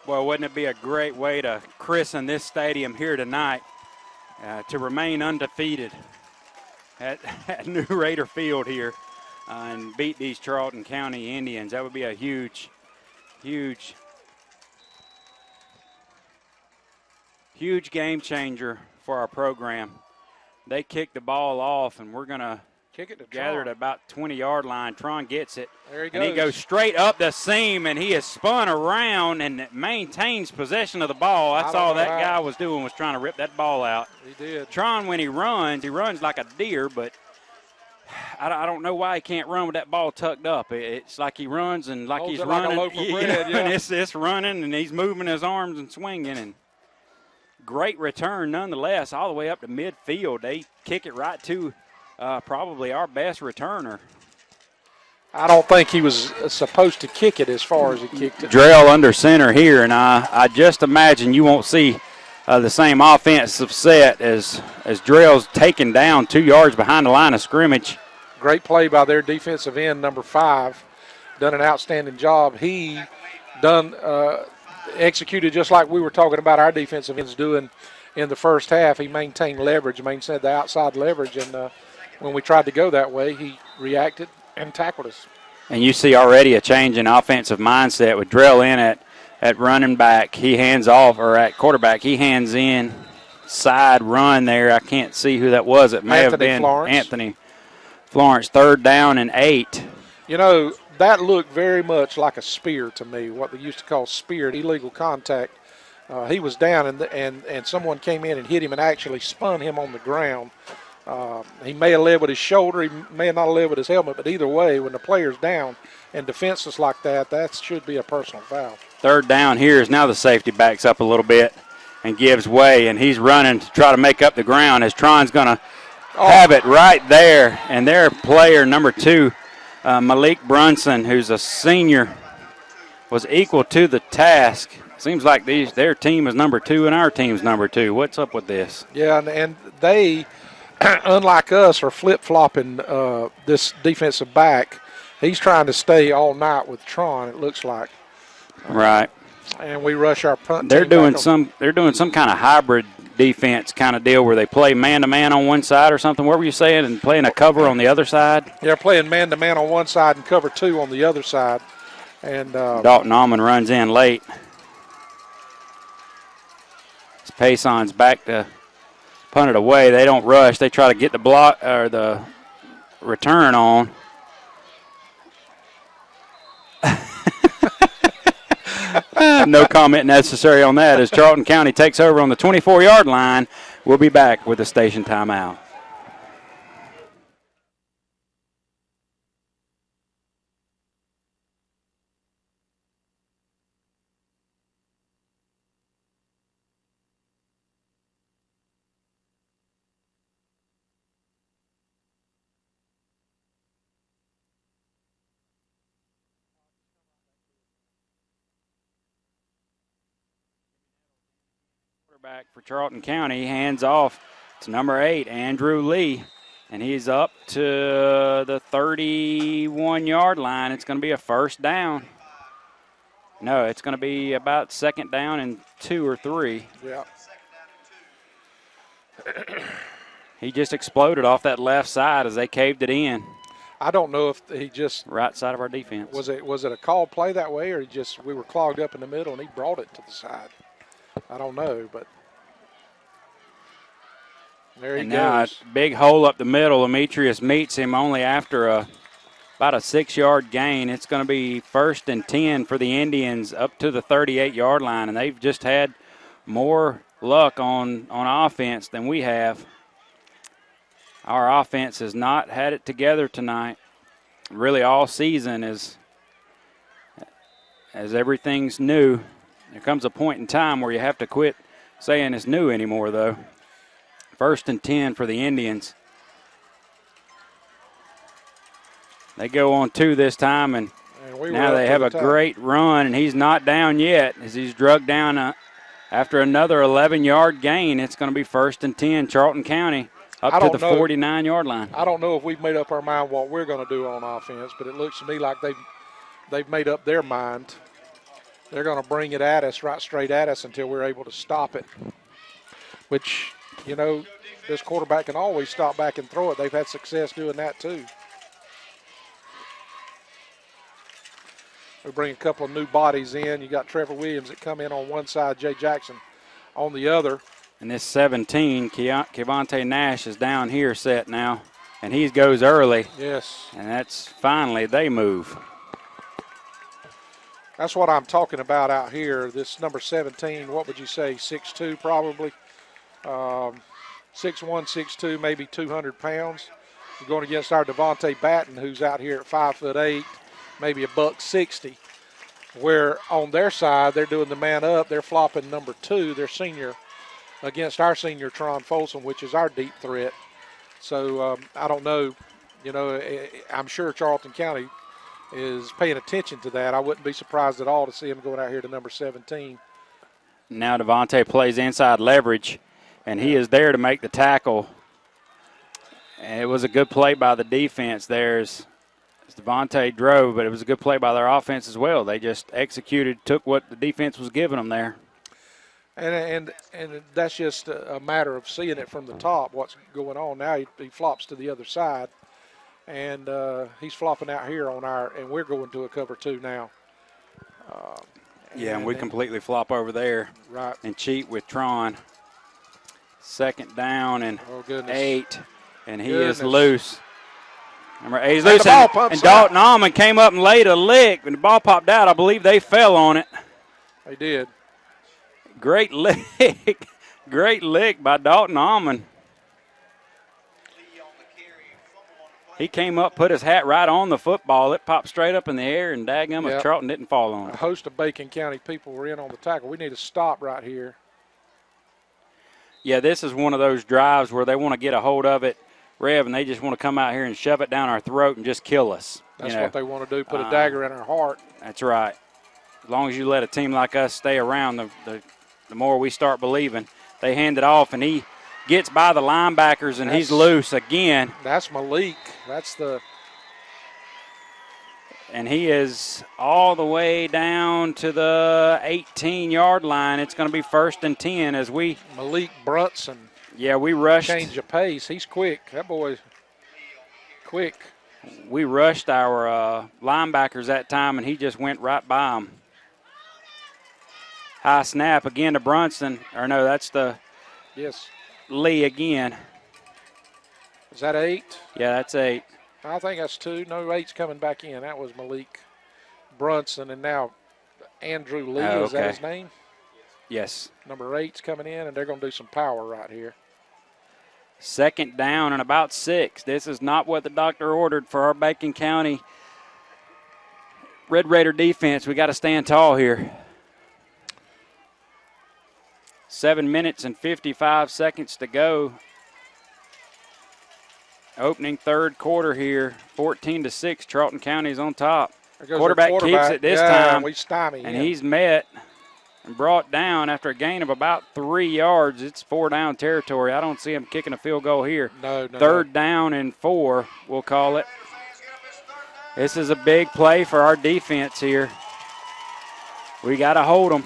Speaker 3: Well, wouldn't it be a great way to christen this stadium here tonight to remain undefeated at New Raider Field here and beat these Charlton County Indians? That would be a huge game changer for our program. They kick the ball off, and we're going to
Speaker 2: kick it to
Speaker 3: gather
Speaker 2: Tron.
Speaker 3: at about 20-yard line. Tron gets it.
Speaker 2: There he goes.
Speaker 3: And he goes straight up the seam, and he is spun around and maintains possession of the ball. That's all that guy was doing, was trying to rip that ball out.
Speaker 2: He did.
Speaker 3: Tron, when he runs like a deer, but I don't know why he can't run with that ball tucked up. It's like he runs and like he's running.
Speaker 2: Like a loaf of bread, yeah.
Speaker 3: And it's running, and he's moving his arms and swinging. And great return nonetheless, all the way up to midfield. They kick it right to probably our best returner.
Speaker 2: I don't think he was supposed to kick it as far as he kicked it.
Speaker 3: Drell under center here, and I just imagine you won't see the same offensive set as Drell's taken down 2 yards behind the line of scrimmage.
Speaker 2: Great play by their defensive end, number 5. Done an outstanding job. He executed just like we were talking about our defensive ends doing in the first half. He maintained leverage, maintained the outside leverage, and when we tried to go that way, he reacted and tackled us.
Speaker 3: And you see already a change in offensive mindset with Drell in at running back. He hands off, or at quarterback, he hands in side run there. I can't see who that was. It may have been Anthony Florence. 3rd down and 8.
Speaker 2: You know, that looked very much like a spear to me, what they used to call spear, illegal contact. He was down, and someone came in and hit him and actually spun him on the ground. He may have led with his shoulder, he may have not led with his helmet, but either way, when the player's down and defenseless like that should be a personal foul.
Speaker 3: 3rd down here is now the safety backs up a little bit and gives way, and he's running to try to make up the ground as Tron's going to have it right there. And their player, number 2, Malik Brunson, who's a senior, was equal to the task. Seems like their team is number 2 and our team's number 2. What's up with this?
Speaker 2: Yeah, and they, unlike us, are flip-flopping this defensive back. He's trying to stay all night with Tron, it looks like.
Speaker 3: Right.
Speaker 2: And we rush our punt.
Speaker 3: They're doing some kind of hybrid defense kind of deal where they play man-to-man on one side or something. What were you saying? And playing a cover on the other side?
Speaker 2: They're playing man-to-man on one side and cover 2 on the other side. And
Speaker 3: Dalton Allman runs in late. Payson's back to punt it away. They don't rush. They try to get the block or the return on. No comment necessary on that as Charlton County takes over on the 24-yard line. We'll be back with a station timeout. Back for Charlton County, hands off to number 8, Andrew Lee, and he's up to the 31-yard line. It's going to be a 1st down. No, it's going to be about 2nd down and 2 or 3.
Speaker 2: Yeah.
Speaker 3: He just exploded off that left side as they caved it in.
Speaker 2: I don't know if he just
Speaker 3: right side of our defense.
Speaker 2: Was it a called play that way, or we were clogged up in the middle and he brought it to the side? I don't know, but there he goes.
Speaker 3: Now a big hole up the middle. Demetrius meets him only after about a 6-yard gain. It's going to be 1st and 10 for the Indians up to the 38-yard line, and they've just had more luck on offense than we have. Our offense has not had it together tonight. Really all season as everything's new. There comes a point in time where you have to quit saying it's new anymore, though. 1st and 10 for the Indians. They go on 2 this time, and now they have a great run, and he's not down yet as he's drugged down after another 11-yard gain. It's going to be 1st and 10, Charlton County, up to the 49-yard line.
Speaker 2: I don't know if we've made up our mind what we're going to do on offense, but it looks to me like they've made up their mind. They're going to bring it at us, right straight at us, until we're able to stop it, which, you know, this quarterback can always stop back and throw it. They've had success doing that too. We bring a couple of new bodies in. You got Trevor Williams that come in on one side, Jay Jackson on the other.
Speaker 3: And this 17, Kevontae Nash is down here set now, and he goes early.
Speaker 2: Yes.
Speaker 3: And that's finally they move.
Speaker 2: That's what I'm talking about out here. This number 17, what would you say, 6'2", probably? 6'1", 6'2", maybe 200 pounds. You're going against our Devontae Batten, who's out here at 5'8", maybe $160. Where on their side, they're doing the man up. They're flopping number 2, their senior, against our senior Tron Folsom, which is our deep threat. So I don't know. You know, I'm sure Charlton County is paying attention to that. I wouldn't be surprised at all to see him going out here to number 17.
Speaker 3: Now Devontae plays inside leverage, and he is there to make the tackle. And it was a good play by the defense there as Devontae drove, but it was a good play by their offense as well. They just executed, took what the defense was giving them there.
Speaker 2: And that's just a matter of seeing it from the top, what's going on. Now he flops to the other side, and he's flopping out here on our, and we're going to a cover 2 now.
Speaker 3: And we completely flop over there.
Speaker 2: Right.
Speaker 3: And cheat with Tron. 2nd down and 8, and he is loose. Remember, he's loose, and Dalton Almond came up and laid a lick. When the ball popped out, I believe they fell on it.
Speaker 2: They did.
Speaker 3: Great lick. Great lick by Dalton Almond. He came up, put his hat right on the football. It popped straight up in the air, and dadgummit, Charlton didn't fall on it.
Speaker 2: A host of Bacon County people were in on the tackle. We need to stop right here.
Speaker 3: Yeah, this is one of those drives where they want to get a hold of it, Rev, and they just want to come out here and shove it down our throat and just kill us.
Speaker 2: That's what they want to do, put a dagger in our heart.
Speaker 3: That's right. As long as you let a team like us stay around, the more we start believing. They hand it off, and he gets by the linebackers, and he's loose again.
Speaker 2: That's Malik.
Speaker 3: And he is all the way down to the 18-yard line. It's going to be 1st and 10 as we.
Speaker 2: Malik Brunson.
Speaker 3: Yeah, we rushed.
Speaker 2: Change of pace. He's quick. That boy's quick.
Speaker 3: We rushed our linebackers that time, and he just went right by them. High snap again to Brunson. Or no, that's the Lee again.
Speaker 2: Is that 8?
Speaker 3: Yeah, that's 8.
Speaker 2: I think that's 2. No, 8's coming back in. That was Malik Brunson, and now Andrew Lee. Is that his name?
Speaker 3: Yes.
Speaker 2: Number 8's coming in, and they're going to do some power right here.
Speaker 3: 2nd down and about 6. This is not what the doctor ordered for our Bacon County Red Raider defense. We got to stand tall here. 7 minutes and 55 seconds to go. Opening 3rd quarter here, 14-6. Charlton County is on top. Quarterback keeps it this time, and he's met and brought down after a gain of about 3 yards. It's 4-down territory. I don't see him kicking a field goal here.
Speaker 2: No.
Speaker 3: 3rd down and 4, we'll call it. This is a big play for our defense here. We got to hold them.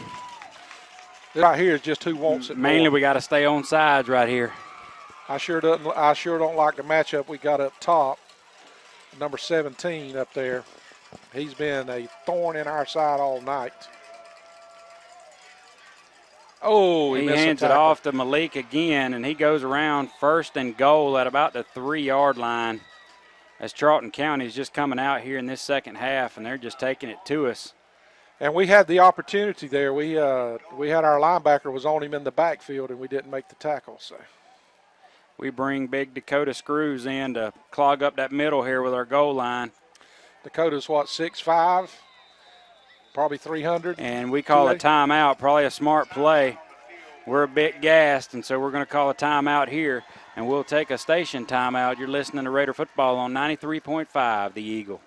Speaker 2: Right here is just who wants it.
Speaker 3: Mainly,
Speaker 2: more.
Speaker 3: we got to stay on sides right here.
Speaker 2: I sure don't like the matchup we got up top. Number 17 up there. He's been a thorn in our side all night. Oh,
Speaker 3: he hands it off to Malik again, and he goes around 1st and goal at about the 3-yard line. As Charlton County is just coming out here in this second half, and they're just taking it to us.
Speaker 2: And we had the opportunity there. We had our linebacker was on him in the backfield, and we didn't make the tackle. So
Speaker 3: we bring big Dakota Screws in to clog up that middle here with our goal line.
Speaker 2: Dakota's what, 6'5"? Probably 300.
Speaker 3: And we call a timeout, probably a smart play. We're a bit gassed, and so we're going to call a timeout here, and we'll take a station timeout. You're listening to Raider Football on 93.5, The Eagle.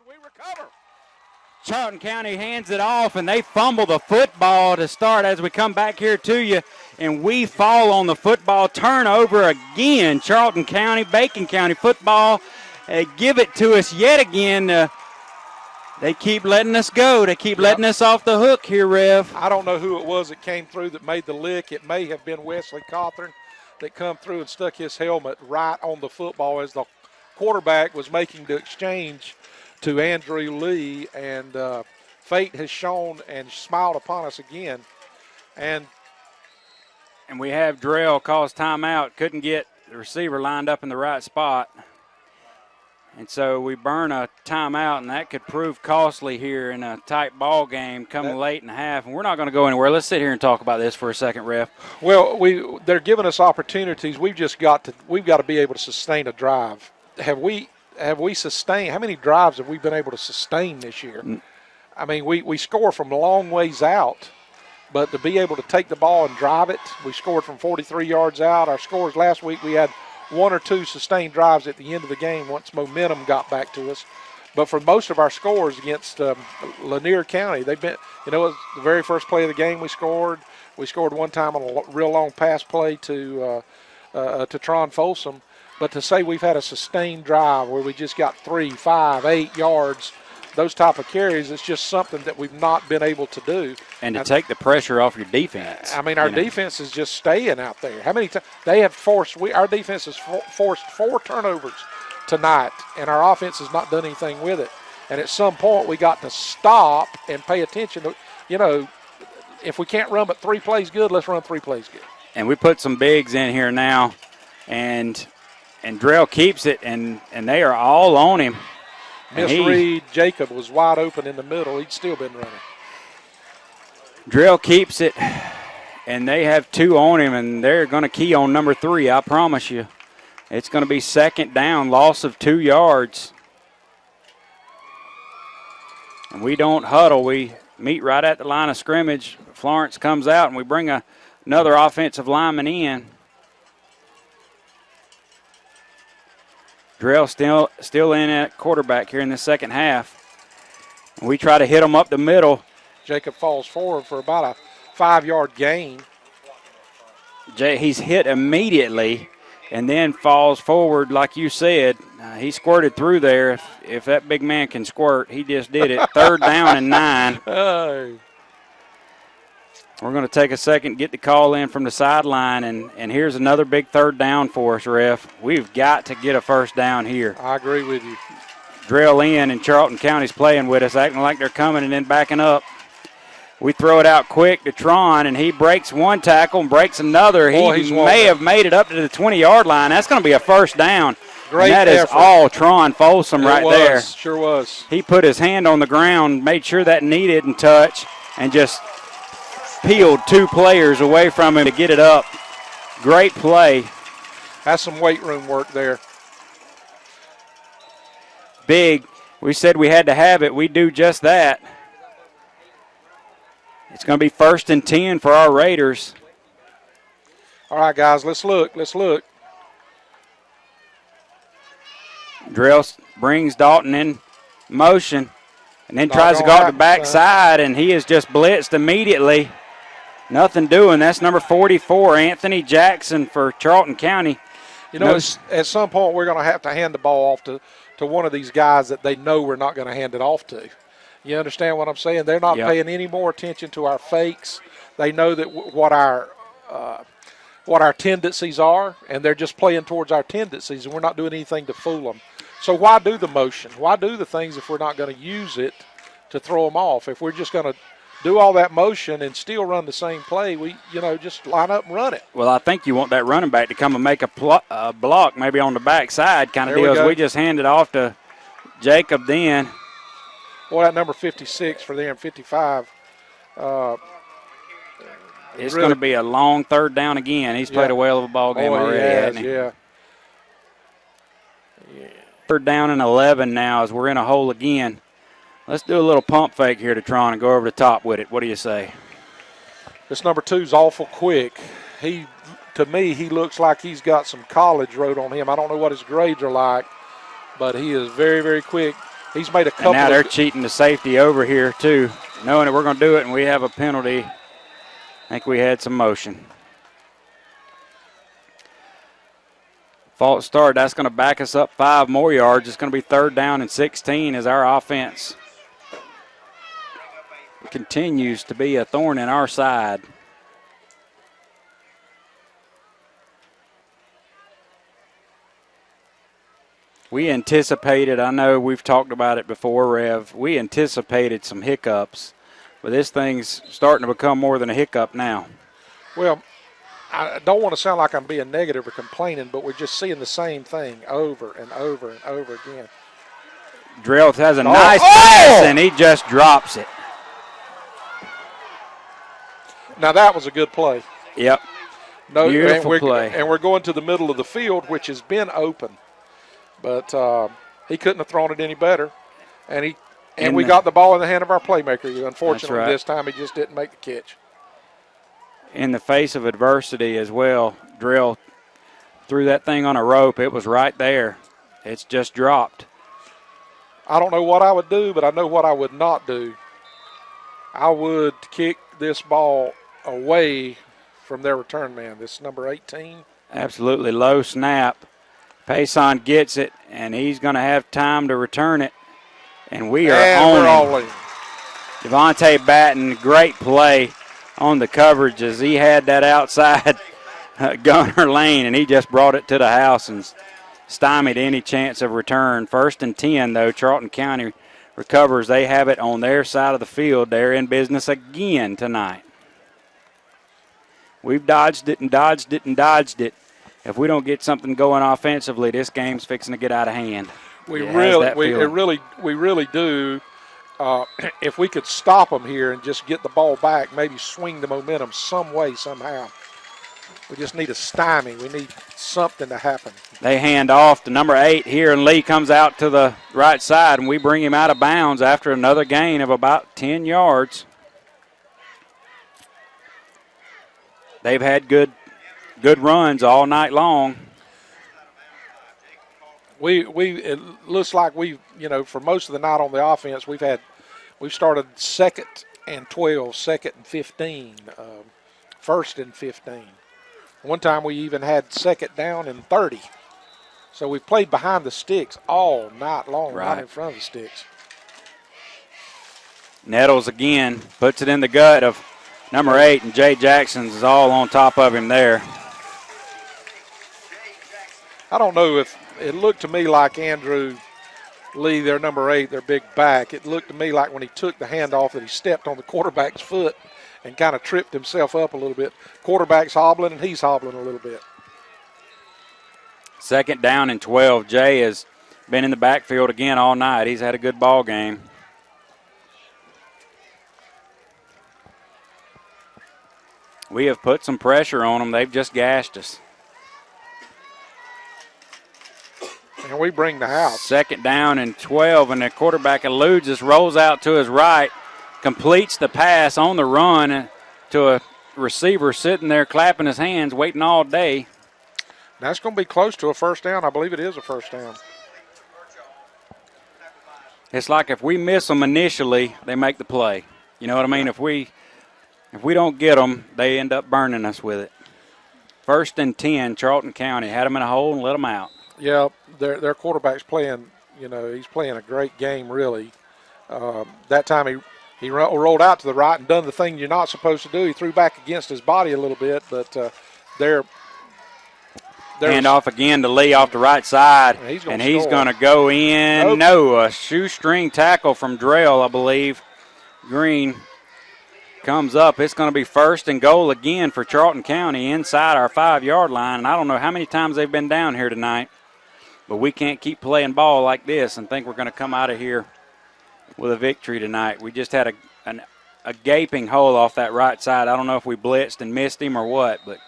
Speaker 2: We recover.
Speaker 3: Charlton County hands it off, and they fumble the football to start as we come back here to you, and we fall on the football. Turnover again. Charlton County, Bacon County football. Give it to us yet again. They keep letting us go. They keep letting us off the hook here, Rev.
Speaker 2: I don't know who it was that came through that made the lick. It may have been Wesley Cawthorn that come through and stuck his helmet right on the football as the quarterback was making the exchange to Andrew Lee, and fate has shown and smiled upon us again. And
Speaker 3: we have Drell calls timeout. Couldn't get the receiver lined up in the right spot. And so we burn a timeout, and that could prove costly here in a tight ball game coming late in the half. And we're not going to go anywhere. Let's sit here and talk about this for a second, Ref.
Speaker 2: Well, they're giving us opportunities. We've got to be able to sustain a drive. Have we sustained? How many drives have we been able to sustain this year? I mean, we score from a long ways out, but to be able to take the ball and drive it, we scored from 43 yards out. Our scores last week, we had one or two sustained drives at the end of the game once momentum got back to us. But for most of our scores against Lanier County, they've been, it was the very first play of the game we scored. We scored one time on a real long pass play to Tron Folsom. But to say we've had a sustained drive where we just got 3, 5, 8 yards, those type of carries, it's just something that we've not been able to do.
Speaker 3: And to take the pressure off your defense.
Speaker 2: I mean, our defense is just staying out there. How many times they have forced? Our defense has forced 4 turnovers tonight, and our offense has not done anything with it. And at some point, we got to stop and pay attention to, if we can't run but 3 plays good, let's run 3 plays good.
Speaker 3: And we put some bigs in here now, and Drell keeps it, and they are all on him.
Speaker 2: Misread. Jacob was wide open in the middle. He'd still been running.
Speaker 3: Drell keeps it, and they have 2 on him, and they're going to key on number 3, I promise you. It's going to be second down, loss of 2 yards. And we don't huddle. We meet right at the line of scrimmage. Florence comes out, and we bring another offensive lineman in. Drell still in at quarterback here in the second half. We try to hit him up the middle.
Speaker 2: Jacob falls forward for about a 5-yard gain.
Speaker 3: He's hit immediately and then falls forward like you said. He squirted through there. If that big man can squirt, he just did it. 3rd down and 9.
Speaker 2: Hey.
Speaker 3: We're going to take a second, get the call in from the sideline, and here's another big 3rd down for us, Ref. We've got to get a first down here.
Speaker 2: I agree with you.
Speaker 3: Drell in, and Charlton County's playing with us, acting like they're coming and then backing up. We throw it out quick to Tron, and he breaks one tackle and breaks another. He may have made it up to the 20-yard line. That's going to be a first down.
Speaker 2: Great
Speaker 3: and that
Speaker 2: effort.
Speaker 3: Is all Tron Folsom right there.
Speaker 2: Sure was.
Speaker 3: He put his hand on the ground, made sure that knee didn't touch, and just peeled 2 players away from him to get it up. Great play.
Speaker 2: That's some weight room work there.
Speaker 3: Big. We said we had to have it. We do just that. It's going to be 1st and 10 for our Raiders.
Speaker 2: All right, guys, let's look.
Speaker 3: Drill brings Dalton in motion and then tries to go out the backside, and he is just blitzed immediately. Nothing doing. That's number 44, Anthony Jackson for Charlton County.
Speaker 2: You know, at some point we're going to have to hand the ball off to one of these guys that they know we're not going to hand it off to. You understand what I'm saying? They're not paying any more attention to our fakes. They know that what our tendencies are, and they're just playing towards our tendencies, and we're not doing anything to fool them. So why do the motion? Why do the things if we're not going to use it to throw them off? If we're just going to do all that motion and still run the same play, we, just line up and run it.
Speaker 3: Well, I think you want that running back to come and make a block maybe on the backside kind of deal. We just hand it off to Jacob then.
Speaker 2: Well, that number 56 for them, 55.
Speaker 3: It's going to be a long third down again. He's played a whale of a ball game already, hasn't he?
Speaker 2: Yeah.
Speaker 3: Third down and 11 now as we're in a hole again. Let's do a little pump fake here to Tron and go over the top with it. What do you say?
Speaker 2: This number 2 is awful quick. To me, he looks like he's got some college road on him. I don't know what his grades are like, but he is very, very quick. He's made a couple.
Speaker 3: And now they're cheating the safety over here too, knowing that we're going to do it, and we have a penalty. I think we had some motion. False start. That's going to back us up 5 more yards. It's going to be third down and 16 as our offense continues to be a thorn in our side. We anticipated, I know we've talked about it before, Rev, we anticipated some hiccups, but this thing's starting to become more than a hiccup now.
Speaker 2: Well, I don't want to sound like I'm being negative or complaining, but we're just seeing the same thing over and over and over again.
Speaker 3: Drell has a nice pass, and he just drops it.
Speaker 2: Now, that was a good play.
Speaker 3: Yep. Beautiful play.
Speaker 2: And we're going to the middle of the field, which has been open. But he couldn't have thrown it any better. And we got the ball in the hand of our playmaker. Unfortunately, this time he just didn't make the catch.
Speaker 3: In the face of adversity as well, Drill threw that thing on a rope. It was right there. It's just dropped.
Speaker 2: I don't know what I would do, but I know what I would not do. I would kick this ball away from their return man. This number 18.
Speaker 3: Absolutely low snap. Payson gets it, and he's going to have time to return it. And we are on him. Devontae Batten, great play on the coverage as he had that outside gunner lane, and he just brought it to the house and stymied any chance of return. 1st and 10, though. Charlton County recovers. They have it on their side of the field. They're in business again tonight. We've dodged it and dodged it and dodged it. If we don't get something going offensively, this game's fixing to get out of hand.
Speaker 2: We really do. If we could stop them here and just get the ball back, maybe swing the momentum some way, somehow. We just need a stymie. We need something to happen.
Speaker 3: They hand off to number 8 here, and Lee comes out to the right side, and we bring him out of bounds after another gain of about 10 yards. They've had good runs all night long.
Speaker 2: It looks like for most of the night on the offense, we've started 2nd and 12, 2nd and 15, 1st and 15. One time we even had 2nd down and 30. So we played behind the sticks all night long, right in front of the sticks.
Speaker 3: Nettles again puts it in the gut of number 8, and Jay Jackson's is all on top of him there.
Speaker 2: I don't know if it looked to me like Andrew Lee, their number 8, their big back. It looked to me like when he took the handoff that he stepped on the quarterback's foot and kind of tripped himself up a little bit. Quarterback's hobbling, and he's hobbling a little bit.
Speaker 3: 2nd down and 12. Jay has been in the backfield again all night. He's had a good ball game. We have put some pressure on them. They've just gashed us.
Speaker 2: And we bring the house.
Speaker 3: 2nd down and 12, and the quarterback eludes us, rolls out to his right, completes the pass on the run to a receiver sitting there clapping his hands, waiting all day.
Speaker 2: That's going to be close to a 1st down. I believe it is a 1st down.
Speaker 3: It's like if we miss them initially, they make the play. You know what I mean? If we don't get them, they end up burning us with it. 1st and 10, Charlton County. Had them in a hole and let them out.
Speaker 2: Yeah, their quarterback's playing, he's playing a great game, really. That time he rolled out to the right and done the thing you're not supposed to do. He threw back against his body a little bit, but they're
Speaker 3: hand off again to Lee off the right side, and he's going to go in.
Speaker 2: Nope.
Speaker 3: No, a shoestring tackle from Drell, I believe. Green comes up. It's going to be 1st and goal again for Charlton County inside our 5-yard line, and I don't know how many times they've been down here tonight, but we can't keep playing ball like this and think we're going to come out of here with a victory tonight. We just had a gaping hole off that right side. I don't know if we blitzed and missed him or what, but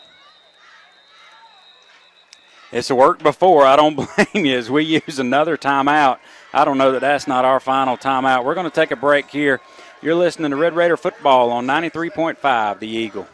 Speaker 3: it's worked before. I don't blame you as we use another timeout. I don't know that that's not our final timeout. We're going to take a break here. You're listening to Red Raider Football on 93.5 The Eagle.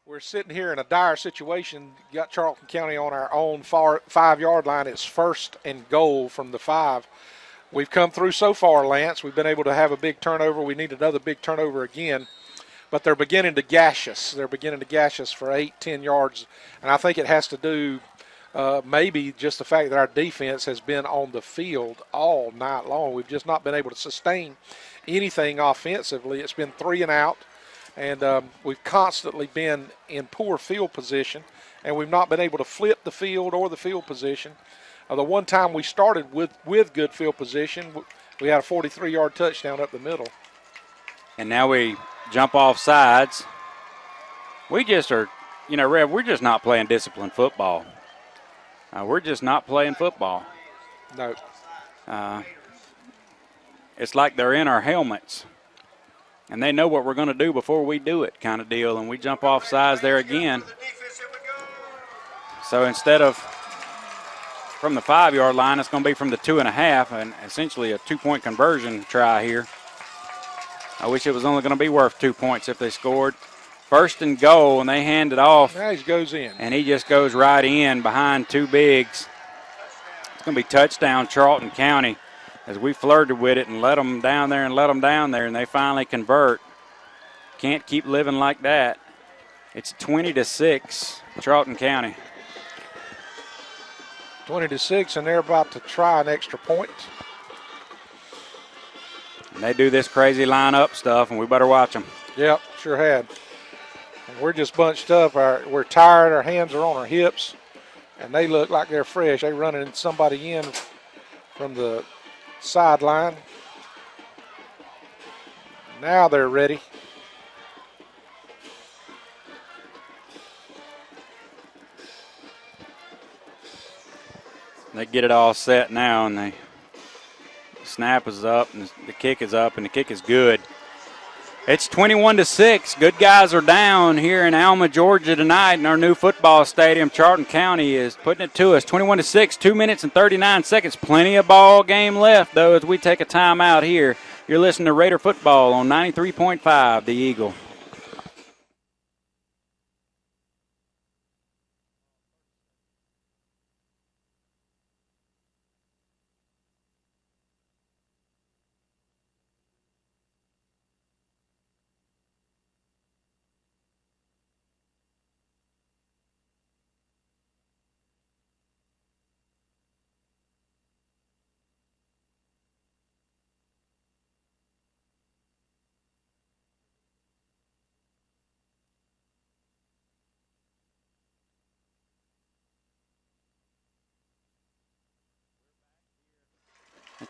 Speaker 2: We're sitting here in a dire situation. Got Charlton County on our own 5-yard line. It's 1st and goal from the 5. We've come through so far, Lance. We've been able to have a big turnover. We need another big turnover again. But they're beginning to gash us. They're beginning to gash us for 8-10 yards. And I think it has to do maybe just the fact that our defense has been on the field all night long. We've just not been able to sustain anything offensively. It's been 3 and out. And we've constantly been in poor field position, and we've not been able to flip the field or the field position. The one time we started with good field position, we had a 43-yard touchdown up the middle.
Speaker 3: And now we jump off sides. We just are, Rev, we're just not playing disciplined football. We're just not playing football.
Speaker 2: No.
Speaker 3: It's like they're in our helmets. And they know what we're going to do before we do it kind of deal. And we jump off sides there again. So instead of from the 5-yard line, it's going to be from the 2.5, and essentially a 2-point conversion try here. I wish it was only going to be worth 2 points if they scored. 1st and goal, and they hand it off.
Speaker 2: Now he goes in.
Speaker 3: And he just goes right in behind 2 bigs. It's going to be touchdown Charlton County. As we flirted with it and let them down there, and they finally convert. Can't keep living like that. It's 20-6, Charlton County.
Speaker 2: 20-6, and they're about to try an extra point.
Speaker 3: And they do this crazy line-up stuff, and we better watch them.
Speaker 2: Yep, sure had. And we're just bunched up. We're tired. Our hands are on our hips, and they look like they're fresh. They're running somebody in from the sideline. Now they're ready.
Speaker 3: They get it all set now, and the snap is up, and the kick is up, and the kick is good. It's 21-6. Good guys are down here in Alma, Georgia tonight in our new football stadium. Charlton County is putting it to us. 21-6, 2 minutes and 39 seconds. Plenty of ball game left, though, as we take a timeout here. You're listening to Raider Football on 93.5 The Eagle.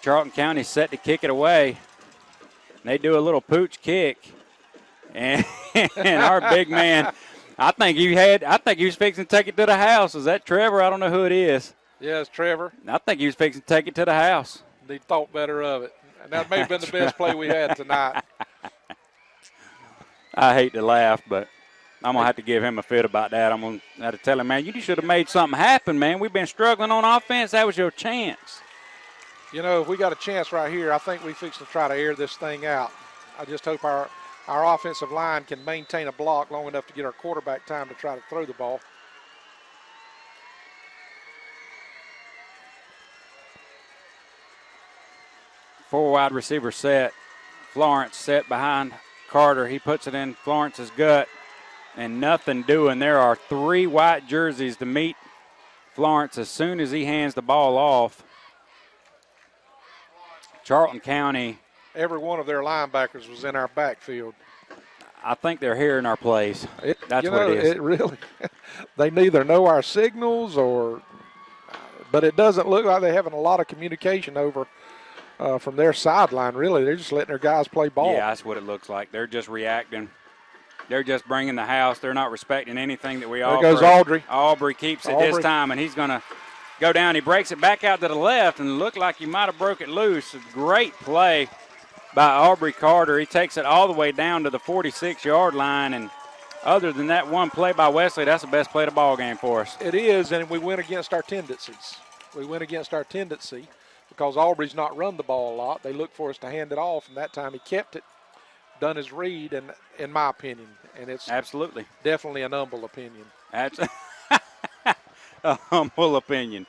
Speaker 3: Charlton County set to kick it away. They do a little pooch kick. And our big man I think he was fixing to take it to the house. Is that Trevor? I don't know who it is.
Speaker 2: Yeah, it's Trevor.
Speaker 3: I think he was fixing to take it to the house.
Speaker 2: He thought better of it. And that may have been the best play we had tonight.
Speaker 3: I hate to laugh, but I'm going to have to give him a fit about that. I'm going to have to tell him, man, you should have made something happen, man. We've been struggling on offense. That was your chance.
Speaker 2: You know, if we got a chance right here, I think we fix to try to air this thing out. I just hope our offensive line can maintain a block long enough to get our quarterback time to try to throw the ball.
Speaker 3: Four wide receiver set. Florence set behind Carter. He puts it in Florence's gut, and nothing doing. There are 3 white jerseys to meet Florence as soon as he hands the ball off. Charlton County.
Speaker 2: Every one of their linebackers was in our backfield.
Speaker 3: I think they're here in our plays. That's what it is.
Speaker 2: It really, they neither know our signals but it doesn't look like they're having a lot of communication over from their sideline, really. They're just letting their guys play ball.
Speaker 3: Yeah, that's what it looks like. They're just reacting. They're just bringing the house. They're not respecting anything that we offer.
Speaker 2: There goes Audrey.
Speaker 3: Aubrey keeps it this time, and he's going to go down. He breaks it back out to the left, and it looked like he might have broke it loose. A great play by Aubrey Carter. He takes it all the way down to the 46-yard line, and other than that one play by Wesley, that's the best play of the ball game for us.
Speaker 2: It is, and we went against our tendencies. We went against our tendency because Aubrey's not run the ball a lot. They look for us to hand it off, and that time he kept it, done his read, and in my opinion, and it's
Speaker 3: absolutely
Speaker 2: definitely an humble opinion.
Speaker 3: A humble opinion.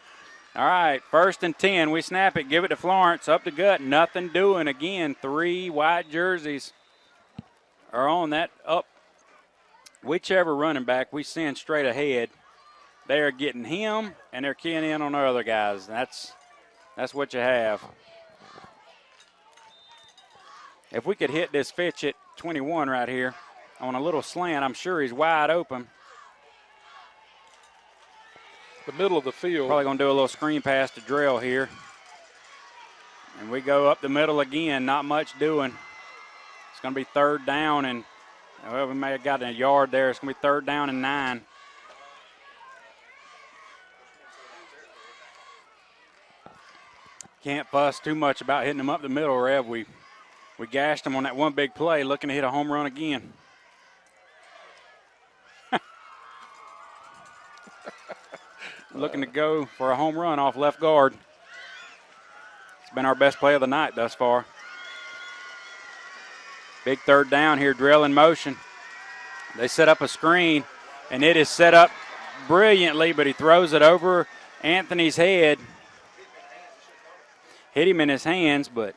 Speaker 3: All right, 1st and 10. We snap it, give it to Florence, up the gut, nothing doing. Again, 3 white jerseys are on that up. Whichever running back we send straight ahead, they are getting him, and they're keying in on our other guys. That's what you have. If we could hit this Fitch at 21 right here on a little slant, I'm sure he's wide open.
Speaker 2: The middle of the field.
Speaker 3: Probably going to do a little screen pass to Drell here. And we go up the middle again, not much doing. It's going to be 3rd down, and well, we may have gotten a yard there. It's going to be 3rd down and 9. Can't fuss too much about hitting them up the middle, Rev. We gashed them on that one big play, looking to hit a home run again. Looking to go for a home run off left guard. It's been our best play of the night thus far. Big 3rd down here, Drill in motion. They set up a screen, and it is set up brilliantly, but he throws it over Anthony's head. Hit him in his hands, but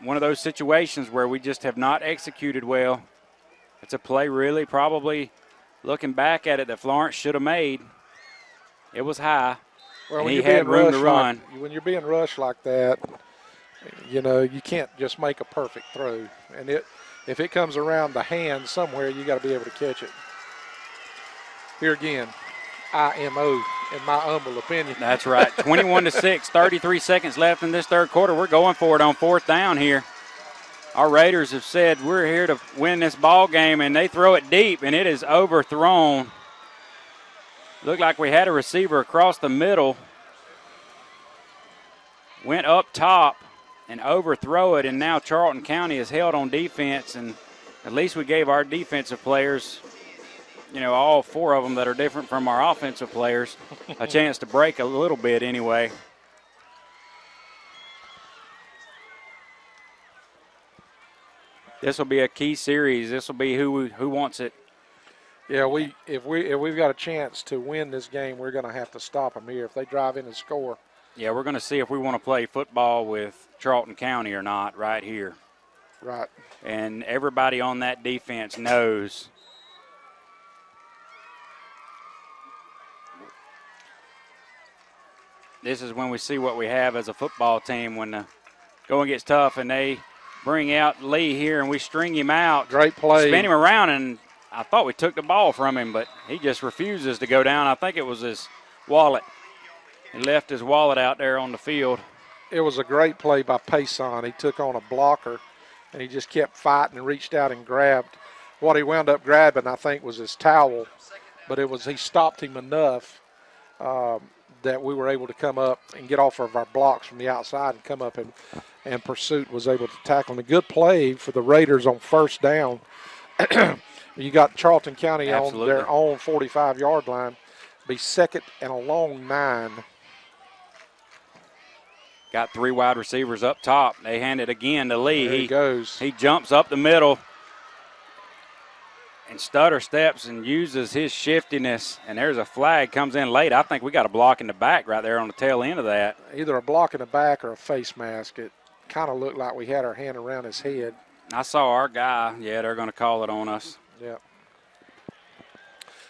Speaker 3: one of those situations where we just have not executed well. It's a play really probably looking back at it that Florence should have made. It was high, and he had room to run.
Speaker 2: When you're being rushed like that, you know, you can't just make a perfect throw. And if it comes around the hand somewhere, you got to be able to catch it. Here again, IMO, in my humble opinion.
Speaker 3: That's right. 21-6, 33 seconds left in this 3rd quarter. We're going for it on 4th down here. Our Raiders have said we're here to win this ball game, and they throw it deep, and it is overthrown. Looked like we had a receiver across the middle. Went up top and overthrow it, and now Charlton County is held on defense, and at least we gave our defensive players, you know, all 4 of them that are different from our offensive players, a chance to break a little bit anyway. This will be a key series. This will be who wants it.
Speaker 2: Yeah, if we've got a chance to win this game, we're going to have to stop them here if they drive in and score.
Speaker 3: Yeah, we're going to see if we want to play football with Charlton County or not right here.
Speaker 2: Right.
Speaker 3: And everybody on that defense knows this is when we see what we have as a football team when the going gets tough and they bring out Lee here and we string him out.
Speaker 2: Great play.
Speaker 3: Spin him around, and I thought we took the ball from him, but he just refuses to go down. I think it was his wallet. He left his wallet out there on the field.
Speaker 2: It was a great play by Payson. He took on a blocker, and he just kept fighting and reached out and grabbed What he wound up grabbing, I think, was his towel, but he stopped him enough that we were able to come up and get off of our blocks from the outside and come up, and Pursuit was able to tackle him. A good play for the Raiders on first down. You got Charlton County on their own 45-yard line. Be second and a long 9.
Speaker 3: Got 3 wide receivers up top. They hand it again to Lee.
Speaker 2: There he goes.
Speaker 3: He jumps up the middle and stutter steps and uses his shiftiness. And there's a flag, comes in late. I think we got a block in the back right there on the tail end of that.
Speaker 2: Either a block in the back or a face mask. It kind of looked like we had our hand around his head.
Speaker 3: I saw our guy. Yeah, they're going to call it on us.
Speaker 2: Yeah.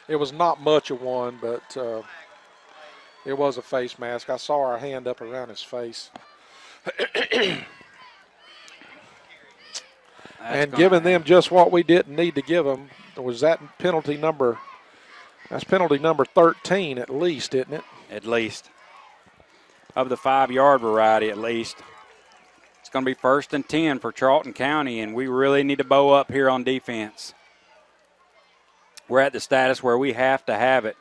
Speaker 2: It was not much of one, but it was a face mask. I saw our hand up around his face. And giving them just what we didn't need to give them was that penalty number. That's penalty number 13 at least, isn't it?
Speaker 3: At least. Of the 5-yard variety, at least. It's going to be 1st and 10 for Charlton County, and we really need to bow up here on defense. We're at the status where we have to have it.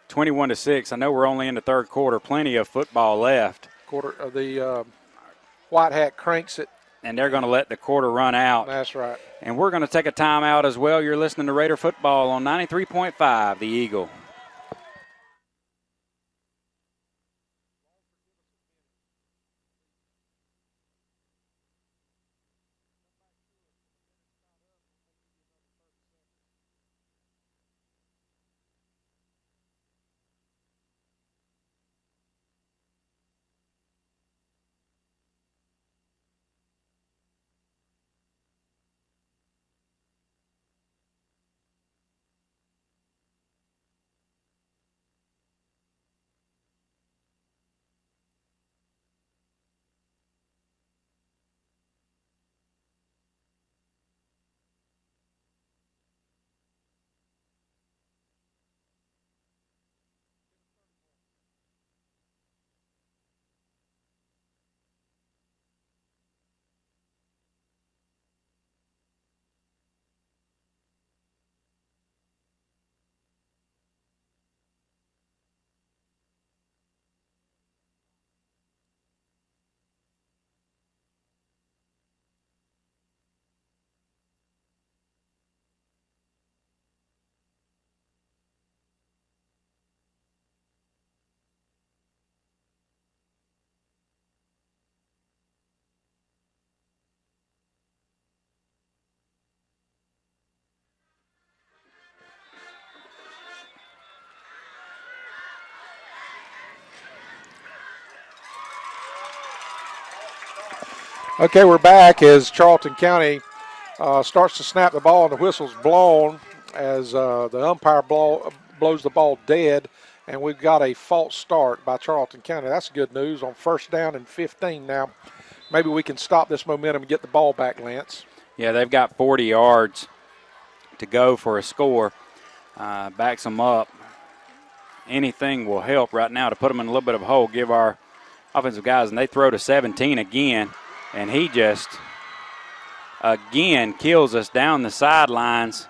Speaker 3: 21-6. I know we're only in the third quarter. Plenty of football left.
Speaker 2: The White Hat cranks it.
Speaker 3: And they're going to let the quarter run out.
Speaker 2: That's right.
Speaker 3: And we're going to take a timeout as well. You're listening to Raider Football on 93.5, The Eagle.
Speaker 2: Okay, we're back as Charlton County starts to snap the ball and the whistle's blown as the umpire blows the ball dead, and we've got a false start by Charlton County. That's good news on 1st down and 15 now. Maybe we can stop this momentum and get the ball back, Lance.
Speaker 3: Yeah, they've got 40 yards to go for a score. Backs them up. Anything will help right now to put them in a little bit of a hole, give our offensive guys, and they throw to 17 again. And he just, again, kills us down the sidelines.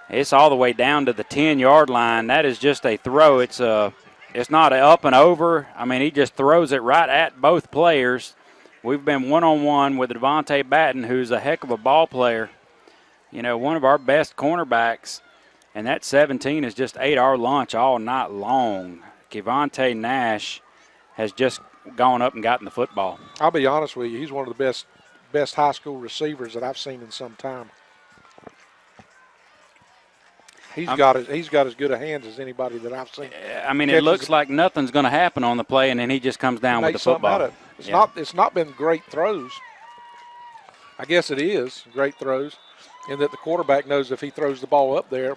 Speaker 3: It's all the way down to the 10-yard line. That is just a throw. It's not an up and over. I mean, he just throws it right at both players. We've been one-on-one with Devontae Batten, who's a heck of a ball player. You know, one of our best cornerbacks. And that 17 is just ate our lunch all night long. Kevontae Nash has just gone up and gotten the football.
Speaker 2: I'll be honest with you, he's one of the best high school receivers that I've seen in some time. He's got as good a hands as anybody that I've seen.
Speaker 3: I mean, it looks like nothing's going to happen on the play, and then he just comes down with the football.
Speaker 2: It's not been great throws. I guess it is great throws, in that the quarterback knows if he throws the ball up there.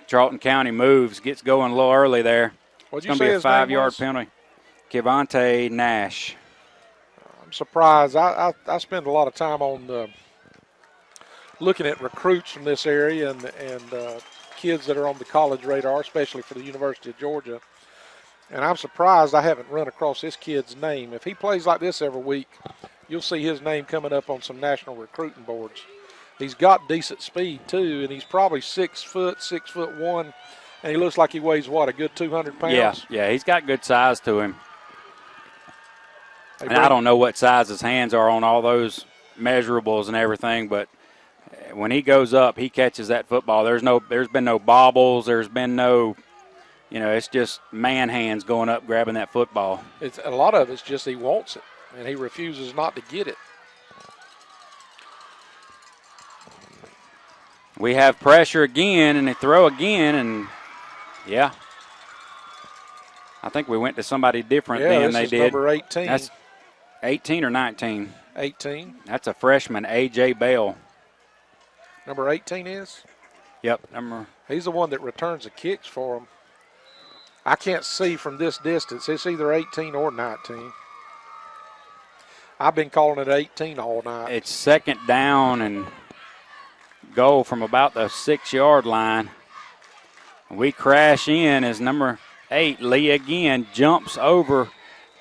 Speaker 3: Charlton County moves, gets going a little early there.
Speaker 2: What'd
Speaker 3: it's going to be a 5-yard penalty. Kevontae Nash.
Speaker 2: I'm surprised. I spend a lot of time on looking at recruits from this area and kids that are on the college radar, especially for the University of Georgia. And I'm surprised I haven't run across this kid's name. If he plays like this every week, you'll see his name coming up on some national recruiting boards. He's got decent speed too, and he's probably 6 foot, 6'1", and he looks like he weighs what, a good 200 pounds.
Speaker 3: Yeah, he's got good size to him. And I don't know what size his hands are on all those measurables and everything, but when he goes up, he catches that football. There's been no bobbles. There's been no, it's just man hands going up grabbing that football.
Speaker 2: It's a lot of it's just he wants it, and he refuses not to get it.
Speaker 3: We have pressure again, and they throw again, and yeah. I think we went to somebody different than they did.
Speaker 2: Number 18.
Speaker 3: That's 18 or 19?
Speaker 2: 18.
Speaker 3: That's a freshman, A.J. Bell.
Speaker 2: Number 18 is?
Speaker 3: Yep.
Speaker 2: He's the one that returns the kicks for him. I can't see from this distance. It's either 18 or 19. I've been calling it 18 all night.
Speaker 3: It's second down and goal from about the 6-yard line. We crash in as number 8, Lee, again jumps over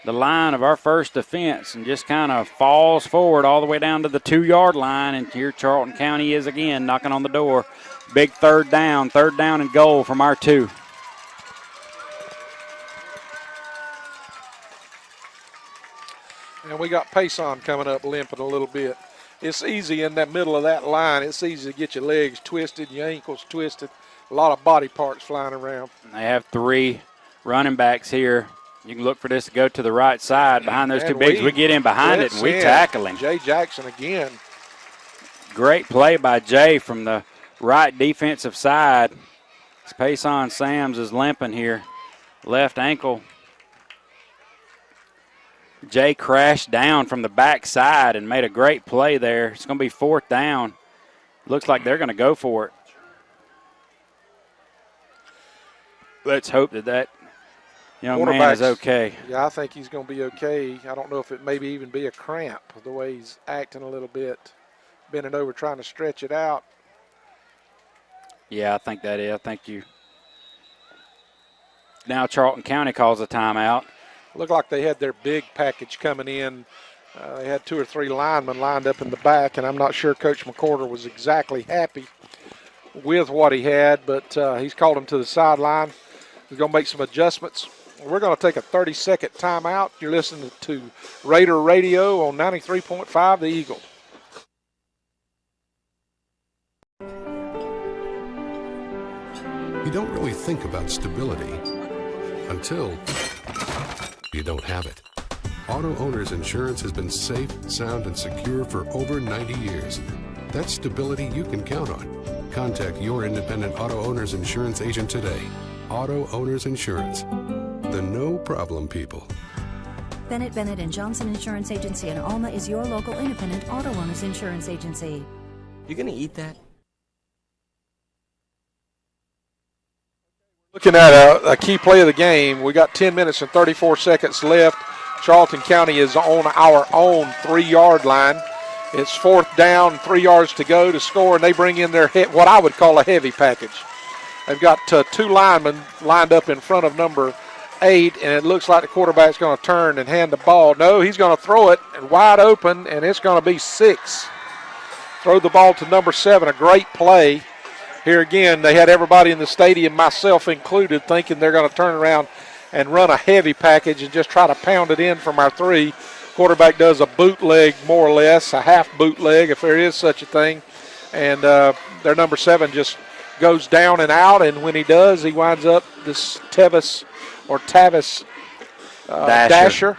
Speaker 3: the line of our first defense and just kind of falls forward all the way down to the 2-yard line. And here Charlton County is again knocking on the door. Big third down and goal from our 2.
Speaker 2: And we got Payson coming up limping a little bit. It's easy in that middle of that line. It's easy to get your legs twisted, your ankles twisted. A lot of body parts flying around.
Speaker 3: They have 3 running backs here. You can look for this to go to the right side behind those 2 bigs. We get in behind it, and we tackle him.
Speaker 2: Jay Jackson again.
Speaker 3: Great play by Jay from the right defensive side. Payson Sams is limping here. Left ankle. Jay crashed down from the back side and made a great play there. It's going to be 4th down. Looks like they're going to go for it. Let's hope that young man is okay.
Speaker 2: Yeah, I think he's going to be okay. I don't know if it maybe even be a cramp, the way he's acting a little bit, bending over trying to stretch it out.
Speaker 3: Yeah, I think that is. Thank you. Now Charlton County calls a timeout.
Speaker 2: Looked like they had their big package coming in. They had 2 or 3 linemen lined up in the back, and I'm not sure Coach McCorder was exactly happy with what he had, but he's called him to the sideline. He's going to make some adjustments. We're going to take a 30-second timeout. You're listening to Raider Radio on 93.5 The Eagle.
Speaker 8: You don't really think about stability until you don't have it. Auto Owners Insurance has been safe, sound, and secure for over 90 years. That's stability you can count on. Contact your independent Auto Owners Insurance agent today. Auto Owners Insurance. The no-problem people.
Speaker 7: Bennett and Johnson Insurance Agency in Alma is your local independent auto owners insurance agency.
Speaker 9: You gonna eat that?
Speaker 2: Looking at a key play of the game, we got 10 minutes and 34 seconds left. Charlton County is on our own 3-yard line. It's 4th down, 3 yards to go to score, and they bring in their what I would call a heavy package. They've got 2 linemen lined up in front of number 8, and it looks like the quarterback's going to turn and hand the ball. No, he's going to throw it and wide open, and it's going to be 6. Throw the ball to number 7, a great play. Here again, they had everybody in the stadium, myself included, thinking they're going to turn around and run a heavy package and just try to pound it in from our 3. Quarterback does a bootleg, more or less, a half bootleg, if there is such a thing. And their number 7 just goes down and out, and when he does, he winds up this Tavis Dasher,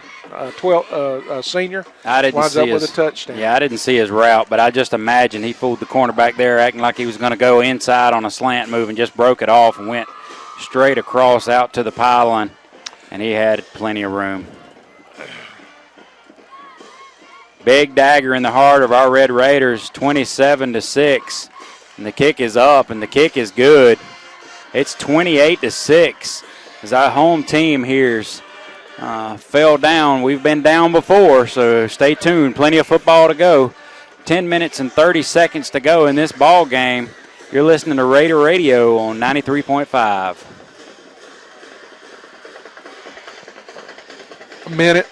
Speaker 2: senior, winds up with a touchdown.
Speaker 3: Yeah, I didn't see his route, but I just imagine he fooled the cornerback there, acting like he was going to go inside on a slant move and just broke it off and went straight across out to the pylon, and he had plenty of room. Big dagger in the heart of our Red Raiders, 27-6. And the kick is up, and the kick is good. It's 28-6 as our home team here's fell down. We've been down before, so stay tuned. Plenty of football to go. 10 minutes and 30 seconds to go in this ball game. You're listening to Raider Radio on 93.5.
Speaker 2: A minute.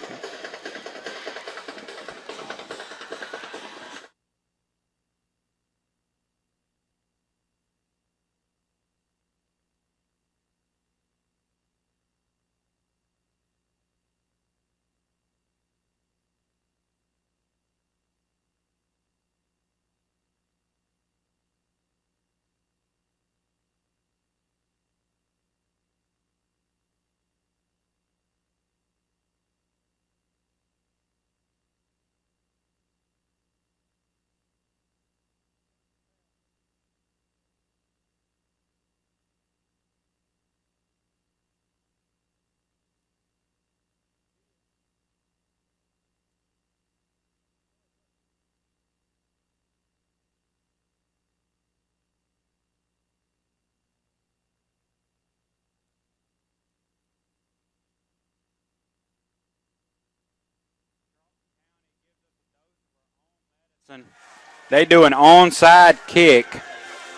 Speaker 3: They do an onside kick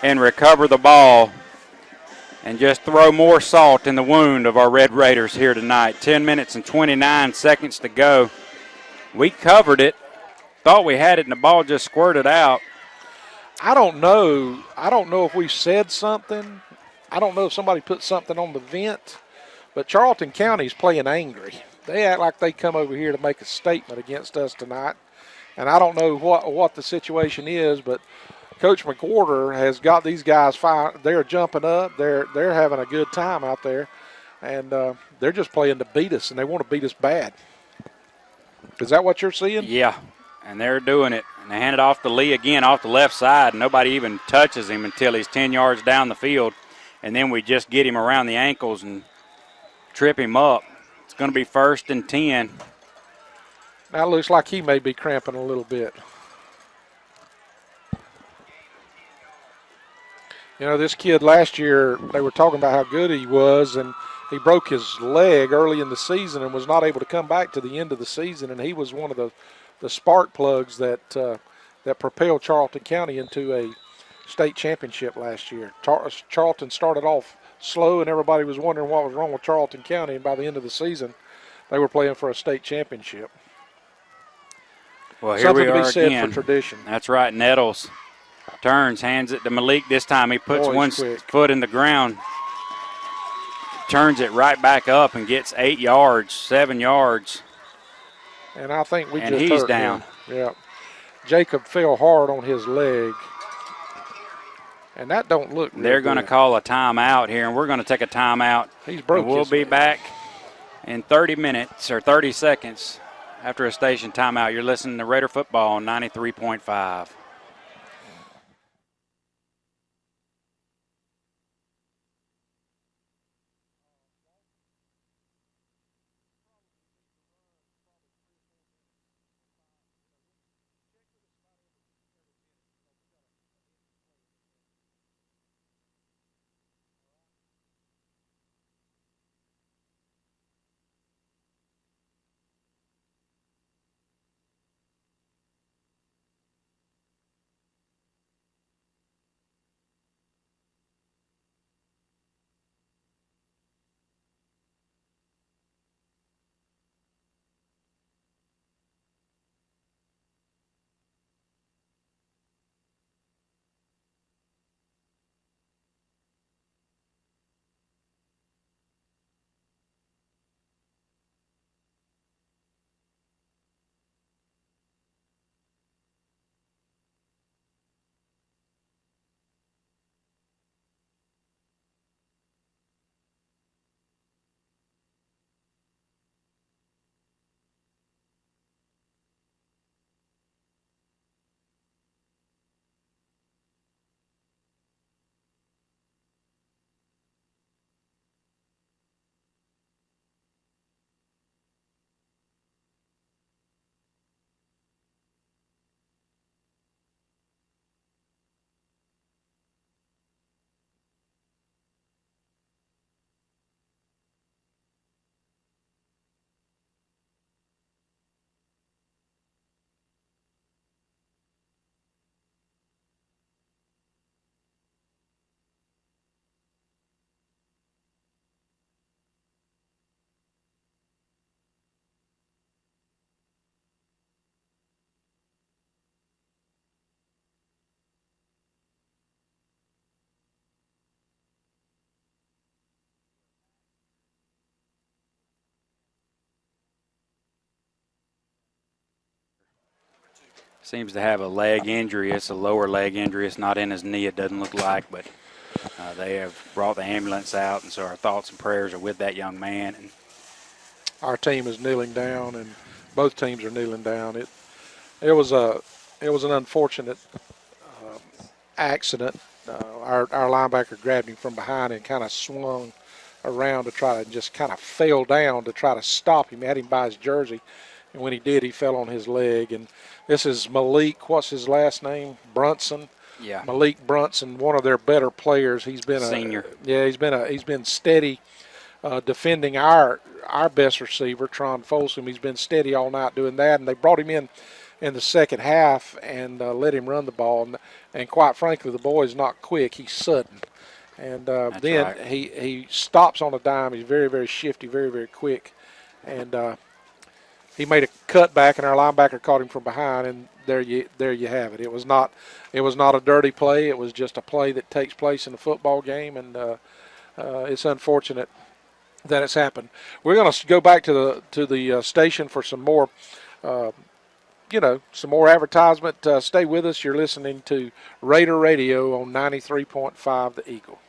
Speaker 3: and recover the ball and just throw more salt in the wound of our Red Raiders here tonight. 10 minutes and 29 seconds to go. We covered it, thought we had it, and the ball just squirted out.
Speaker 2: I don't know if we said something. I don't know if somebody put something on the vent, but Charlton County's playing angry. They act like they come over here to make a statement against us tonight. And I don't know what the situation is, but Coach McWhorter has got these guys fine. They're jumping up. They're having a good time out there, and they're just playing to beat us, and they want to beat us bad. Is that what you're seeing?
Speaker 3: Yeah, and they're doing it. And they hand it off to Lee again off the left side. Nobody even touches him until he's 10 yards down the field, and then we just get him around the ankles and trip him up. It's going to be 1st and 10.
Speaker 2: Now it looks like he may be cramping a little bit. You know, this kid last year, they were talking about how good he was, and he broke his leg early in the season and was not able to come back to the end of the season, and he was one of the spark plugs that propelled Charlton County into a state championship last year. Charlton started off slow, and everybody was wondering what was wrong with Charlton County, and by the end of the season, they were playing for a state championship.
Speaker 3: Well, here
Speaker 2: Something
Speaker 3: we are
Speaker 2: to be said
Speaker 3: again.
Speaker 2: for tradition.
Speaker 3: That's right. Nettles turns, hands it to Malik. This time he puts one foot in the ground, turns it right back up and gets 8 yards, 7 yards.
Speaker 2: And I think we
Speaker 3: and
Speaker 2: just
Speaker 3: he's
Speaker 2: hurt
Speaker 3: down.
Speaker 2: him. Yeah. Jacob fell hard on his leg. And that don't look
Speaker 3: They're going to call a timeout here, and we're going to take a timeout.
Speaker 2: He's broke
Speaker 3: and we'll
Speaker 2: his
Speaker 3: be
Speaker 2: leg.
Speaker 3: back in 30 minutes or 30 seconds after a station timeout. You're listening to Raider Football on 93.5. Seems to have a leg injury. It's a lower leg injury. It's not in his knee, it doesn't look like, but they have brought the ambulance out, and so our thoughts and prayers are with that young man. And
Speaker 2: our team is kneeling down, and both teams are kneeling down. It was an unfortunate accident. Our linebacker grabbed him from behind and kind of swung around to try to just kind of fell down to try to stop him. He had him by his jersey, and when he did, he fell on his leg. And this is Malik, what's his last name? Brunson.
Speaker 3: Yeah.
Speaker 2: Malik Brunson, one of their better players. He's been a
Speaker 3: senior.
Speaker 2: Yeah, he's been steady defending our best receiver, Tron Folsom. He's been steady all night doing that, and they brought him in in the second half and let him run the ball. And quite frankly, the boy's not quick. He's sudden. And then
Speaker 3: right.
Speaker 2: he stops on a dime. He's very, very shifty, very, very quick. And he made a cutback, and our linebacker caught him from behind, and there you have it. It was not a dirty play. It was just a play that takes place in a football game, and it's unfortunate that it's happened. We're going to go back to the station for some more, some more advertisement. Stay with us. You're listening to Raider Radio on 93.5 The Eagle.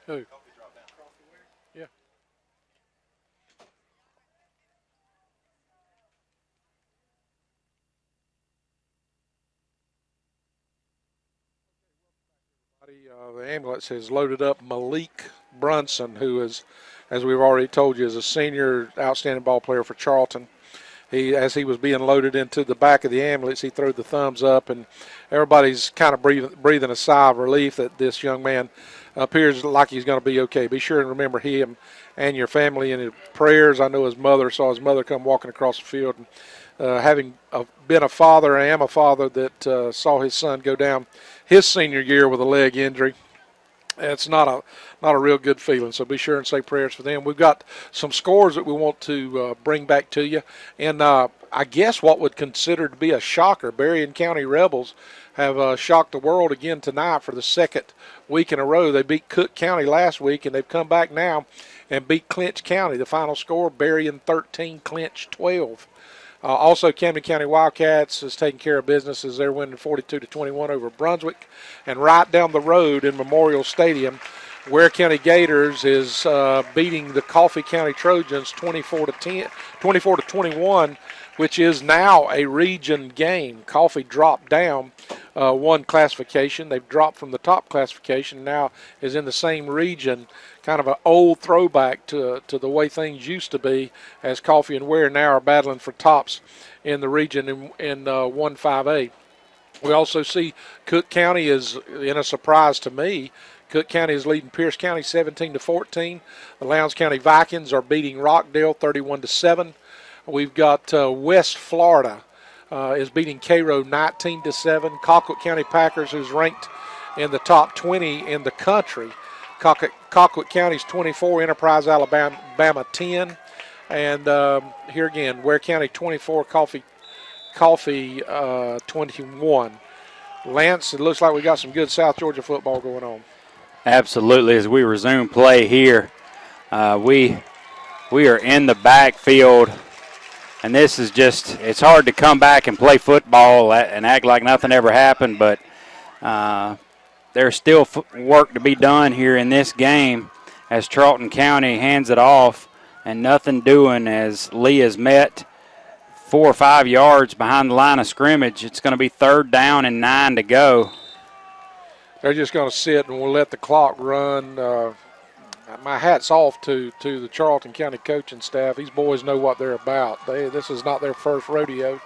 Speaker 2: Who? Yeah. The ambulance has loaded up Malik Brunson, who is, as we've already told you, is a senior outstanding ball player for Charlton. As he was being loaded into the back of the ambulance, he threw the thumbs up, and everybody's kind of breathing a sigh of relief that this young man appears like he's going to be okay. Be sure and remember him and your family in your prayers. I know his mother saw his mother come walking across the field. And, having been a father, I am a father that saw his son go down his senior year with a leg injury. It's not a real good feeling, so be sure and say prayers for them. We've got some scores that we want to bring back to you, and I guess what would consider to be a shocker, Berrien County Rebels have shocked the world again tonight for the second week in a row. They beat Cook County last week, and they've come back now and beat Clinch County. The final score, Berrien 13, Clinch 12. Also, Camden County Wildcats is taking care of business as they're winning 42-21 over Brunswick. And right down the road in Memorial Stadium, Ware County Gators is beating the Coffee County Trojans 24-21, which is now a region game. Coffee dropped down one classification. They've dropped from the top classification, now is in the same region. Kind of an old throwback to the way things used to be, as Coffee and Ware now are battling for tops in the region in 1-5A. We also see Cook County is, in a surprise to me, Cook County is leading Pierce County 17-14. The Lowndes County Vikings are beating Rockdale 31-7. We've got West Florida is beating Cairo 19-7. Colquitt County Packers, who's ranked in the top 20 in the country. Colquitt County's 24, Enterprise, Alabama 10. And here again, Ware County 24, Coffee 21. Lance, it looks like we got some good South Georgia football going on.
Speaker 3: Absolutely. As we resume play here, we are in the backfield, and this is just, it's hard to come back and play football and act like nothing ever happened, but there's still work to be done here in this game as Charlton County hands it off and nothing doing as Lee is met 4 or 5 yards behind the line of scrimmage. It's going to be 3rd down and 9 to go.
Speaker 2: They're just going to sit and we'll let the clock run. My hat's off to the Charlton County coaching staff. These boys know what they're about. This is not their first rodeo,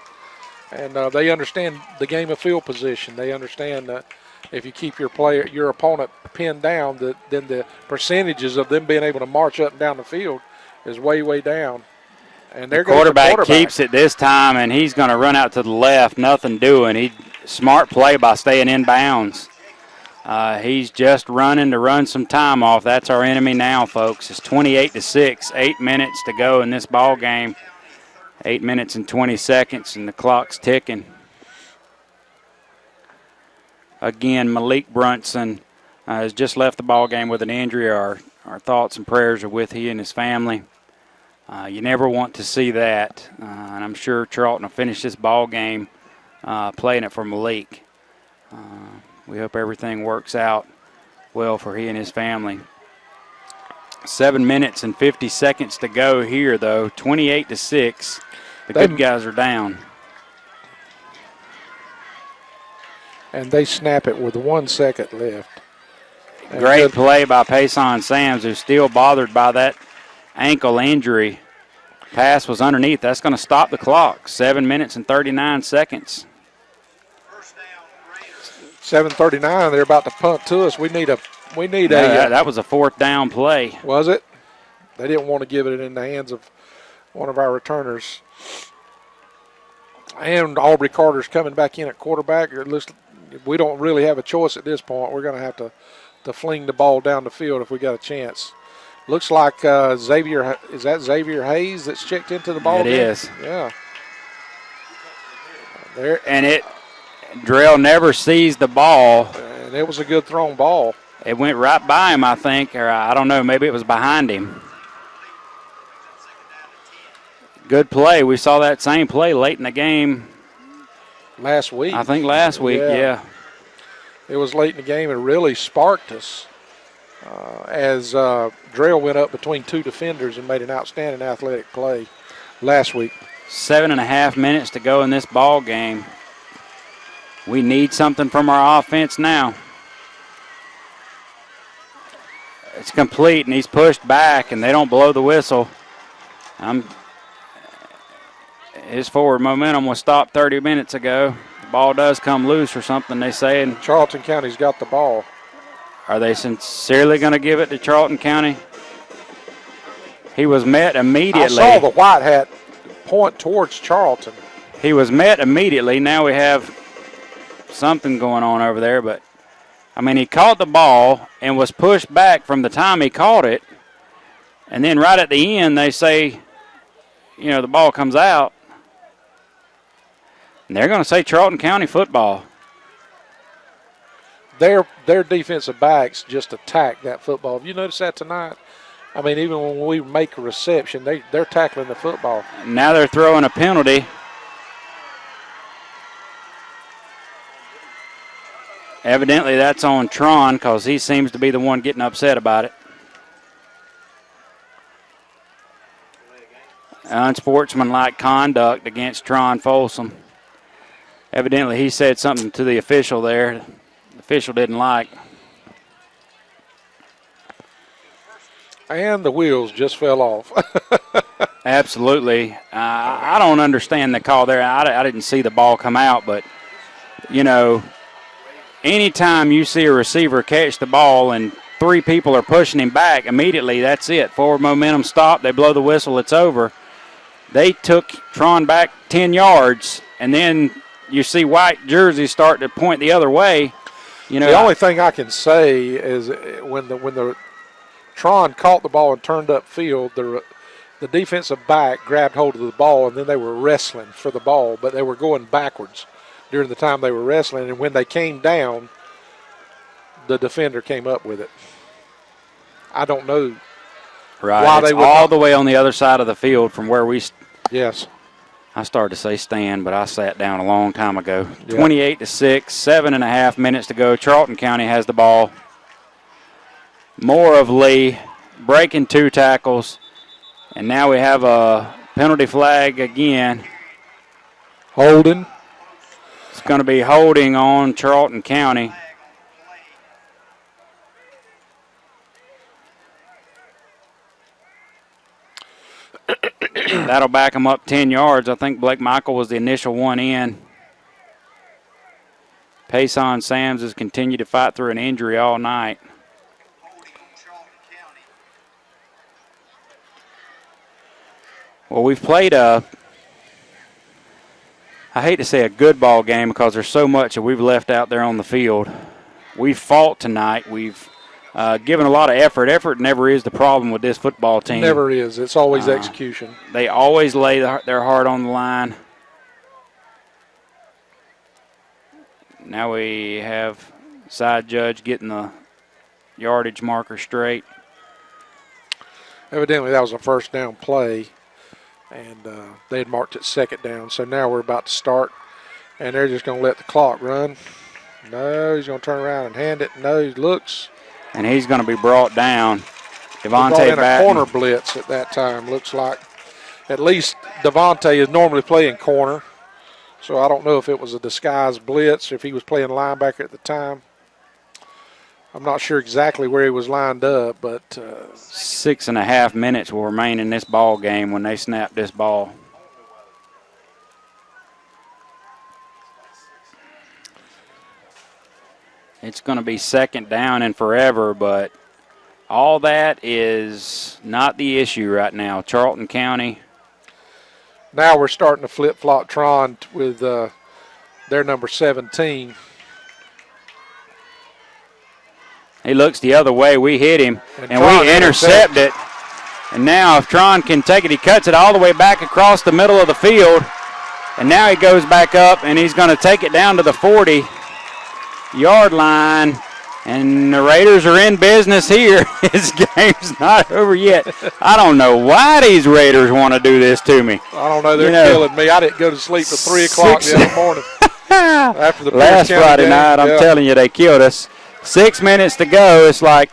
Speaker 2: and they understand the game of field position. They understand that if you keep your opponent pinned down, then the percentages of them being able to march up and down the field is way, way down. And
Speaker 3: the quarterback keeps it this time, and he's going to run out to the left, nothing doing. Smart play by staying in bounds. He's just running to run some time off. That's our enemy now, folks. It's 28-6, 8 minutes to go in this ball game. 8 minutes and 20 seconds, and the clock's ticking. Again, Malik Brunson has just left the ball game with an injury. Our thoughts and prayers are with he and his family. You never want to see that, and I'm sure Charlton will finish this ball game playing it for Malik. We hope everything works out well for he and his family. 7 minutes and 50 seconds to go here, though. 28-6. The good guys are down.
Speaker 2: And they snap it with 1 second left.
Speaker 3: Great play by Payson Sams, who's still bothered by that ankle injury. Pass was underneath. That's going to stop the clock. 7 minutes and 39 seconds.
Speaker 2: 7:39. They're about to punt to us. We need a.
Speaker 3: That was a 4th down play.
Speaker 2: Was it? They didn't want to give it in the hands of one of our returners. And Aubrey Carter's coming back in at quarterback. We don't really have a choice at this point. We're going to have to fling the ball down the field if we got a chance. Looks like Xavier Hayes that's checked into the ball
Speaker 3: game?
Speaker 2: It
Speaker 3: is.
Speaker 2: Yeah.
Speaker 3: There. And Drell never sees the ball.
Speaker 2: And it was a good thrown ball.
Speaker 3: It went right by him, I think, or I don't know, maybe it was behind him. Good play. We saw that same play late in the game.
Speaker 2: Last week.
Speaker 3: I think last week, yeah.
Speaker 2: It was late in the game and really sparked us. as Drell went up between two defenders and made an outstanding athletic play last week.
Speaker 3: 7.5 minutes to go in this ball game. We need something from our offense now. It's complete, and he's pushed back, and they don't blow the whistle. His forward momentum was stopped 30 minutes ago. The ball does come loose or something, they say. And
Speaker 2: Charlton County's got the ball.
Speaker 3: Are they sincerely going to give it to Charlton County? He was met immediately.
Speaker 2: I saw the white hat point towards Charlton.
Speaker 3: He was met immediately. Now we have something going on over there, but I mean, he caught the ball and was pushed back from the time he caught it. And then right at the end, they say, you know, the ball comes out. And they're going to say Charlton County football.
Speaker 2: Their defensive backs just attack that football. Have you noticed that tonight? I mean, even when we make a reception, they're tackling the football.
Speaker 3: Now they're throwing a penalty. Evidently that's on Tron because he seems to be the one getting upset about it. Unsportsmanlike conduct against Tron Folsom. Evidently he said something to the official there. The official didn't like.
Speaker 2: And the wheels just fell off.
Speaker 3: Absolutely. I don't understand the call there. I didn't see the ball come out, but, you know, anytime you see a receiver catch the ball and three people are pushing him back, immediately that's it. Forward momentum stopped. They blow the whistle. It's over. They took Tron back 10 yards, and then you see white jerseys start to point the other way. You know,
Speaker 2: the only thing I can say is when the Tron caught the ball and turned upfield, the defensive back grabbed hold of the ball, and then they were wrestling for the ball, but they were going backwards during the time they were wrestling. And when they came down, the defender came up with it. I don't know why
Speaker 3: it's
Speaker 2: they would
Speaker 3: all the way on the other side of the field from where we.
Speaker 2: Yes.
Speaker 3: I started to say stand, but I sat down a long time ago.
Speaker 2: Yeah.
Speaker 3: 28-6, 7.5 minutes to go. Charlton County has the ball. More of Lee breaking 2 tackles. And now we have a penalty flag again.
Speaker 2: Holding.
Speaker 3: It's going to be holding on Charlton County. That'll back them up 10 yards. I think Blake Michael was the initial one in. Payson Sams has continued to fight through an injury all night. Well, we've played I hate to say a good ball game because there's so much that we've left out there on the field. We've fought tonight. We've given a lot of effort. Effort never is the problem with this football team.
Speaker 2: Never is. It's always execution.
Speaker 3: They always lay their heart on the line. Now we have side judge getting the yardage marker straight.
Speaker 2: Evidently that was a first down play, and they had marked it second down. So now we're about to start, and they're just going to let the clock run. No, he's going to turn around and hand it. No, he looks.
Speaker 3: And he's going to be brought down.
Speaker 2: Devontae Batten. A corner blitz at that time, looks like. At least Devontae is normally playing corner. So I don't know if it was a disguised blitz, if he was playing linebacker at the time. I'm not sure exactly where he was lined up, but
Speaker 3: 6.5 minutes will remain in this ball game when they snap this ball. It's going to be second down and forever, but all that is not the issue right now. Charlton County.
Speaker 2: Now we're starting to flip-flop Tron with their number 17.
Speaker 3: He looks the other way. We hit him, and we intercept it. And now if Tron can take it, he cuts it all the way back across the middle of the field. And now he goes back up, and he's going to take it down to the 40-yard line. And the Raiders are in business here. His game's not over yet. I don't know why these Raiders want to do this to me.
Speaker 2: I don't know. They're killing me. I didn't go to sleep till 3 o'clock the other morning. After the
Speaker 3: last Friday night, I'm telling you, they killed us. 6 minutes to go. It's like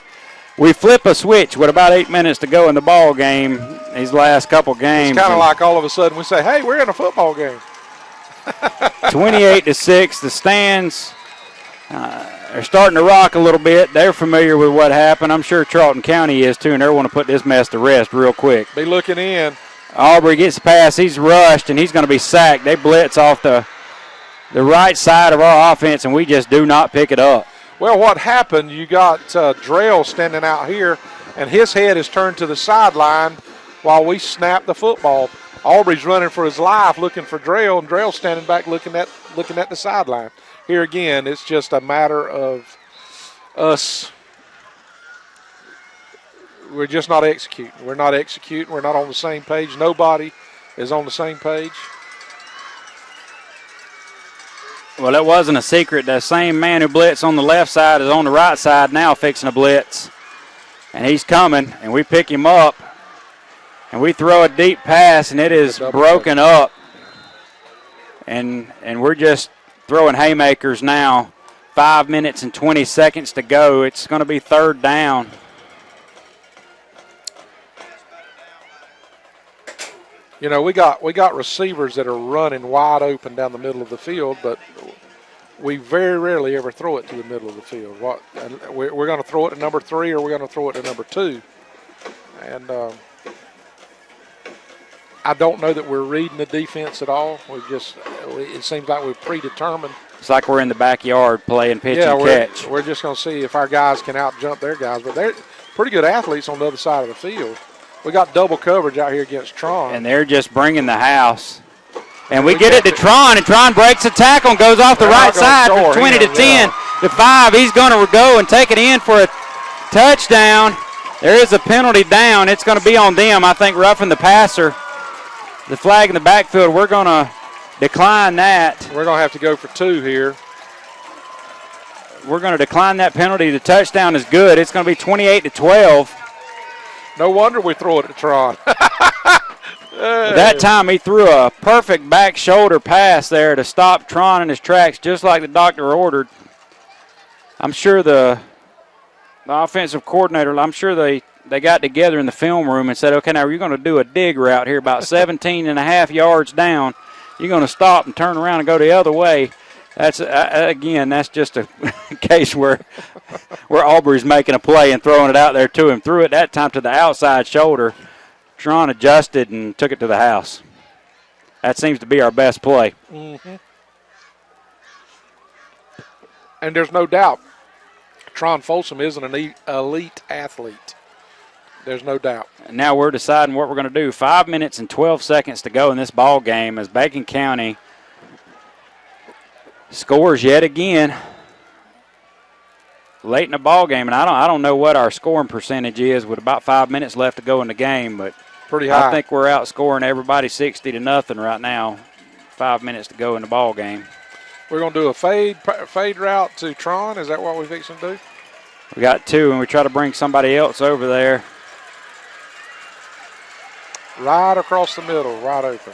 Speaker 3: we flip a switch with about 8 minutes to go in the ball game. These last couple games.
Speaker 2: It's kind of like all of a sudden we say, "Hey, we're in a football game."
Speaker 3: 28-6. The stands are starting to rock a little bit. They're familiar with what happened. I'm sure Charlton County is too, and they want to put this mess to rest real quick.
Speaker 2: Be looking in.
Speaker 3: Aubrey gets past. He's rushed, and he's going to be sacked. They blitz off the right side of our offense, and we just do not pick it up.
Speaker 2: Well, what happened, you got Drell standing out here, and his head is turned to the sideline while we snap the football. Aubrey's running for his life looking for Drell, and Drell's standing back looking at the sideline. Here again, it's just a matter of us. We're just not executing. We're not executing. We're not on the same page. Nobody is on the same page.
Speaker 3: Well, it wasn't a secret. The same man who blitzed on the left side is on the right side now fixing a blitz. And he's coming, and we pick him up. And we throw a deep pass, and it is broken up. And we're just throwing haymakers now. 5 minutes and 20 seconds to go. It's going to be third down.
Speaker 2: You know, we got receivers that are running wide open down the middle of the field, but we very rarely ever throw it to the middle of the field. We're going to throw it to number 3 or we're going to throw it to number 2. And I don't know that we're reading the defense at all. It seems like we're predetermined.
Speaker 3: It's like we're in the backyard playing pitch and catch.
Speaker 2: We're just going to see if our guys can out-jump their guys. But they're pretty good athletes on the other side of the field. We got double coverage out here against Tron.
Speaker 3: And they're just bringing the house. And we get it to Tron, and Tron breaks the tackle and goes off the right side from 20 to 10 to 5. He's going to go and take it in for a touchdown. There is a penalty down. It's going to be on them, I think, roughing the passer. The flag in the backfield, we're going to decline that.
Speaker 2: We're going to have to go for 2 here.
Speaker 3: We're going to decline that penalty. The touchdown is good. It's going to be 28-12.
Speaker 2: No wonder we throw it to Tron.
Speaker 3: That time he threw a perfect back shoulder pass there to stop Tron in his tracks, just like the doctor ordered. I'm sure the offensive coordinator, I'm sure they got together in the film room and said, okay, now you're going to do a dig route here about 17 and a half yards down. You're going to stop and turn around and go the other way. That's again, that's just a case where Aubrey's making a play and throwing it out there to him. Threw it that time to the outside shoulder. Tron adjusted and took it to the house. That seems to be our best play.
Speaker 2: Mm-hmm. And there's no doubt Tron Folsom is an elite athlete. There's no doubt.
Speaker 3: And now we're deciding what we're going to do. 5 minutes and 12 seconds to go in this ball game as Bacon County scores yet again late in the ball game. And I don't know what our scoring percentage is with about 5 minutes left to go in the game, but
Speaker 2: pretty high.
Speaker 3: I think we're outscoring everybody 60-0 right now. 5 minutes to go in the ball game.
Speaker 2: We're going to do a fade route to Tron. Is that what we're fixing to do?
Speaker 3: We got 2, and we try to bring somebody else over there.
Speaker 2: Right across the middle, right open.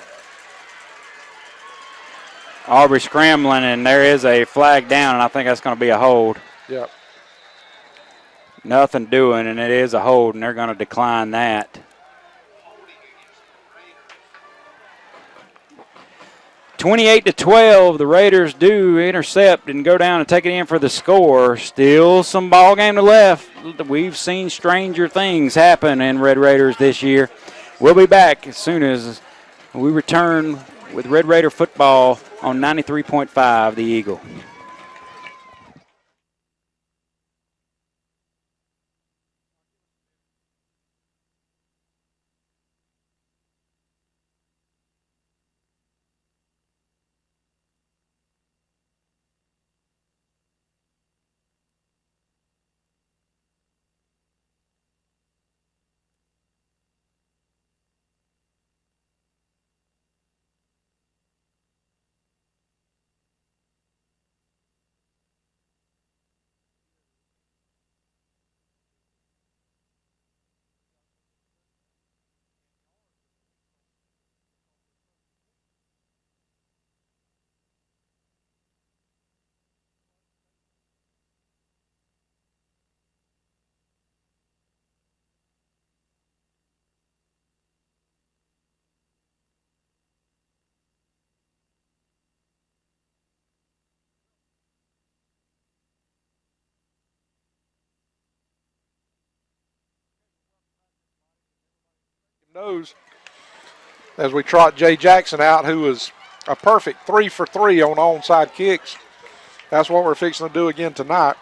Speaker 3: Aubrey scrambling, and there is a flag down, and I think that's going to be a hold.
Speaker 2: Yep.
Speaker 3: Nothing doing, and it is a hold, and they're going to decline that. 28-12, the Raiders do intercept and go down and take it in for the score. Still some ball game to left. We've seen stranger things happen in Red Raiders this year. We'll be back as soon as we return with Red Raider football on 93.5 The Eagle.
Speaker 2: Nose as we trot Jay Jackson out, who was a perfect 3 for 3 on onside kicks. That's what we're fixing to do again tonight.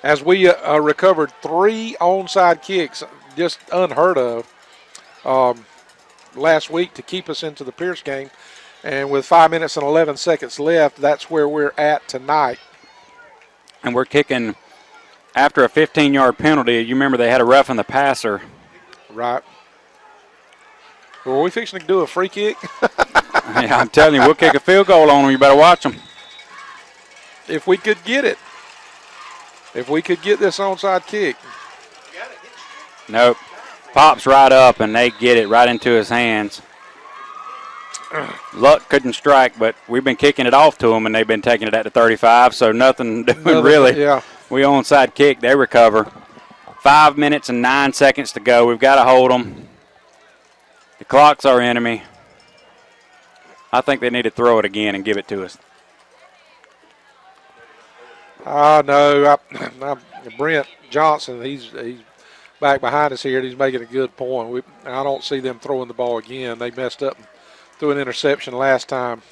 Speaker 2: As we recovered 3 onside kicks, just unheard of, last week to keep us into the Pierce game. And with 5 minutes and 11 seconds left, that's where we're at tonight.
Speaker 3: And we're kicking after a 15-yard penalty. You remember they had a roughing the passer.
Speaker 2: Right. Were we fixing to do a free kick?
Speaker 3: Yeah, I'm telling you, we'll kick a field goal on them. You better watch them.
Speaker 2: If we could get it. If we could get this onside kick.
Speaker 3: Nope. Pops right up, and they get it right into his hands. Luck couldn't strike, but we've been kicking it off to them, and they've been taking it at the 35, so nothing doing really.
Speaker 2: Yeah.
Speaker 3: We onside kick. They recover. 5 minutes and 9 seconds to go. We've got to hold them. The clock's our enemy. I think they need to throw it again and give it to us.
Speaker 2: No, Brent Johnson, he's back behind us here, and he's making a good point. I don't see them throwing the ball again. They messed up and threw an interception last time.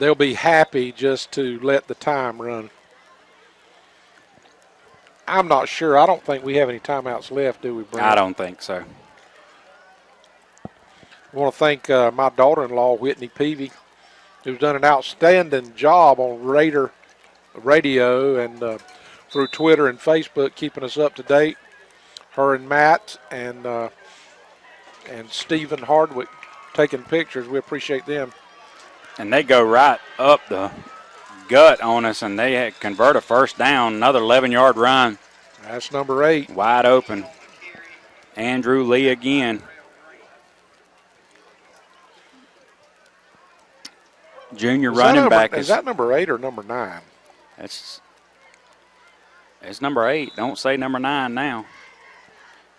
Speaker 2: They'll be happy just to let the time run. I'm not sure. I don't think we have any timeouts left, do we, Brent?
Speaker 3: I don't think so.
Speaker 2: I want to thank my daughter-in-law, Whitney Peavy, who's done an outstanding job on Raider Radio and through Twitter and Facebook, keeping us up to date. Her and Matt and Stephen Hardwick taking pictures. We appreciate them.
Speaker 3: And they go right up the gut on us, and they convert a first down, another 11-yard run.
Speaker 2: That's number 8.
Speaker 3: Wide open. Andrew Lee again. Junior running back.
Speaker 2: Is that number 8 or number 9?
Speaker 3: It's number 8. Don't say number 9 now.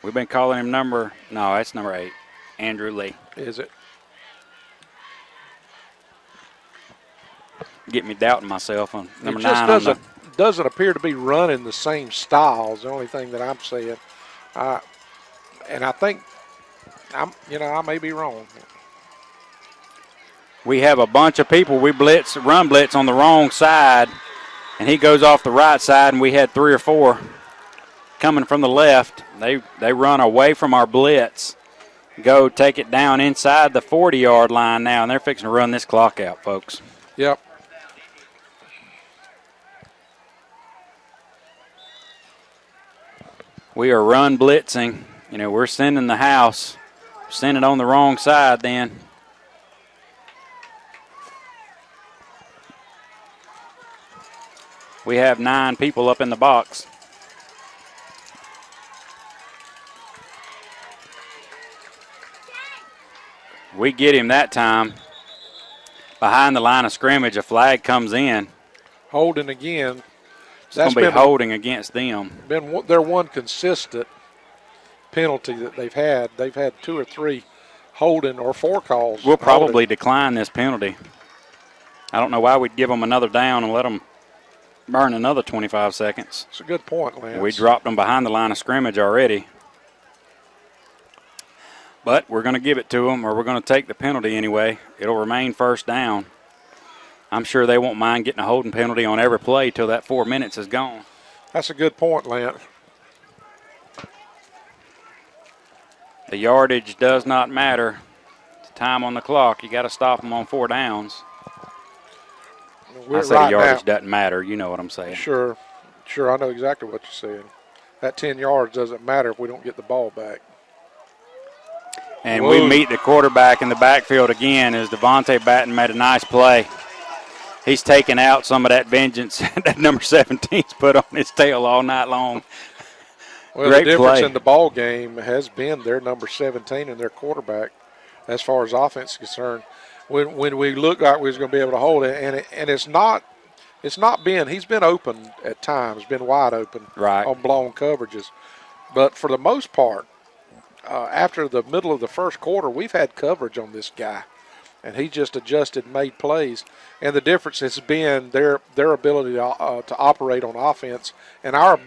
Speaker 3: We've been calling him no, that's number 8. Andrew Lee.
Speaker 2: Is it?
Speaker 3: Get me doubting myself on number 9.
Speaker 2: It just doesn't appear to be running the same style is the only thing that I'm saying. And I think, I may be wrong.
Speaker 3: We have a bunch of people. We run blitz on the wrong side, and he goes off the right side, and we had 3 or 4 coming from the left. They run away from our blitz, go take it down inside the 40-yard line now, and they're fixing to run this clock out, folks.
Speaker 2: Yep.
Speaker 3: We are run blitzing. We're sending the house. Send it on the wrong side then. We have 9 people up in the box. We get him that time. Behind the line of scrimmage, a flag comes in.
Speaker 2: Holding again.
Speaker 3: It's going to be holding against them.
Speaker 2: Been their one consistent penalty that they've had. They've had 2 or 3 holding or 4 calls.
Speaker 3: We'll probably decline this penalty. I don't know why we'd give them another down and let them burn another 25 seconds.
Speaker 2: It's a good point, Lance.
Speaker 3: We dropped them behind the line of scrimmage already. But we're going to give it to them, or we're going to take the penalty anyway. It'll remain first down. I'm sure they won't mind getting a holding penalty on every play till that 4 minutes is gone.
Speaker 2: That's a good point, Lance.
Speaker 3: The yardage does not matter. It's time on the clock. You got to stop them on 4 downs. I say the yardage doesn't matter. You know what I'm saying.
Speaker 2: Sure. I know exactly what you're saying. That 10 yards doesn't matter if we don't get the ball back.
Speaker 3: And we meet the quarterback in the backfield again as Devontae Batten made a nice play. He's taken out some of that vengeance that number 17's put on his tail all night long.
Speaker 2: Well,
Speaker 3: Great
Speaker 2: the difference
Speaker 3: play.
Speaker 2: in the ball game has been their number 17 and their quarterback as far as offense is concerned. When we looked like we was going to be able to hold it, and it's not been. He's been open at times, been wide open on blown coverages, but for the most part, after the middle of the first quarter, we've had coverage on this guy, and he just adjusted and made plays. And the difference has been their ability to operate on offense and our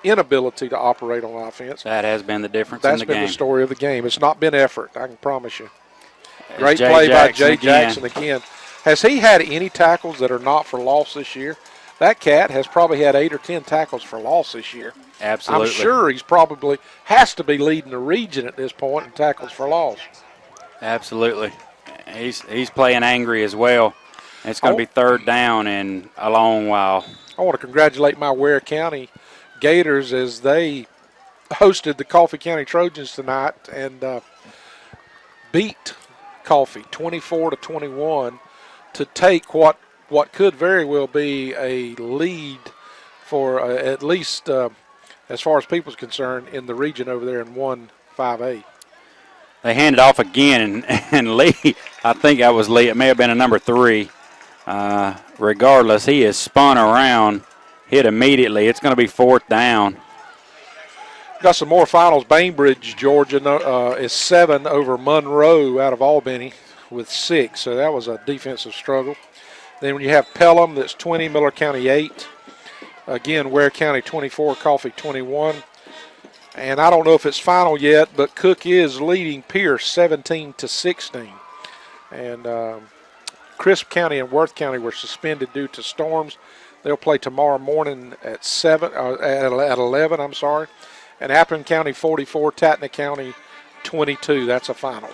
Speaker 2: inability to operate on offense.
Speaker 3: That has been the difference in the game.
Speaker 2: That's been the story of the game. It's not been effort, I can promise you. Great
Speaker 3: Jay
Speaker 2: play by Jay
Speaker 3: Jackson
Speaker 2: Jackson again. Has he had any tackles that are not for loss this year? That cat has probably had 8 or 10 tackles for loss this year.
Speaker 3: Absolutely.
Speaker 2: I'm sure he's probably has to be leading the region at this point in tackles for loss.
Speaker 3: Absolutely. He's playing angry as well. It's going to be third down in a long while.
Speaker 2: I want to congratulate my Ware County Gators as they hosted the Coffee County Trojans tonight and beat Coffee 24-21 to take what could very well be a lead for at least as far as people's concerned in the region over there in 1-5A.
Speaker 3: They handed off again, and Lee, I think that was Lee. It may have been a number 3. Regardless, he is spun around, hit immediately. It's going to be fourth down.
Speaker 2: Got some more finals. Bainbridge, Georgia is 7 over Monroe out of Albany with 6. So that was a defensive struggle. Then when you have Pelham, that's 20, Miller County 8. Again, Ware County 24, Coffee 21. And I don't know if it's final yet, but Cook is leading Pierce 17-16. And Crisp County and Worth County were suspended due to storms. They'll play tomorrow morning at 11. I'm sorry. And Appleton County 44, Tatna County 22. That's a final.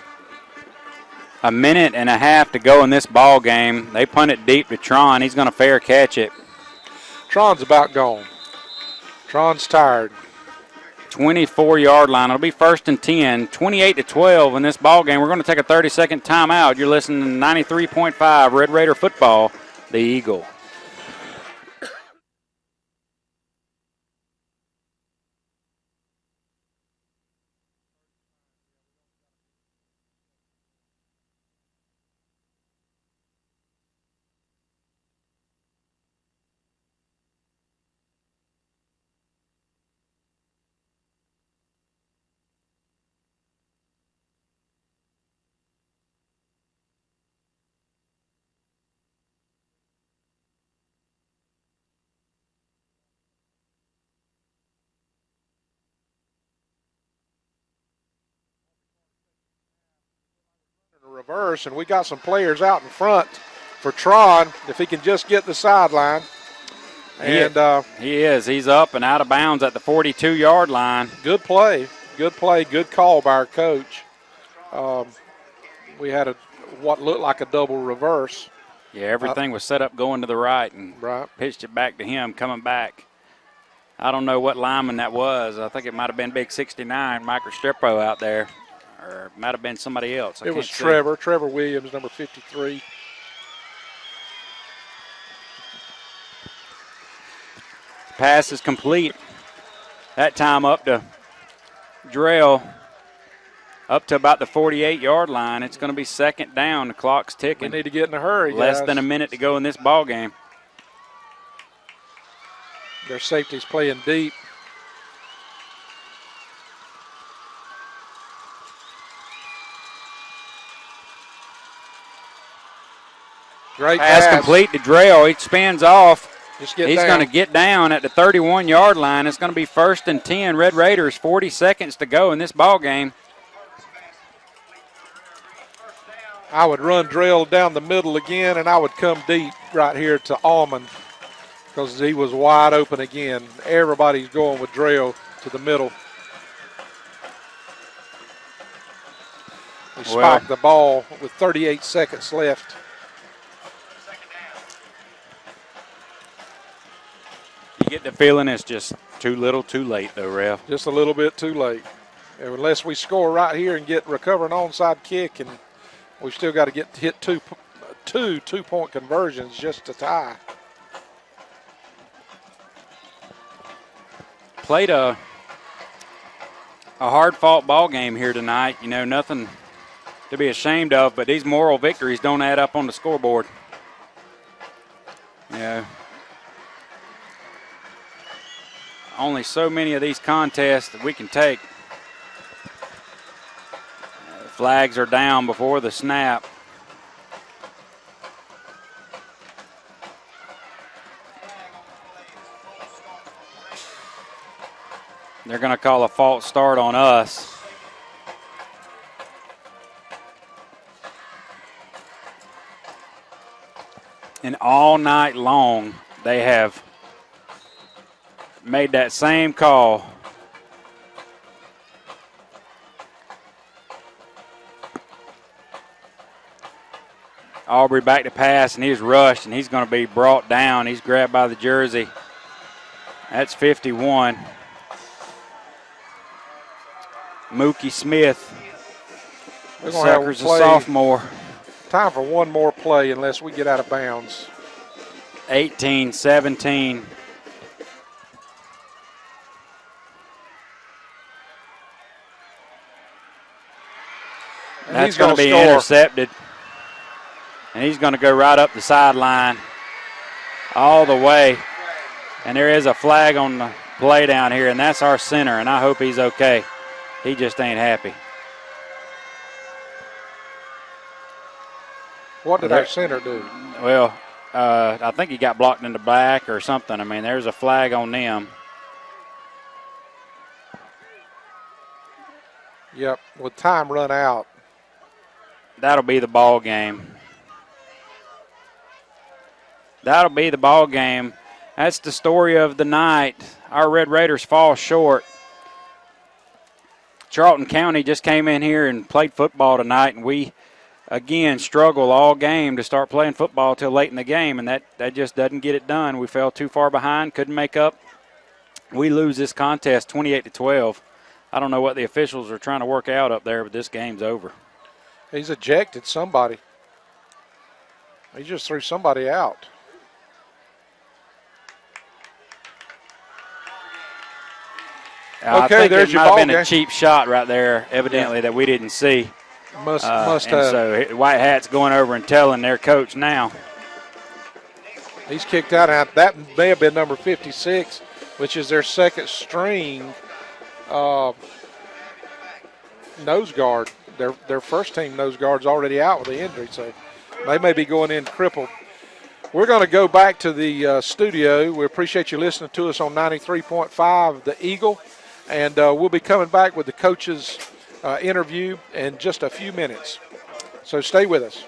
Speaker 3: A minute and a half to go in this ball game. They punt it deep to Tron. He's going to fair catch it.
Speaker 2: Tron's about gone. Tron's tired.
Speaker 3: 24-yard line. It'll be first and 10, 28-12 in this ball game. We're going to take a 30-second timeout. You're listening to 93.5 Red Raider football, the Eagle.
Speaker 2: Reverse, and we got some players out in front for Tron if he can just get the sideline. And
Speaker 3: he is. He's up and out of bounds at the 42-yard line.
Speaker 2: Good play, good call by our coach. We had what looked like a double reverse.
Speaker 3: Yeah, everything was set up going to the right and pitched it back to him coming back. I don't know what lineman that was. I think it might have been Big 69, Mike Restrepo out there. Or it might have been somebody else.
Speaker 2: It was Trevor Williams, number 53.
Speaker 3: Pass is complete. That time up to Drell, up to about the 48-yard line. It's going to be second down. The clock's ticking.
Speaker 2: We need to get in a hurry,
Speaker 3: Less
Speaker 2: guys.
Speaker 3: than a minute to go in this ball game.
Speaker 2: Their safety's playing deep. Great
Speaker 3: pass complete to Drell. He spins off. He's going to get down at the 31-yard line. It's going to be first and 10. Red Raiders, 40 seconds to go in this ball game.
Speaker 2: I would run Drell down the middle again, and I would come deep right here to Almond because he was wide open again. Everybody's going with Drell to the middle. We spiked the ball with 38 seconds left.
Speaker 3: You get the feeling it's just too little too late, though, Ref.
Speaker 2: Just a little bit too late. And unless we score right here and recover an onside kick, and we've still got to hit two two-point conversions just to tie.
Speaker 3: Played a hard-fought ball game here tonight. You know, nothing to be ashamed of, but these moral victories don't add up on the scoreboard. Yeah. Only so many of these contests that we can take. Flags are down before the snap. They're going to call a false start on us. And all night long, they have made that same call. Aubrey back to pass, and he's rushed, and he's going to be brought down. He's grabbed by the jersey. That's 51. Mookie Smith, Sucker's a sophomore.
Speaker 2: Time for one more play unless we get out of bounds.
Speaker 3: 18-17. That's going to be intercepted. And he's going to go right up the sideline all the way. And there is a flag on the play down here, and that's our center, and I hope he's okay. He just ain't happy.
Speaker 2: What did our center do?
Speaker 3: Well, I think he got blocked in the back or something. I mean, there's a flag on them.
Speaker 2: Yep, with time run out.
Speaker 3: That'll be the ball game. That'll be the ball game. That's the story of the night. Our Red Raiders fall short. Charlton County just came in here and played football tonight, and we, again, struggle all game to start playing football till late in the game, and that just doesn't get it done. We fell too far behind, couldn't make up. We lose this contest 28-12. I don't know what the officials are trying to work out up there, but this game's over.
Speaker 2: He's ejected somebody. He just threw somebody out.
Speaker 3: I think there's your ball game. Might have been a cheap shot right there, evidently, that we didn't see.
Speaker 2: Must have.
Speaker 3: So White Hat's going over and telling their coach now.
Speaker 2: He's kicked out. That may have been number 56, which is their second string nose guard. Their first team nose guard's already out with the injury, so they may be going in crippled. We're going to go back to the studio. We appreciate you listening to us on 93.5 The Eagle, and we'll be coming back with the coaches' interview in just a few minutes. So stay with us.